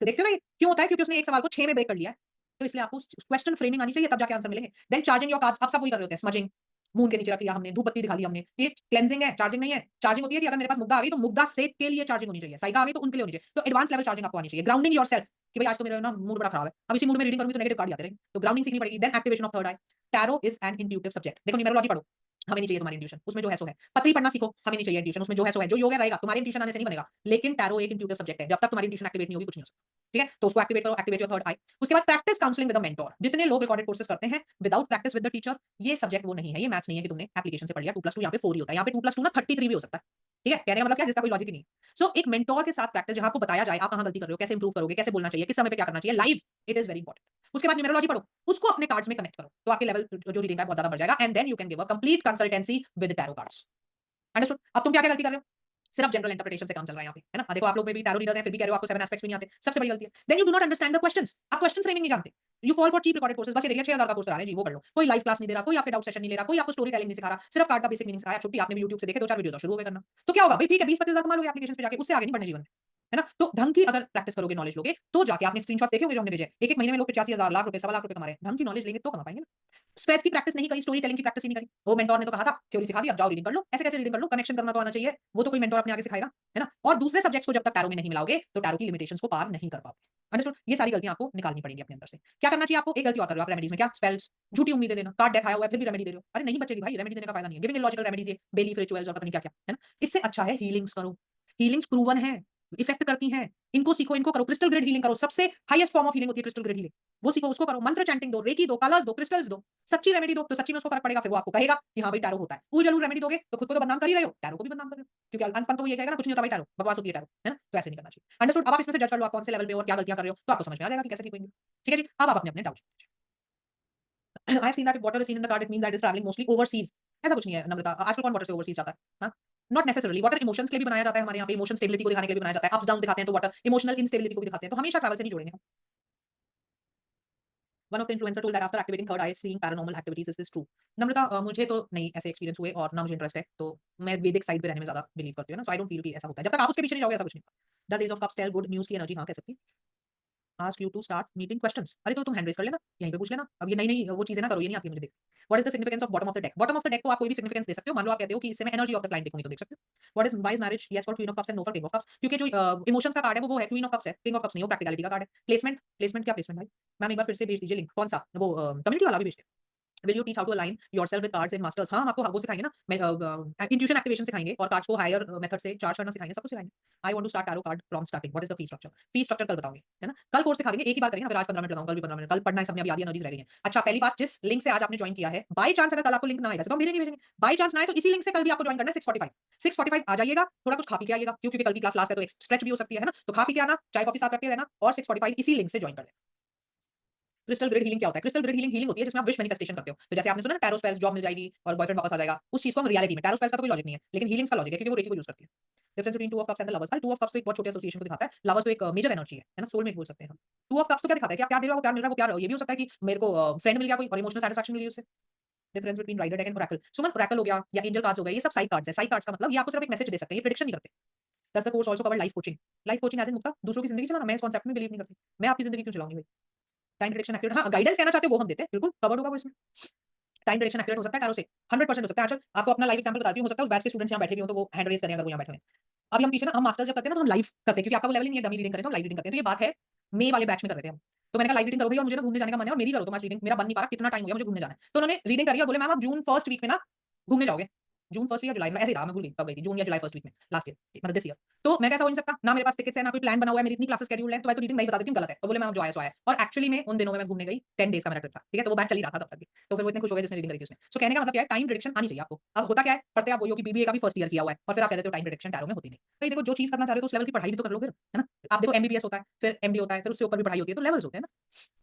तो देखते हो ना ये क्यों होता है? क्योंकि उसने एक सवाल को 6 में ब्रेक कर लिया है। तो इसलिए आपको क्वेश्चन फ्रेमिंग आनी चाहिए, तब जाके आंसर मिलेंगे। देन चार्जिंग योर कार्ड्स, आप सब वही कर रहे होते हैं, स्मजिंग, मून के नीचे रख लिया हमने, धूप बत्ती दिखा ली हमने, ये क्लेंजिंग है, चार्जिंग नहीं है। चार्जिंग होती है कि अगर मेरे पास मुद्दा आ गई तो मुद्दा सेट के लिए चार्जिंग होनी चाहिए, साइका आ गई तो उनके लिए होनी चाहिए। तो एडवांस लेवल चार्जिंग आपको आनी चाहिए। ग्राउंडिंग योरसेल्फ, कि भाई आज तो मेरा ना मूड बड़ा खराब है, अब इसी मूड में रीडिंग करूंगी तो नेगेटिव कार्ड आते रहेंगे, तो ग्राउंडिंग सीखनी पड़ेगी। Then activation of third eye. Tarot is an intuitive subject. देखो न्यूमेरोलॉजी पढ़ो, हमें नहीं चाहिए तुम्हारी इंट्यूशन, उसमें जो है सो है। पत्री पढ़ना सीखो, हमें नहीं चाहिए इंट्यूशन, उसमें जो है सो है। जो योग रहेगा तुम्हारी इंट्यूशन आने से नहीं बनेगा, लेकिन टैरो एक इंट्यूटिव सब्जेक्ट है, जब तक तुम्हारी इंट्यूशन एक्टिवेट नहीं होगी कुछ नहीं हो सकता। ठीक है, तो उसको एक्टिवेट करो, एक्टिवेट योर थर्ड आई। उसके बाद practice counselling with a mentor. जितने लोग रिकॉर्डेड कोर्सेज करते हैं without practice with the teacher, ये सब्जेक्ट वो नहीं है, ये मैथ्स नहीं है कि तुमने एप्लीकेशन से पढ़ लिया 2+2 यहाँ पे 4 ही होता है, यहाँ पे 2+2 ना 33 भी हो सकता है। ठीक है, कहने का मतलब क्या, जिसका कोई लॉजिक ही नहीं। सो एक मेंटोर के साथ प्रैक्टिस, जहां आपको बताया जाए आप कहां गलती कर रहे हो, कैसे इंप्रूव करोगे, कैसे बोलना चाहिए, किस समय पे क्या करना चाहिए, live, it is very important. उसके बाद न्यूमेरोलॉजी पढ़ो, उसको अपने कार्ड्स में कनेक्ट करो, तो आपके लेवल जो रीडिंग है बहुत ज्यादा बढ़ जाएगा। And then you can give a complete consultancy with tarot cards. Understood? अब तुम क्या-क्या गलती कर रहे हो? सिर्फ जनरल इंटरप्रिटेशन से काम चल रहा है यहाँ पे, है ना? देखो आप लोग में भी टैरो रीडर्स हैं, फिर भी कह रहे हो आपको 7 एस्पेक्ट्स भी नहीं आते। सबसे बड़ी गलती है। Then you do not understand the questions. आप क्वेश्चन फ्रेमिंग नहीं जानते। You fall for cheap recorded courses. बस ये देखिए 6000 का कोर्स करा रहे हैं जी, वो कर लो। कोई लाइव क्लास नहीं दे रहा, कोई आपके डाउट सेशन नहीं ले रहा, कोई आपको स्टोरी टेलिंग नहीं सिखा रहा, सिर्फ कार्ड का बेसिक मीनिंग सिखाया। छुट्टी, आपने भी यूट्यूब से देखे 2-4 वीडियोस और शुरू हो गए करना। तो क्या होगा? भाई ठीक है 20-25 हज़ार कमा लोगे एप्लीकेशन पे जाके, उससे आगे नहीं बढ़ने जीवन में। है ना? तो ढंग की अगर प्रैक्टिस करोगे, नॉलेज लोगे, तो जाके आपने स्क्रीनशॉट्स देखे होंगे जो हमने भेजे। एक-एक महीने में लोग 85,000 लाख रुपए, सवा लाख रुपए कमा रहे हैं। ढंग की नॉलेज लेंगे तो कमा पाएंगे ना। स्प्रेड्स की प्रैक्टिस नहीं करी, स्टोरी टेलिंग की प्रैक्टिस ही नहीं करी। वो मेंटोर ने तो कहा था, थ्योरी सिखा दी, अब जाओ रीडिंग कर लो। ऐसे कैसे रीडिंग कर लो? कनेक्शन करना तो आना चाहिए। वो तो कोई मेंटोर अपने आगे सिखाएगा, है ना? और दूसरे सब्जेक्ट्स को जब तक टैरो में नहीं मिलाओगे, तो टैरो की लिमिटेशंस को पार नहीं कर पाओगे। अंडरस्टूड? ये सारी गलतियां आपको निकालनी पड़ेंगी अपने अंदर से। क्या करना चाहिए आपको? एक गलती और कर रहे हो आप रेमेडीज में, क्या? स्पेल्स, झूठी उम्मीदें देना। कार्ड डेक आया हुआ है फिर भी रेमेडी दे रहे हो। अरे नहीं बचेगी भाई, रेमेडी देने का फायदा नहीं है। गिविंग इलॉजिकल रेमेडीज, ये बेलीफ रिचुअल्स और पता नहीं क्या-क्या, है ना? इससे अच्छा है हीलिंग्स करो। हीलिंग्स प्रूवन है, इफेक्ट करती हैं। इनको सीखो, इनको करो। क्रिस्टल ग्रिड हीलिंग करो, सबसे हाईएस्ट फॉर्म ऑफ हीलिंग होती है क्रिस्टल ग्रिड हीलिंग। वो सीखो, उसको करो। मंत्र चैंटिंग दो, रेकी दो, कलर्स दो, क्रिस्टल्स दो। सच्ची रेमेडी दो, तो सच्ची में उसको फर्क पड़ेगा। फिर वो आपको कहेगा कि हाँ भाई टैरो होता है। उल-जलूल रेमेडी दोगे तो खुद को तो बदनाम कर ही रहे हो, टैरो को भी बदनाम कर रहे हो। क्योंकि अंत तो ये कहेगा ना कुछ नहीं होता भाई टैरो, बकवास होती है टैरो, है ना? तो ऐसे नहीं करना चाहिए। अंडरस्टूड? अब आप इसमें से जज कर लो आप कौन से लेवल पे हो और क्या गलतियां कर रहे हो, तो आपको समझ में आ जाएगा कि कैसे ठीक होंगे। ठीक है जी? अब आप अपने-अपने doubts I have seen that water is seen in the card it means that is travelling mostly overseas. ऐसा कुछ नहीं है नम्रता। आजकल कौन वाटर से ओवरसीज जाता है? हाँ? Not necessarily. वाटर इमोशंस के लिए भी बनाया जाता है हमारे यहाँ पे, इमोशन स्टेबिलिटी को दिखाने के लिए भी बनाया जाता है। अप्स डाउन दिखाते हैं तो वाटर इमोशनल इंस्टेबिलिटी को भी दिखाते हैं, तो हमेशा ट्रैवल से नहीं जोड़ेंगे हम। One of the influencer told that after activating third eye seeing paranormal activities, is this true? Namrata मुझे तो नहीं ऐसे एक्सपीरियंस हुए और ना मुझे इंटरेस्ट है, तो मैं वैदिक साइड पे रहने में ज्यादा बिलीव करती हूँ ना, सो आई डोंट फील कि ऐसा होता है। जब तक आप उसके पीछे नहीं जाओगे ऐसा कुछ नहीं होगा। Does ace of cups tell good news की एनर्जी? हाँ, कह सकती है। Ask you to start meeting questions. अरे तो तुम हैंड रेज कर लेना, यहीं पे पूछ लेना। अब ये नई-नई वो चीजें ना करो, ये नहीं आती है मुझे देख। What is the significance of bottom of the deck? Bottom of the deck को आप कोई भी सिग्निफिकेंस दे सकते हो। मान लो आप कहते हो कि इससे मैं एनर्जी ऑफ द क्लाइंट देखूंगी तो देख सकते हो। What is wise marriage? Yes for queen of cups and no for king of cups. क्योंकि जो इमोशंस का कार्ड है वो है क्वीन ऑफ कप्स है, किंग ऑफ कप्स नहीं, वो प्रैक्टिकलिटी का कार्ड है। प्लेसमेंट, प्लेसमेंट क्या प्लेसमेंट भाई? मैम एक बार फिर से भेज दीजिए लिंक। कौन सा? वो कम्युनिटी वाला भी भेज दीजिए। Will you teach how to align yourself with cards in masters? हाँ, हम आपको वो सिखाएंगे ना। मैं इंट्यूशन एक्टिवेशन सिखाएंगे और कार्ड्स को हायर मेथड से चार्ज करना सिखाएंगे, सब कुछ सिखाएंगे। I want to start tarot card from starting. What is the fee structure? Fee structure कल बताऊंगी, है ना? कल कोर्स सिखा देंगे, एक ही बार करेंगे ना, फिर आज 15 मिनट लगाऊंगा, कल भी 15 मिनट। कल पढ़ना है सबने, अभी आधी एनर्जीज रह गई हैं। अच्छा, पहली बात, जिस लिंक से आज आपने ज्वाइन किया है, बाय चांस अगर कल आपको लिंक ना आए, वैसे तो हम भेजेंगे भेजेंगे, बाय चांस ना आए तो इसी लिंक से कल भी आपको ज्वाइन करना है 6:45। 6:45 आ जाइएगा, थोड़ा कुछ खा पी के आइएगा, क्योंकि कल की क्लास लास्ट है तो एक स्ट्रेच भी हो सकती है ना? तो खा पी के आना, चाय कॉफी साथ रख के रहना और 6:45 इसी लिंक से ज्वाइन कर लेना। क्रिस्टल ग्रिड हीलिंग क्या होता है? क्रिस्टल ग्रिड हीलिंग हीलिंग होती है जिसमें आप विश मैनिफेस्टेशन करते हो। तो जैसे आपने सुना ना टैरो स्पेल्स, जॉब मिल जाएगी और बॉयफ्रेंड वापस आ जाएगा, उस चीज को हम रियलिटी में, टैरो स्पेल्स का तो कोई लॉजिक नहीं है, लेकिन हीलिंग्स का लॉजिक है क्योंकि वो रेकी को यूज करती है। Difference between two of cups and the lovers card. Two of cups तो एक बहुत छोटे एसोसिएशन को दिखाता है, लवर्स तो एक मेजर एनर्जी है ना, सोलमेट बोल सकते हैं हम। टू ऑफ कप्स तो क्या दिखाता है कि आप प्यार दे रहे हो, वो प्यार मिल रहा है, वो प्यार ये भी हो सकता है कि मेरे को फ्रेंड मिल गया कोई और इमोशनल सैटिस्फैक्शन मिली उससे। Difference between rider deck and oracle. Suman oracle हो गया या एंजल कार्ड्स हो गए, ये सब साइड कार्ड्स है। साइड कार्ड्स का मतलब ये आपको सिर्फ एक मैसेज दे सकते हैं, ये प्रेडिक्शन नहीं करते। Does the course also cover life coaching. Life coaching as in Mukta दूसरों की जिंदगी चलाना, मैं इस कांसेप्ट में बिलीव नहीं करती। मैं आपकी जिंदगी क्यों चलाऊंगी भाई? टाइम प्रेडिक्शन एक्यूरेट, हाँ गाइडेंस कहना चाहते हो वो हम देते हैं, बिल्कुल कवर्ड होगा वो इसमें। टाइम प्रेडिक्शन एक्यूरेट हो सकता है टैरो से 100% हो सकता है। अच्छा आपको अपना लाइव एग्जांपल बताती हूँ, हो सकता है उस बैच के स्टूडेंट्स यहाँ बैठे भी हो तो वो हैंड रेज करें अगर वो यहाँ बैठे हैं। अभी हम पीछे ना, हम मास्टर्स जब करते हैं ना तो हम लाइव करते हैं, क्योंकि आपका वो लेवल ही नहीं है डमी रीडिंग करें, तो हम लाइव रीडिंग करते हैं। तो ये बात है मई वाले बैच में कर रहे थे हम। तो मैंने कहा लाइव रीडिंग करो भैया, और मुझे ना घूमने जाने का मन है और मेरी करो तो मैं रीडिंग, मेरा बन नहीं पा रहा, कितना टाइम हो गया मुझे घूमने जाना है। तो उन्होंने रीडिंग करी और बोले मैम आप जून फर्स्ट वीक में ना घूमने जाओगे। जून फर्स्ट वीक या जुलाई में ऐसे ही था, मैं भूल गई कब गई थी, जून या जुलाई फर्स्ट वीक में लास्ट ईयर, मतलब दिस ईयर। तो मैं कैसा हो नहीं सकता ना, मेरे पास टिकट्स है ना कोई प्लान बना हुआ है, मेरी इतनी क्लासेस शेड्यूल है, तो मैं तो रीडिंग नहीं बता देती हूँ गलत है। तो बोले मैम जो आया सो आया। और एक्चुअली में उन दिनों में मैं घूमने गई, 10 डेज का मेरा ट्रिप था, ठीक है, तो वो बैच चल ही रहा था तब तक भी। तो फिर वो इतने खुश हो गए जिसने रीडिंग करी थी उसने। सो कहने का मतलब क्या है, टाइम प्रेडिक्शन आनी चाहिए आपको। अब होता क्या है, पढ़ते आप वही हो कि बीबीए का भी फर्स्ट ईयर किया हुआ है और फिर आप कह देते हो टाइम प्रेडिक्शन टैरो में होती नहीं। भाई देखो जो चीज करना चाह रहे हो तो उस लेवल की पढ़ाई भी तो कर लो फिर, है ना। आप देखो एमबीबीएस होता है, फिर एमडी होता है, फिर उससे ऊपर भी पढ़ाई होती है, तो लेवल्स होते हैं ना।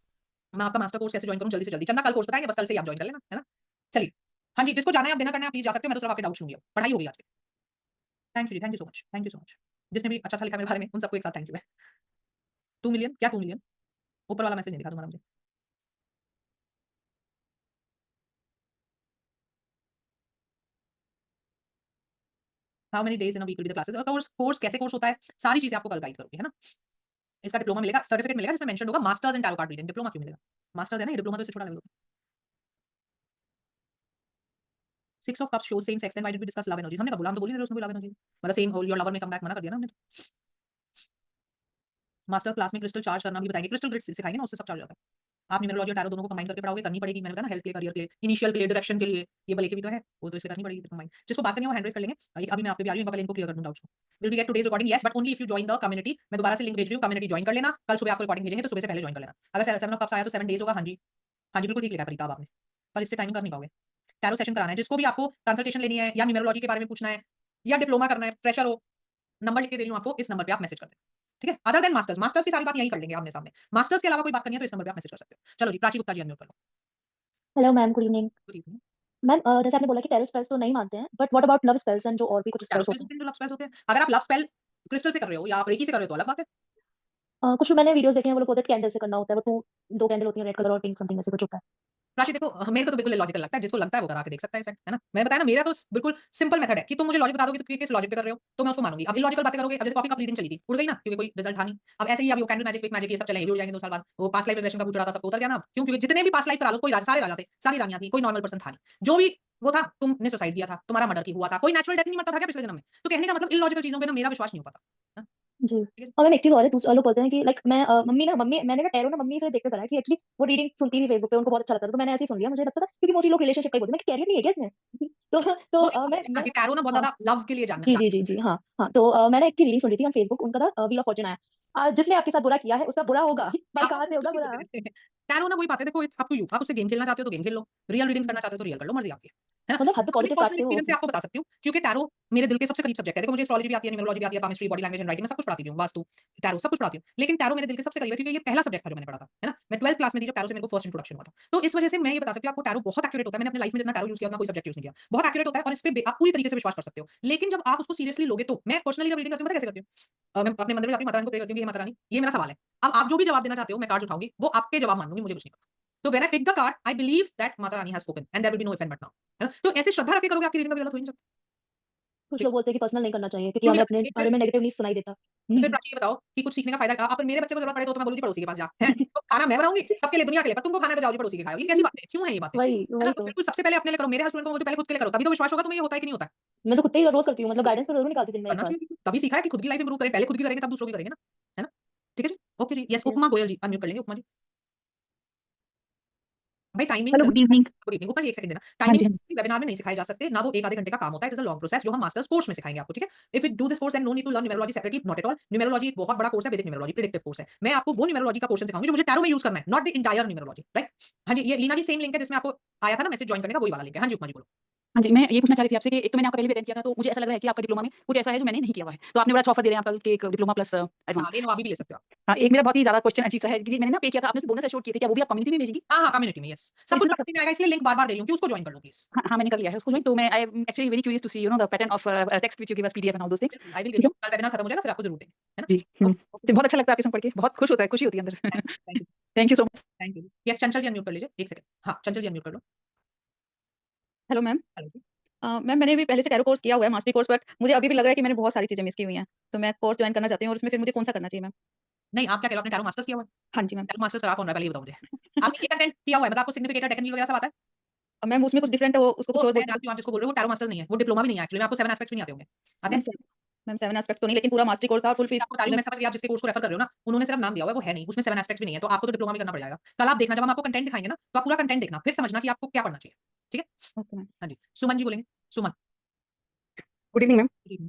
मैं आपका मास्टर कोर्स कैसे ज्वाइन करूं जल्दी से जल्दी, चंदा कल कोर्स बताएंगे, बस कल से ही आप ज्वाइन कर लेना, है ना। चलिए हाँ जी, जिसको जाना है आप देना करना है, आप प्लीज जा सकते हो, मैं तो सिर्फ आपके डाउट्स लूंगी, पढ़ाई होगी आज की। थैंक यू जी, thank you so much, thank you so much. जिसने भी अच्छा लिखा मेरे बारे में उन सबको एक साथ थैंक यू है। 2 मिलियन क्या 2 मिलियन? ऊपर वाला मैसेज नहीं दिखा तुम्हारा मुझे। How many days in a week will be the classes? Course कैसे कोर्स होता है, सारी चीजें आपको कल गाइड करूंगी, है ना। इसका डिप्लोमा मिलेगा, सर्टिफिकेट मिलेगा जिसमें मेंशन होगा masters in tarot card reading. Diploma क्यों मिलेगा? मास्टर्स है ना, ये डिप्लोमा तो इससे छोटा लेवल होता है। 6 of cups shows same sex, then why did we discuss love energies? हमने कब बोला? हम तो बोल ही नहीं रहे उसमें लव एनर्जी, मतलब सेम योर लवर में कम बैक मना कर दिया ना हमने तो। मास्टर क्लास में क्रिस्टल चार्ज करना भी बताएंगे, क्रिस्टल ग्रिड सिखाएंगे ना, उससे सब चार्ज होता है। आप न्यूमेरोलॉजी और टैरो दोनों को कंबाइन करके पढ़ाओगे, करनी पड़ेगी, मैंने बताया ना, हेल्थ के लिए, करियर के लिए, इनिशियल के लिए, डायरेक्शन के लिए, ये भले के भी तो है, वो तो इससे करनी पड़ेगी कंबाइन। जिसको बात करनी है वो हैंड रेज कर लेंगे। अभी मैं आप पे भी आ रही हूँ, पहले इनको क्लियर कर दूं डाउट्स को। Will be get today's recording, yes but only if you join the community. मैं दोबारा से लिंक भेज रही हूँ, कम्युनिटी जॉइन कर लेना, कल सुबह आपको रिकॉर्डिंग भेजेंगे तो सुबह से पहले जॉइन कर लेना। अगर 7 ऑफ कप्स आया तो 7 डेज होगा। हाँ जी, हाँ जी बिल्कुल ठीक लिखा प्रीता आपने, पर इससे टाइमिंग कर नहीं पाओगे। टैरो सेशन कराना है, जिसको भी आपको कंसल्टेशन लेनी है या न्यूमेरोलॉजी के बारे में पूछना है या डिप्लोमा करना है, फ्रेशर हो, नंबर लिख के दे रही हूँ आपको, इस नंबर पे आप मैसेज कर दें, ठीक है। अदर देन मास्टर्स, मास्टर्स की सारी बात यही कर लेंगे आमने सामने। मास्टर्स के अलावा कोई बात करनी है तो इस नंबर पे आप मैसेज कर सकते हो। चलो जी, प्राची गुप्ता जी अनम्यूट कर लो। Hello ma'am, good evening. Good evening. Ma'am जैसे आपने बोला कि टेरो स्पेल्स तो नहीं मानते हैं, but what about love spells and जो और भी कुछ टैरो स्पेल्स स्पेल्स होते हैं? होते हैं जो लव स्पेल्स होते हैं। अगर आप लव स्पेल क्रिस्टल से कर रहे हो या आप रेकी से कर रहे हो तो अलग बात है। कुछ मैंने वीडियोस देखे हैं, वो लोग बोलते हैं कैंडल से करना होता है, वो दो कैंडल होती है, रेड कलर और पिंक समथिंग ऐसे कुछ होता है। राशि देखो, मेरे को तो बिल्कुल लॉजिकल लगता है, जिसको लगता है वो करा के देख सकता है इफेक्ट, है ना। मैंने बताया ना, मेरा तो बिल्कुल सिंपल मेथड है कि तुम मुझे लॉजिक बता दोगे तो किस लॉजिक पे कर रहे हो तो मैं उसको मानूंगी। अब इलॉजिकल बातें करोगे, अब जैसे कॉफी कप रीडिंग चली थी, उड़ गई ना, क्योंकि कोई रिजल्ट था नहीं। अब ऐसे ही अब यो कैंडल मैजिक, क्विक मैजिक, ये सब चले, ये भी उड़ जाएंगे 2 साल बाद। वो पास्ट लाइफ रिग्रेशन का पूछ रहा था, सब उतर गया ना। क्यों? क्योंकि जितने भी पास्ट लाइफ करा लो, कोई सारे राजा थे, सारी रानियां थी, कोई नॉर्मल पर्सन था नहीं। जो भी वो था, तुमने सुसाइड किया था, तुम्हारा मर्डर की हुआ था, कोई नेचुरल डेथ नहीं मरता था क्या पिछले जन्म में? तो कहने का मतलब इलॉजिकल चीजों पे ना मेरा विश्वास नहीं हो पाता, हाँ, जी। ठीक है। और मैम एक चीज और है, दूसरा लोग बोलते हैं कि लाइक मैं मम्मी मैंने ना टेरो ना मम्मी से देखकर करा है कि एक्चुअली वो रीडिंग सुनती थी फेसबुक पे, उनको बहुत अच्छा लगता था, तो मैंने ऐसे ही सुन लिया, मुझे लगता था क्योंकि मोस्टली लोग रिलेशनशिप का ही बोलते हैं, मैं कैरियर नहीं है क्या इसमें? तो वो एक मैं बात है ना मैं कि टैरो ना बहुत हाँ ज्यादा लव के लिए जानना जी जी चाहता जी जी हाँ हाँ, तो मैंने एक की रीडिंग सुनी थी ऑन फेसबुक, उनका था व्हील ऑफ फॉर्च्यून आया। जिसने आपके साथ बुरा किया है उसका बुरा होगा। भाई है। कहाँ से होगा बुरा? टैरो ना वही बात है, देखो इट्स अप टू यू। आप उससे गेम खेलना चाहते हो तो गेम खेल लो, रियल रीडिंग्स करना चाहते हो तो रियल कर लो, मर्जी आपकी है ना। मतलब हद मैं अपने पॉजिटिव पार्ट पर्सनल से वो एक्सपीरियंस से आपको बता सकती हूँ, क्योंकि टैरो मेरे दिल के सबसे करीब सब्जेक्ट है। देखो मुझे एस्ट्रोलॉजी भी आती है, न्यूमेरोलॉजी भी आती है, chemistry, body language and writing, मैं सब कुछ पढ़ाती हूँ, वास्तु, टैरो सब कुछ पढ़ाती हूँ। लेकिन टैरो मेरे दिल के सबसे करीब है क्योंकि ये पहला सब्जेक्ट था जो मैंने पढ़ा था, है ना। मैं 12th क्लास में थी जब टैरो से मेरे को फर्स्ट इंट्रोडक्शन हुआ था। तो इस वजह से मैं ये बता सकती हूँ आपको, टैरो बहुत एक्यूरेट होता है। मैंने अपनी लाइफ में जितना टैरो यूज किया उतना कोई सब्जेक्ट यूज नहीं किया, बहुत एक्यूरेट होता है और इस पे आप पूरी तरीके से विश्वास कर सकते हो। लेकिन जब आप उसको सीरियसली लोगे तो मैं पर्सनली जब रीडिंग करती हूँ पता कैसे करती हूँ, मैं अपने मंदिर में जाती हूँ, माता रानी को प्रे करती हूँ कि हे माता रानी ये मेरा सवाल है, अब आप जो भी जवाब देना चाहते हो मैं कार्ड उठाऊंगी, वो आपके जवाब मान लूंगी, मुझे कुछ नहीं पता। तो when I pick the card I believe that Mata Rani has spoken and there will be no if and but now, है ना। तो ऐसे श्रद्धा रख के करोगे, आपकी रीडिंग कभी गलत हो ही नहीं सकती। कुछ ठीक लोग बोलते हैं कि पर्सनल नहीं करना चाहिए क्योंकि क्योंकि हमें ना अपने एक बारे में नेगेटिव नहीं सुनाई देता। फिर प्राची ये बताओ कि कुछ सीखने का फायदा क्या? अब मेरे बच्चे को जरूरत पड़े तो मैं बोलूंगी पड़ोसी के पास जा, हैं? तो खाना मैं बनाऊंगी सबके लिए, दुनिया के लिए, पर तुमको खाना है तो जाओ जी पड़ोसी के खाओ। ये कैसी बात है? क्यों है ये बातें, वही है ना। वही तो तो। बिल्कुल सबसे पहले अपने लिए करो, मेरे हस्बैंड को बोलती पहले खुद के लिए करो, तभी तो विश्वास होगा तुम्हें ये होता है कि नहीं होता है। मैं तो खुद ही रोज करती हूँ, मतलब गाइडेंस तो जरूर निकालती हूँ दिन में एक करना बार। चाहिए बिल्कुल। तभी सीखा है कि खुद की लाइफ इंप्रूव करें, पहले खुद की करेंगे तब दूसरों की करेंगे ना, है ना। ठीक है जी, ओके जी, yes yes. Upma Goyal ji unmute कर लेंगे, उपमा जी। भाई timings, hello, good evening. Good evening Upma ji, एक सेकंड देना। हाँ टाइमिंग जी, हाँ जी। वेबिनार में नहीं सिखाए जा सकते ना, वो 1 आधे घंटे का काम होता है। It is a long process जो हम मास्टर्स कोर्स में सिखाएंगे आपको, ठीक है। If you do this course then no need to learn numerology separately, not at all. Numerology एक बहुत बड़ा कोर्स है, वैदिक न्यूमेरोलॉजी प्रेडिक्टिव कोर्स है। मैं आपको वो न्यूमेरोलॉजी का पोर्शन सिखाऊंगी जो मुझे टैरो में यूज करना है, not the entire numerology, right. हाँ जी, ये लीना जी सेम लिंक है जिसमें आपको आया था ना मैसेज ज्वाइन करने का, वही वाला लिंक है। हाँ जी उपमा जी बोलो। हाँ जी, मैं ये पूछना चाह रही थी आपसे कि एक तो मैंने आपका पहले भी अटेंड किया था, तो मुझे ऐसा लग रहा है कि आपका डिप्लोमा में कुछ ऐसा है जो मैंने नहीं किया हुआ है। तो आपने बड़ा अच्छा ऑफर दे रहे हैं आप कल कि एक डिप्लोमा प्लस एडवांस। हाँ, ले लो, अभी भी ले सकते हो आप। हाँ, एक मेरा बहुत ही ज़्यादा क्वेश्चन अजीब-सा है कि मैंने ना पे किया था, आपने बोनस एश्योर्ड किए थे, क्या वो भी आप कम्युनिटी में भेजेंगी? हाँ, हाँ, कम्युनिटी में, यस। सब कुछ इसमें तो सब कम्युनिटी में आएगा, इसलिए लिंक बार-बार दे रही हूँ कि उसको जॉइन कर लो प्लीज़। हाँ, हाँ, मैंने कर लिया है उसको जॉइन, तो मैं I am actually very curious to see the pattern of text which you give us PDF and all those things. I will give ठीक यू, है? कल वेबिनार खत्म हो जाएगा फिर आपको ज़रूर देंगे, है ना? जी, हुँ। ओके, ओके, तो बहुत अच्छा लगता है आपके संग पढ़ के, बहुत खुश होता है खुशी होती है अंदर से। Thank you, thank you so much. Thank you. Yes, Chanchal ji unmute कर लीजिए, 1 सेकंड। हाँ, चंचल जी अनम्यूट कर लो। Hello ma'am. हेलो जी। मैम मैंने भी पहले से टैरो कोर्स किया हुआ है, मास्टरी कोर्स, बट मुझे अभी भी लग रहा है कि मैंने बहुत सारी चीज़ें मिस की हुई हैं। तो मैं कोर्स जॉइन करना चाहती हूँ और उसमें फिर मुझे कौन-सा करना चाहिए मैम? नहीं, आप क्या कह रहे हो, आपने टैरो मास्टर्स किया हुआ है? हाँ जी मैम। टैरो मास्टर्स करा कौन रहा है, पहले ये बताओ मुझे? आपने ये कंटेंट किया हुआ है, मतलब आपको सिग्निफिकेटर, टेक्निकल वगैरह सब आता है? मैम उसमें कुछ डिफरेंट है, वो उसको वो कुछ और मैं बोलते हैं। जानती हूँ आप जिसको बोल रहे हो, वो टैरो मास्टर्स नहीं है, वो डिप्लोमा भी नहीं है एक्चुअली में, आपको 7 एस्पेक्ट्स भी नहीं आते होंगे। आते मैम हैं? से मैम 7 एस्पेक्ट्स तो नहीं, लेकिन पूरा मास्टरी कोर्स था, फुल मैं फीस आपको बता रही हूँ, मैं मैं समझ गई आप जिसके कोर्स को रेफर कर रहे हो ना, उन्होंने सिर्फ नाम दिया हुआ है, वो है नहीं, उसमें 7 एस्पेक्ट्स भी नहीं है, तो आपको तो डिप्लोमा भी करना पड़ जाएगा। कल आप देखना, जब हम आपको कंटेंट दिखाएँगे ना, तो आप पूरा कंटेंट देखना, फिर समझना कि आपको क्या पढ़ना चाहिए। ठीक है? Okay ma'am. हाँ जी, सुमन जी बोलेंगे। सुमन। Good evening ma'am. जी, जी।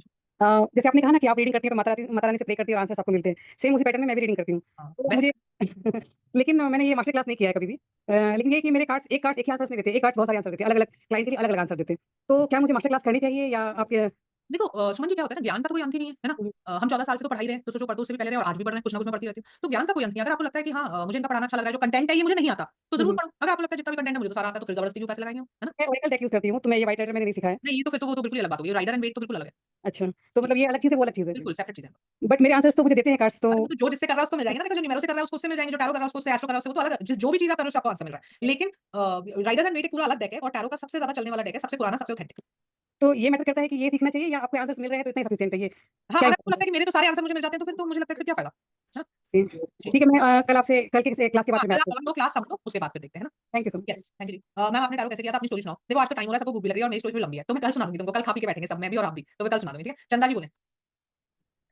जैसे आपने कहा ना कि आप रीडिंग करती हैं तो माता रानी से प्रे करती हैं और आंसर्स आपको मिलते हैं। सेम उसी पैटर्न में मैं भी रीडिंग करती हूँ। हाँ, तो बेस्ट। मुझे लेकिन मैंने ये मास्टर क्लास नहीं किया है कभी भी। लेकिन ये है कि मेरे कार्ड्स एक ही आंसर्स नहीं देते, एक कार्ड्स बहुत सारे आंसर देते हैं, अलग-अलग क्लाइंट के लिए अलग-अलग आंसर देते हैं। तो क्या मुझे मास्टर क्लास करनी चाहिए या आपके देखो सुमन जी, क्या होता है ना, ज्ञान का तो कोई अंत ही नहीं है ना? हुँ, हम 14 साल से तो पढ़ा ही रहे हैं, तो सोचो पढ़ते उससे भी पहले रहे और आज भी पढ़ रहे हैं, कुछ ना कुछ मैं पढ़ती रहती हूँ। तो ज्ञान का कोई अंत नहीं है। अगर आपको लगता है कि हाँ मुझे इनका पढ़ाना अच्छा लग रहा है, जो कंटेंट है ये मुझे नहीं आता, तो हुँ, ज़रूर हुँ। पढ़ो। अगर आपको लगता है जितना भी कंटेंट है मुझे तो सारा आता है, तो फिर ज़बरदस्ती क्यों पैसे लगाएँगे हम, है ना? मैं ओरेकल डेक यूज़ करती हूँ, तो मैं ये व्हाइट राइटर मैंने नहीं सीखा है। नहीं, ये तो फिर तो वो तो बिल्कुल ही अलग बात हो गई। राइडर एंड वेट तो बिल्कुल अलग है। अच्छा, तो जी, मतलब ये अलग चीज़ है, वो अलग चीज़ है। बिल्कुल सेपरेट चीज़ है। बट मेरे आंसर्स तो मुझे देते हैं कार्ड्स तो अरे वो तो जो जिससे कर रहा है उसको मिल जाएँगे ना, देखो जो न्यूमेरो से कर रहा है उसको उससे मिल जाएँगे, जो टैरो कर रहा है उसको उससे, एस्ट्रो कर रहा है उससे, वो तो अलग है। जिस जो भी चीज़ आप कर रहे हो उससे आपको आंसर मिल रहा है। लेकिन राइडर्स एंड वेट एक पूरा अलग डेक है और टैरो का सबसे ज़्यादा चलने वाला डेक है, सबसे पुराना, सबसे ऑथेंटिक। तो ये मैटर करता है कि ये सीखना चाहिए या आपको आंसर्स मिल रहे हैं तो इतना ही सफिशिएंट है ये? हाँ, क्या अगर आपको इम्पोर्टेंट लगता है कि मेरे तो सारे आंसर मुझे मिल जाते हैं, तो फिर तो मुझे लगता है फिर क्या फ़ायदा? है ना? है? जी। ठीक है, मैं कल के क्लास के बाद हाँ, फिर मैं कल आप आपसे कवर लो, क्लास समझ लो, उसके बाद फिर देखते हैं, है ना? Thank you so much. Yes, thank you जी। मैम आपने टैरो कैसे किया था? अपनी स्टोरी सुनाओ। देखो आज तो टाइम हो रहा है, सबको भूख भी लग रही है और मेरी स्टोरी थोड़ी लंबी है, तो मैं कल सुना दूँगी तुमको, कल खा पी के बैठेंगे सब, मैं भी और आप भी। तो मैं कल सुना दूँगी, ठीक है? चंदा जी बोलें।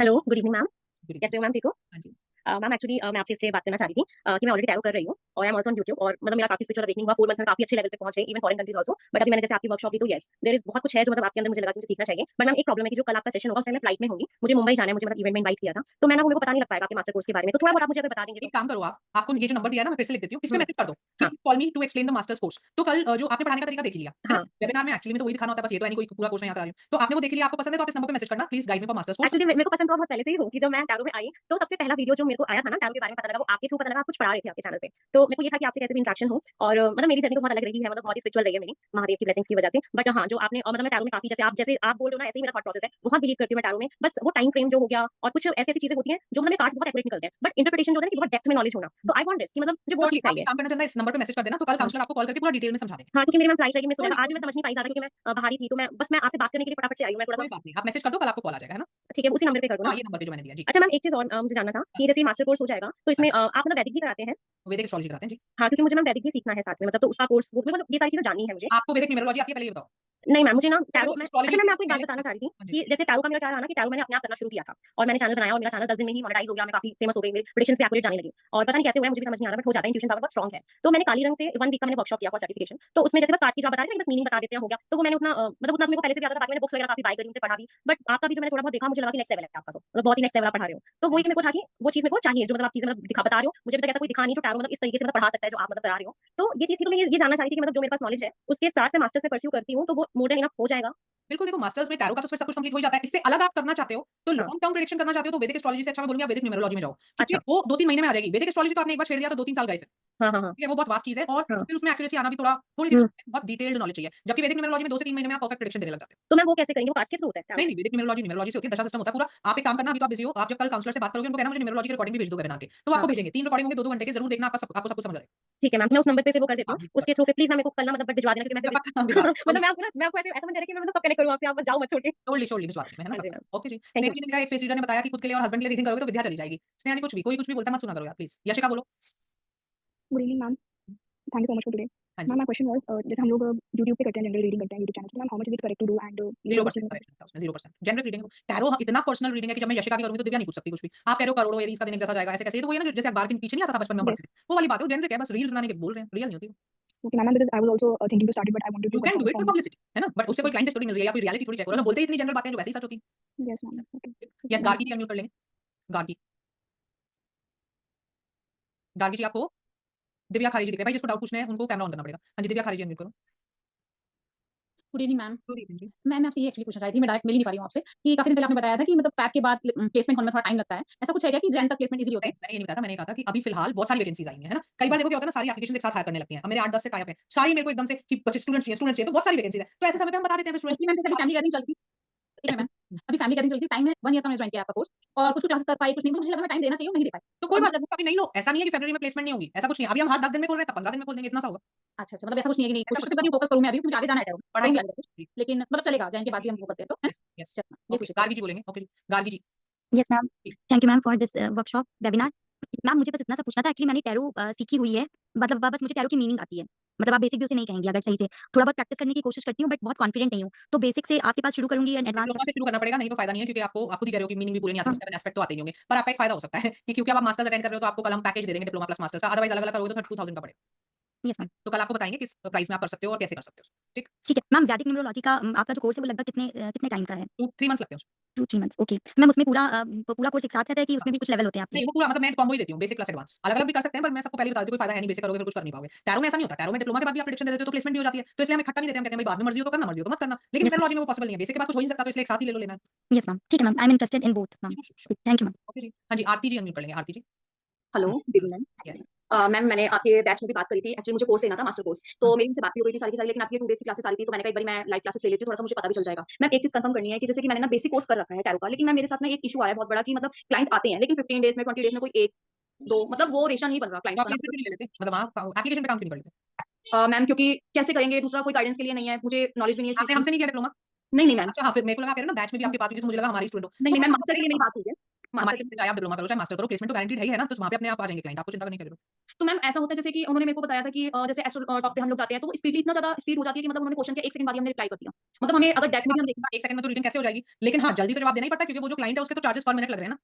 Hello, good evening ma'am. Good evening. कैसे हो मैम, ठीक हो? हाँ जी। मैम एक्चुअली मैं आपसे इसलिए बात करना चाह रही थी कि मैं ऑलरेडी टैरो कर रही हूँ और I am also on YouTube और मतलब मेरा काफी स्पिरिचुअल अवेकनिंग हुआ 4 मंथ्स में, काफी अच्छे लेवल पे पहुंच गई, even foreign countries also. But अभी मैंने जैसे आपकी वर्कशॉप ली तो यस देयर इज बहुत कुछ है जो मतलब आपके अंदर मुझे लगा कि मुझे सीखना चाहिए। बट मैम एक प्रॉब्लम है कि जो कल आपका सेशन होगा उस टाइम मैं फ्लाइट में होंगी, मुझे मुंबई जाना है, मुझे मतलब इवेंट में इनवाइट किया था, तो मैं ना वो मेरे को पता नहीं लग पाएगा आपके मास्टर कोर्स के बारे में, तो थोड़ा बहुत आप मुझे अगर बता देंगे तो। एक काम करो आप, आपको ये जो नंबर दिया है ना, मैं फिर से लिख देती हूँ, इस पे मैसेज कर दो कि हाँ call me to explain the masters course. तो कल जो आपने पढ़ाने का तरीका देख ही लिया, है ना? हाँ। वेबिनार में एक्चुअली में तो वही दिखाना होता है, बस ये तो है नहीं कोई पूरा कोर्स मैं यहाँ करा रही हूँ। तो आपने वो देख लिया, आपको पसंद है तो आप इस नंबर पे मैसेज करना, please guide me for masters course. Actually मेरे को पसंद तो बहुत पहले से ही हो कि जब मैं टैरो में आई तो सबसे पहला वीडियो जो मेरे को आया था ना टैरो के बारे में पता लगा, वो आपके थ्रू पता लगा, आप कुछ पढ़ा रहे थे आपके चैनल पे। तो मेरे को ये था कि आपसे कैसे भी इंटरेक्शन हो और मतलब मेरी जर्नी तो बहुत अलग रही है, मतलब बहुत ही स्पिरिचुअल रही है मेरी महादेव की ब्लेसिंग्स की वजह से। बट हाँ, जो आपने मतलब मैं टैरो में काफी जैसे आप बोल रहे हो ना, ऐसे ही मेरा थॉट प्रोसेस है, बहुत बिलीव करती हूँ मैं टैरो में। बस वो टाइम फ्रेम जो हो गया और कुछ ऐसी ऐसी चीजें होती हैं जो मतलब कार्ड्स बहुत एक्यूरेट निकलते हैं, बट इंटरप्रिटेशन जो होता है ना कि बहुत डेप्थ में नॉलेज होना, तो आई वांट दिस कि मतलब मुझे वो श्योरली चीज आप एक चाहिए। काम करना, चंदा इस नंबर पे मैसेज कर देना, तो कल हाँ काउंसलर आपको कॉल करके पूरा डिटेल में समझा देंगे। हाँ, क्योंकि मेरी मैम फ्लाइट रही, मैं सुना कोई था, आज भी मैं समझ नहीं पाई ज्यादा क्योंकि मैं बाहर ही थी, तो मैं आपसे बात करने के लिए फटाफट से आई हूँ मैं थोड़ा सा। कोई बात नहीं, आप मैसेज कर दो, कल आपको कॉल आ जाएगा, है ना? ठीक है, उसी नंबर पे कर दो हाँ, ना। ये नंबर पे जो मैंने दिया। जी। अच्छा मैम, एक चीज और मुझे जानना था हाँ, कि जैसे ये मास्टर कोर्स हो जाएगा तो हाँ इसमें जी। आप मतलब वैदिक भी कराते हैं? वैदिक एस्ट्रोलॉजी कराते हैं, जी। हाँ, क्योंकि मुझे मैम वैदिक भी सीखना है साथ में, मतलब तो उसका कोर्स वो मतलब ये सारी चीजें जाननी है मुझे। आपको वैदिक न्यूमेरोलॉजी आती है, पहले ये बताओ? नहीं मैम, मुझे ना तो टैरो देखो में एस्ट्रोलॉजी अच्छा मैम, से मैं आपको एक बात पहले बताना चाह रही थी हाँ जी। कि जैसे टैरो का मेरा क्या रहा ना कि टैरो मैंने अपने आप करना शुरू किया था और मैंने चैनल बनाया और मेरा चैनल 10 दिन में ही मोनेटाइज हो गया, मैं काफी फेमस हो गई, मेरी प्रेडिक्शंस भी एक्यूरेट जाने लगी और पता नहीं कैसे हुआ है, मुझे भी समझ नहीं आ रहा, बट हो जाता है, इंट्यूशन पावर बहुत स्ट्रांग है। तो मैंने काली रंग से 1 वीक का मैंने वर्कशॉप किया फॉर सर्टिफिकेशन, तो उसमें जैसे बस कार्ड्स की जो आप बता रहे थे ना, बस मीनिंग बता देते हैं, हो गया। तो वो मैंने उतना मतलब उतना मेरे को पहले से भी आता था, बाकी मैंने बुक्स वगैरह काफी बाय करी, उनसे पढ़ा भी। बट आपका भी जो मैंने थोड़ा बहुत देखा, मुझे लगा कि नेक्स्ट लेवल है आपका, तो मतलब बहुत ही नेक्स्ट लेवल आप पढ़ा रहे हो। तो वही मेरे को था कि वो चीज मेरे को चाहिए जो मतलब आप चीजें मतलब दिखा बता रहे हो, मुझे अभी तक ऐसा कोई दिखा नहीं जो टैरो मतलब इस तरीके से मतलब पढ़ा सकता है जो आप मतलब करा रहे हो। तो ये चीज थी, तो मैं ये जानना चाह रही थी कि मतलब जो मेरे पास नॉलेज है उसके साथ मैं मास्टर्स में परस्यू करती हूँ तो वो मोर देन इनफ हो जाएगा? बिल्कुल, देखो मास्टर्स में टैरो का तो फिर सब कुछ कंप्लीट हो ही जाता है। इससे अलग आप करना चाहते हो, तो हाँ। लॉन्ग टर्म प्रेडिक्शन करना चाहते हो, तो वैदिक एस्ट्रोलॉजी से अच्छा मैं बोलूँगी आप वैदिक न्यूमेरोलॉजी में जाओ। क्योंकि अच्छा। वो 2-3 महीने में आ जाएगी। वैदिक एस्ट्रोलॉजी तो आपने एक बार छेड़ दिया तो 2-3 साल गए फिर। हाँ, हाँ, हाँ। ठीक है, वो बहुत वास्ट चीज़ है और हाँ। फिर उसमें एक्यूरेसी आना भी थोड़ी-सी हुँ। बहुत डिटेल्ड नॉलेज चाहिए। जबकि वैदिक न्यूमेरोलॉजी में 2 से 3 महीने में आप परफेक्ट प्रेडिक्शन देने लग जाते हो। तो मैं वो कैसे करेंगे? वो कार्ड्स के थ्रू होता है टैरो? नहीं, नहीं, वैदिक न्यूमेरोलॉजी से होती है, दशा सिस्टम होता है पूरा। आप एक काम करना, अभी तो आप बिज़ी हो, आप जब कल काउंसलर से बात करोगे, उनको कहना मुझे न्यूमेरोलॉजी की रिकॉर्डिंग भी भेज दो वेबिनार की। तो वो हाँ। आपको भेजेंगे। 3 रिकॉर्डिंग होंगे 2-2 घंटे की, ज़रूर देखना, आपको सब कुछ समझ आएगा। ठीक है मैम, मैं उस नंबर पे फिर वो कर देती हाँ हूँ। जी, उसके थ्रू फिर प्लीज़ मैम मेरे को कल ना मतलब भिजवा देना, क्योंकि मैं मैं फिर पक्का भिजवा मतलब मैं आपको ऐसा मन कर रहा है कि मैं मतलब कब कनेक्ट करूँ आपसे, आप बस जाओ मत छोड़ के। श्योरली भिजवा देंगे, है ना हाँ जी पक्का। मैम, ओके जी। Thank Sneha you. जी ने मेरा एक फेस रीडर ने बताया कि खुद के लिए और हस्बैंड के लिए रीडिंग करोगे तो विद्या चली जाएगी। स्नेहा जी कोई कुछ भी बोलता है मत सुना करो यार प्लीज़। यशिका बोलो। Good evening ma'am, thank you so much for today. हाँ मैम जी। माय क्वेश्चन वाज़ जैसे हम लोग यूट्यूब पे करते हैं, जनरल रीडिंग करते हैं यूट्यूब चैनल पे, ma'am how much is it correct to do and ये थोड़ा-सा 0% चीज़ करेक्शन था उसमें 0% जेनेरिक रीडिंग टैरो इतना पर्सनल रीडिंग है कि जब मैं यशिका की करूँगी तो दिव्या नहीं पूछ सकती कुछ भी। आप कह रहे हो करोड़ों एरीज़ का दिन एक जैसा जाएगा ऐसे कैसे? ये तो वही है ना जैसे अखबार के पीछे नहीं आता था बचपन में हम येस, पढ़ते थे। वो वाली बात है, वो जेनेरिक है, बस रील्स बनाने के बोल रहे हैं, रियल नहीं होती वो। Okay ma'am, because I was also thinking to start it but I wanted you to can do confirm it for from publicity, है ना? बट उससे कोई क्लाइंट थोड़ी मिल रही है या कोई रियलिटी थोड़ी चेक हो रहा है। मैं बोलते ही इतनी जनरल बातें हैं जो वैसे ही सच होती येस मैम, ओके, हैं। Okay yes, ma'am. Gargi ji unmute कर लेंगे। गार्गी। गार्गी जी आपको दिव्या खारी जी दिख रहे हैं। भाई जिसको डाउट पूछने हैं उनको कैमरा ऑन करना पड़ेगा। हाँ जी, दिव्या खारी जी अनम्यूट करो। Good evening ma'am. Good evening जी। मैं आपसे ये एक्चुअली पूछना चाह रही थी, मैं डायरेक्ट मिल ही नहीं पा रही हूँ आपसे कि काफ़ी दिन पहले आपने बताया था कि मतलब पैक के बाद प्लेसमेंट होने में थोड़ा टाइम लगता है। ऐसा कुछ है क्या कि जैन तक प्लेसमेंट ईज़िली होता नहीं, है? मैंने ये नहीं बताया था, मैंने कहा था कि अभी फिलहाल बहुत सारी वैकेंसीज़ आई हैं, है ना? कई बार देखो क्या होता है ना, सारी एप्लीकेशंस एक साथ हायर करने लगती हैं। अब मेरे 8-10 से टाई अप है। सारी मेरे को एकदम से कि बच्चे स्टूडेंट्स चाहिए, तो बहुत सारी वैकेंसीज़ है। तो ऐसे समय पे हम बता देते हैं फिर स्टूडेंट्स एक्चुअली मैम जैसे अभी फैमिली गैदरिंग चल रही थी, ठीक है मैम। अभी फैमिली गैदरिंग चल रही थी, टाइम है 1 ईयर का मैंने जॉइन किया आपका कोर्स और कुछ क्लासेस कर पाई, कुछ नहीं। मुझे लगा मैं टाइम देना चाहिए और नहीं दे पाई। तो कोई और बात नहीं, अभी नहीं लो। ऐसा नहीं है कि फरवरी में प्लेसमेंट नहीं होगी, ऐसा कुछ नहीं है। अभी हम हर 10 दिन में खोल रहे हैं, तब 15 दिन में खोल देंगे, इतना सा होगा। अच्छा, मतलब ऐसा कुछ नहीं है कि नहीं ऐसा कोशिश कुछ तो कर रही हूँ फोकस करूँ मैं अभी, मुझे आगे जाना है पढ़ाई करूँगी करो। आगे कुछ। जी, लेकिन मतलब चलेगा जैन के बाद भी हम वो करते हैं तो, हैं? Yes, yes. चलना ये ओके, पूछ रही गार्गी जी बोलेंगे। ओके जी, गार्गी जी। यस मैम, जी, thank you ma'am for this workshop webinar. Ma'am मुझे बस इतना सा पूछना था, एक्चुअली मैंने टैरो सीखी हुई है, मतलब बस मुझे टैरो की मीनिंग आती है। मतलब आप बेसिक भी उसे नहीं कहेंगे अगर सही से। थोड़ा बहुत प्रैक्टिस करने की कोशिश करती हूँ बट बहुत कॉन्फिडेंट नहीं हूँ। तो बेसिक से आपके पास शुरू करूँगी एंड एडवांस डिप्लोमा से शुरू करना पड़ेगा, नहीं तो फायदा नहीं है, क्योंकि आपको आप खुद ही कह रहे हो कि मीनिंग भी पूरी नहीं आती, हाँ, 7 एस्पेक्ट तो आते ही होंगे। पर आपका एक फायदा हो सकता है कि क्योंकि अब आप मास्टर्स अटेंड कर रहे हो, तो आपको कल हम पैकेज दे देंगे डिप्लोमा प्लस मास्टर्स का। अदरवाइज़ अलग-अलग करोगे तो 32,000 का पड़ेगा। Yes ma'am. तो कल आपको बताएँगे किस प्राइस में आप कर सकते हो और कैसे कर सकते हो। ठीक? ठीक है। मैम वैदिक न्यूमरोलॉजी का आपका जो कोर्स है वो लगभग कितने टाइम का है? 2-3 मंथ्स लगते हैं उसमें। 2-3 मंथ्स ओके। मैम उसमें पूरा कोर्स एक साथ रहता है कि हाँ। उसमें भी कुछ लेवल होते हैं आपके? नहीं, वो पूरा मतलब मैं कॉम्बो ही देती हूँ, बेसिक प्लस एडवांस। अलग-अलग भी कर सकते हैं, पर मैं सबको पहले बता देती हूँ, कोई फायदा है नहीं, बेसिक करोगे फिर कुछ कर नहीं पाओगे। टैरो में ऐसा नहीं होता, टैरो में डिप्लोमा के बाद भी आप प्रेडिक्शन दे देते हो तो प्लेसमेंट भी हो जाती है। तो इसलिए हम इकट्ठा नहीं देते, हम कहते हैं भाई बाद में मर्ज़ी हो तो करना, मर्ज़ी हो तो मत करना। लेकिन यस मैम। न्यूमरोलॉजी में वो पॉसिबल नहीं है, बेसिक के बाद कुछ हो ही नहीं सकता, तो इसलिए एक साथ ही ले लो, लेना है। Yes ma'am. ठीक है ma'am, I am interested in both ma'am. Thank you ma'am. Okay जी। हाँ जी, आरती जी अनम्यूट कर लेंगे, Aarti ji. Hello, good evening ma'am. Yes, ma'am मैंने आपके बैच में भी बात करी थी। एक्चुअली मुझे कोर्स लेना था, मास्टर कोर्स। तो हाँ। मेरी उनसे बात भी हो गई थी सारी की सारी, लेकिन आपकी 2 डेज़ की क्लासेस आ रही थी, तो मैंने कहा एक बारी मैं लाइव क्लासेस ले लेती हूँ, थोड़ा-सा मुझे पता भी चल जाएगा। मैम एक चीज़ कन्फर्म करनी है कि जैसे कि मैंने ना बेसिक कोर्स कर रखा है टैरो का, लेकिन मैम मेरे साथ ना एक इश्यू आ रहा है बहुत बड़ा कि मतलब क्लाइंट आते हैं, लेकिन 15 डेज़ में, 20 डेज़ में कोई 1, 2 मतलब वो रेशा नहीं बन रहा तो क्लाइंट्स आप का ना। प्लेसमेंट क्यों नहीं ले लेते? मतलब आप एप्लीकेशन पे काम क्यों नहीं कर लेते? मैम क्योंकि कैसे करेंगे, दूसरा कोई गाइडेंस के लिए नहीं है, मुझे नॉलेज भी नहीं है इस चीज़ आपने की। हमसे नहीं किया डिप्लोमा? नहीं, नहीं मैम। अच्छा हाँ, फिर मेरे को लगा आप कह रहे हो ना बैच में भी आपकी बात हुई थी, तो मुझे लगा हमारी स्टूडेंट हो। नहीं, तो नहीं कोई मैम, बात मास्टर नहीं, के लिए मेरी बात हुई है। मास्टर हमारी के चाहे आप डिप्लोमा करो, चाहे मास्टर करो, प्लेसमेंट तो गारंटीड है ही है ना, तो वहाँ पे अपने आप आ जाएँगे क्लाइंट, आपको चिंता करने की ज़रूरत है। तो मैम ऐसा होता है जैसे कि उन्होंने मेरे को बताया था कि जैसे एस्ट्रो टॉक पे हम लोग जाते हैं, तो स्पीड इतना ज़्यादा स्पीड हो जाती है कि मतलब उन्होंने क्वेश्चन के 1 सेकंड बाद ही हमने रिप्लाई कर दिया। मतलब हमें अगर डेट में भी हम देखें, 1 सेकंड में तो रीडिंग कैसे हो जाएगी? लेकिन हाँ, जल्दी तो जवाब देना ही पड़ता है, क्योंकि वो जो क्लाइंट है उसके तो चार्जेस पर मिनट लग रहे हैं ना।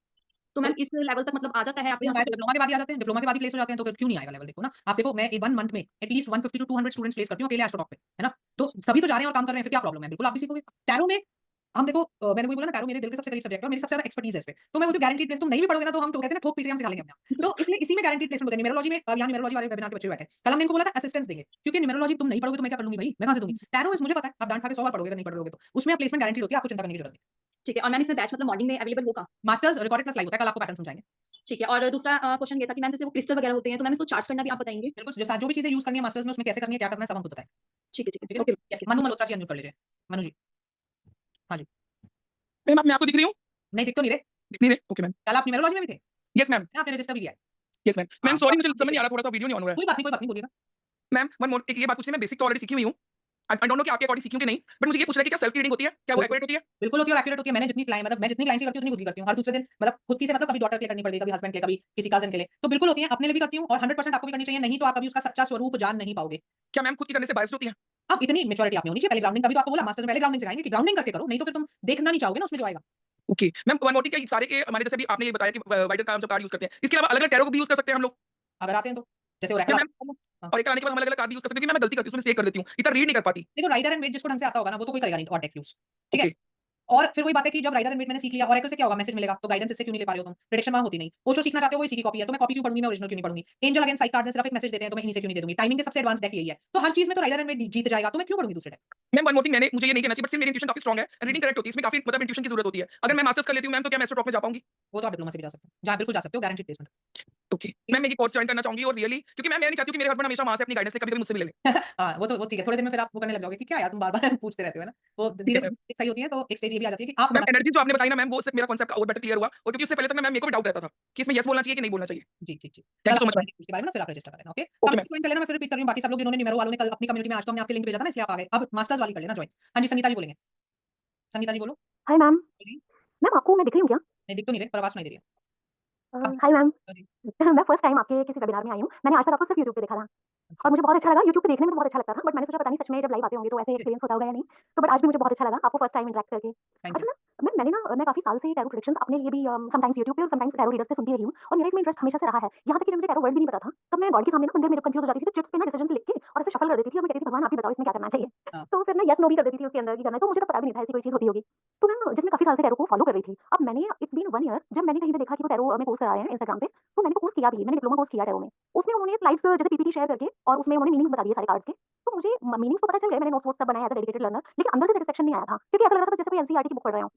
तो तो मैम इस लेवल तक मतलब आ जाता है आपके भाई यहाँ हमारे तो से? डिप्लोमा के बाद ही आ जाते हैं, डिप्लोमा के बाद ही प्लेस हो जाते हैं, तो फिर क्यों नहीं आएगा लेवल, देखो ना। आप देखो मैं 1 मंथ में एटलीस्ट 150 टू 200 स्टूडेंट्स प्लेस करती हूँ अकेले एस्ट्रोटॉक पे, है ना? तो सभी तो जा रहे हैं और काम कर रहे हैं, फिर क्या प्रॉब्लम है? बिल्कुल आप भी सीखोगे। टैरो में हम देखो मैंने वही बोला ना, टैरो मेरे दिल के सबसे करीब सब्जेक्ट है और मेरी सबसे ज़्यादा एक्सपर्टीज़ है इस पे। तो मैं वो जो गारंटीड प्लेस तुम नहीं भी पढ़ोगे ना, तो हम तो कहते हैं ना ठोक पीट के हम सिखा लेंगे अपने आप। तो इसलिए इसी में गारंटीड प्लेसमेंट होता है। न्यूमेरोलॉजी में यहाँ न्यूमेरोलॉजी वाले वेबिनार के बच्चे बैठे हैं। कल हमने इनको बोला था असिस्टेंस देंगे, क्योंकि न्यूमेरोलॉजी तुम नहीं पढ़ोगे तो मैं क्या कर लूँगी भाई? मैं कहाँ से दूँगी? टैरो इस मुझे पता है, आप डाँट खा के 100 बार पढ़ोगे, अगर नहीं पढ़ रहे होगे तो। उसमें प्लेसमेंट गारंटीड होती है, आपको चिंता करने की जरूरत नहीं। ठीक है, और मैम इसमें बैच मतलब मॉर्निंग में अवेलेबल होगा? मास्टर्स रिकॉर्डेड प्लस लाइव होता है, कल आपको पैटर्न समझाएँगे। ठीक है, और दूसरा क्वेश्चन ये था कि मैम जैसे वो क्रिस्टल वगैरह होते हैं, तो मैम इसको चार्ज करना भी आप बताएँगे? बिल्कुल, जो भी चीज़ें यूज़ करनी है मास्टर्स में, उसमें कैसे करनी है, क्या करना है, सब हमको पता है। ठीक ठीक है, है? ओके, यस, ठीक है। मनु मल्होत्रा जी अनम्यूट कर लीजिए। मनु जी। हाँ जी। मैम आप मैं आपको दिख रही हूँ? नहीं दिख तो नहीं रहे। दिख नहीं रहे? Okay ma'am. कल आप न्यूमेरोलॉजी में भी थे? यस मैम, आपने रजिस्टर भी किया है? Yes ma'am. मैम हाँ, तो सॉरी आप मुझे समझ देखते नहीं आ थे। रहा, थोड़ा-सा वीडियो नहीं ऑन हो रहा है। कोई बात नहीं, बोलिएगा। मैम वन मोर एक ये बात पूछनी है, मैं बेसिक तो ऑलरेडी सीखी हुई हूँ। आई डोंट नो कि आपके अकॉर्डिंग सीखी हूँ कि नहीं, बट मुझे ये पूछना है कि क्या सेल्फ रीडिंग होती है? क्या वो बिल्कुल, एक्यूरेट होती है? बिल्कुल होती है और एक्यूरेट होती है। मैंने जितनी क्लाइंट मतलब मैं जितनी क्लाइंट की करती हूँ, उतनी खुद की करती हूँ। हर दूसरे दिन मतलब खुद की से मतलब कभी डॉटर के लिए करनी पड़ेगी, कभी हस्बैंड के लिए, कभी किसी कज़िन के लिए। तो बिल्कुल होती है, अपने लिए भी करती हूँ और 100% आपको भी करनी चाहिए, नहीं तो आप कभी उसका सच्चा स्वरूप जान नहीं पाओगे। क्या मैम खुद की करने से बायस्ड होती है? अब इतनी मैच्योरिटी आप में होनी चाहिए, पहले ग्राउंडिंग, तभी तो आपको बोला मास्टर्स में पहले ग्राउंडिंग सिखाएंगे कि ग्राउंडिंग करके करो, नहीं तो फिर तुम देखना नहीं चाहोगे ना उसमें जो आएगा। Okay. Ma'am one more thing, क्या सारे के हमारे जैसे अभी आपने ये बताया कि वाइडर का हम जो कार्ड यूज़ करते हैं, इसके अलावा अलग-अलग टैरो को भी यूज़ कर सकते हैं हम लोग? अगर आते हैं तो, जैसे क्या ओरेकल मैम? आता है। हाँ, और एक आने के बाद हम अलग-अलग कार्ड भी यूज़ कर सकते हैं? क्योंकि मैं गलती करती हूँ, उसमें मिस्टेक कर देती हूँ, इतना रीड नहीं कर पाती। देखो राइडर एंड वेट जिसको ढंग से आता होगा ना, वो तो कोई करेगा नहीं और डेक यूज़, ठीक है? ओके, और फिर वही बात है कि जब राइडर एंड वेट मैंने सीख लिया, ओरेकल से क्या होगा, मैसेज मिलेगा, तो गाइडेंस इससे क्यों नहीं ले पा रहे हो तुम? प्रेडिक्शन वहाँ होती नहीं। ओशो सीखना चाहते हो, वो इसी की कॉपी है, तो मैं कॉपी क्यों पढ़ूँगी, मैं ओरिजिनल क्यों नहीं पढ़ूँगी? एंजल अगेंस्ट साइड कार्ड्स हैं, सिर्फ एक मैसेज देते हैं, तो मैं इन्हीं से क्यों नहीं दे दूँगी? टाइमिंग के सबसे एडवांस डेक यही है। तो हर चीज़ में तो राइडर एंड वेट जीत जाएगा, तो मैं क्यों पढ़ूँगी दूसरे deck? Ma'am one more thing, मैंने मुझे ये नहीं कहना चाहिए, बट स्टिल मेरी इंट्यूशन काफ़ी स्ट्रांग है, रीडिंग करेक्ट होती है, इसमें काफ़ी मतलब इंट्यूशन की ज़रूरत होती है। अगर मैं मास्टर्स कर लेती हूँ मैम, तो क्या मैं एस्ट्रो टॉक में जा पाऊँगी? वो तो आप डिप्लोमा से भी जा सकते हो। जहाँ बिल्कुल जा सकते हो, गारंटीड प्लेसमेंट। ओके। मैम मैं ये कोर्स जॉइन करना चाहूँगी और रियली क्योंकि मैम मैं नहीं चाहती हूँ कि मेरे हस्बैंड हमेशा वहाँ से अपनी गाइडेंस ले, कभी-कभी मुझसे भी ले लें। हाँ, वो ठीक है। थोड़े दिन में फिर आप वो करने लग जाओगे कि क्या यार तुम बार-बार पूछते रहते हो, है ना? वो ठीक है धीरे-धीरे मैम। चीज़ें सही होती है, तो एक स्टेज ये भी आ जाती है कि आप मैम मना एनर्जी जो आपने बताई ना मैम, वो उससे मेरा कॉन्सेप्ट और बेटर क्लियर हुआ और क्योंकि उससे पहले तक ना मैम मेरे को भी डाउट रहता था कि इसमें येस बोलना चाहिए कि नहीं बोलना चाहिए। जी, जी, जी। थैंक कल यू सो आपको मच मैम। बताएँगे इसके बारे में ना, फिर आप रजिस्टर कर लेना, okay? Okay ma'am. Community join कर लेना, मैं फिर रिपीट कर रही हूँ, बाकी सब लोग जिन्होंने न्यूमेरो वालों ने कल अपनी कम्युनिटी में आज तो हमने आपके लिंक भेजा था ना, इसलिए आप आ गए। अब मास्टर्स वाली कर लेना जॉइन। हाँ जी, संगीता जी बोलेंगे। संगीता जी बोलो। Hi ma'am. जी, मैम आपको मैं दिख रही हूँ क्या? नहीं दिख तो नहीं रहे, पर आवाज़ सुनाई दे रही है। हाँ, हाय मैम। हाँ जी। मैं फर्स्ट टाइम आपके किसी वेबिनार में आई हूँ। मैंने आज तक आपको सिर्फ यूट्यूब पे देखा था और अच्छा, मुझे बहुत अच्छा लगा। यूट्यूब पे देखने में तो बहुत अच्छा लगता था, बट मैंने सोचा पता नहीं सच में जब लाइव आते होंगे तो ऐसे जी, एक्सपीरियंस होता होगा या नहीं। तो बट आज भी मुझे बहुत अच्छा लगा आपको फर्स्ट टाइम इंटरेक्ट करके। Thank you. अच्छा मैम मैंने ना मैं काफ़ी साल से टैरो प्रेडिक्शंस अपने लिए भी समटाइम्स यूट्यूब पे और समटाइम्स टैरो रीडर से सुनती रही हूँ और मेरा इसमें इंटरेस्ट हमेशा से रहा है। यहाँ तक कि जब मुझे टैरो वर्ड भी नहीं पता था, तब मैं गॉड के सामने ना थोड़ी देर मेरे कंफ्यूज हो जाती थी, तो चिट्स पे ना डिसीजन लिख के और ऐसे शफल कर देती थी और मैं कहती थी भगवान आप ही बताओ इसमें क्या करना चाहिए। हाँ, तो फिर मैं येस नो भी कर देती थी उसके अंदर कि करना है, तो मुझे तो पता भी नहीं था ऐसी कोई चीज़ होती होगी। तो मैम जब मैं काफ़ी साल से टैरो को फॉलो कर रही थी, अब मैंने इट्स बीन 1 ईयर जब मैंने कहीं पे देखा कि वो टैरो में कोर्स करा रहे हैं इंस्टाग्राम पे, तो मैंने वो कोर्स किया भी, मैंने डिप्लोमा कोर्स किया टैरो में। उसमें उन्होंने स्लाइड्स जैसे पीपीटी शेयर करके और उसमें उन्होंने मीनिंग्स बता दिए सारे कार्ड्स के। तो मुझे मीनिंग्स तो पता चल गए, मैंने नोट्स वोट्स सब बनाए एज अ डेडिकेटेड लर्नर, लेकिन अंदर से सैटिस्फैक्शन नहीं आया था क्योंकि ऐसा लग रहा था जैसे कोई एनसीईआरटी की बुक पढ़ रहे हो।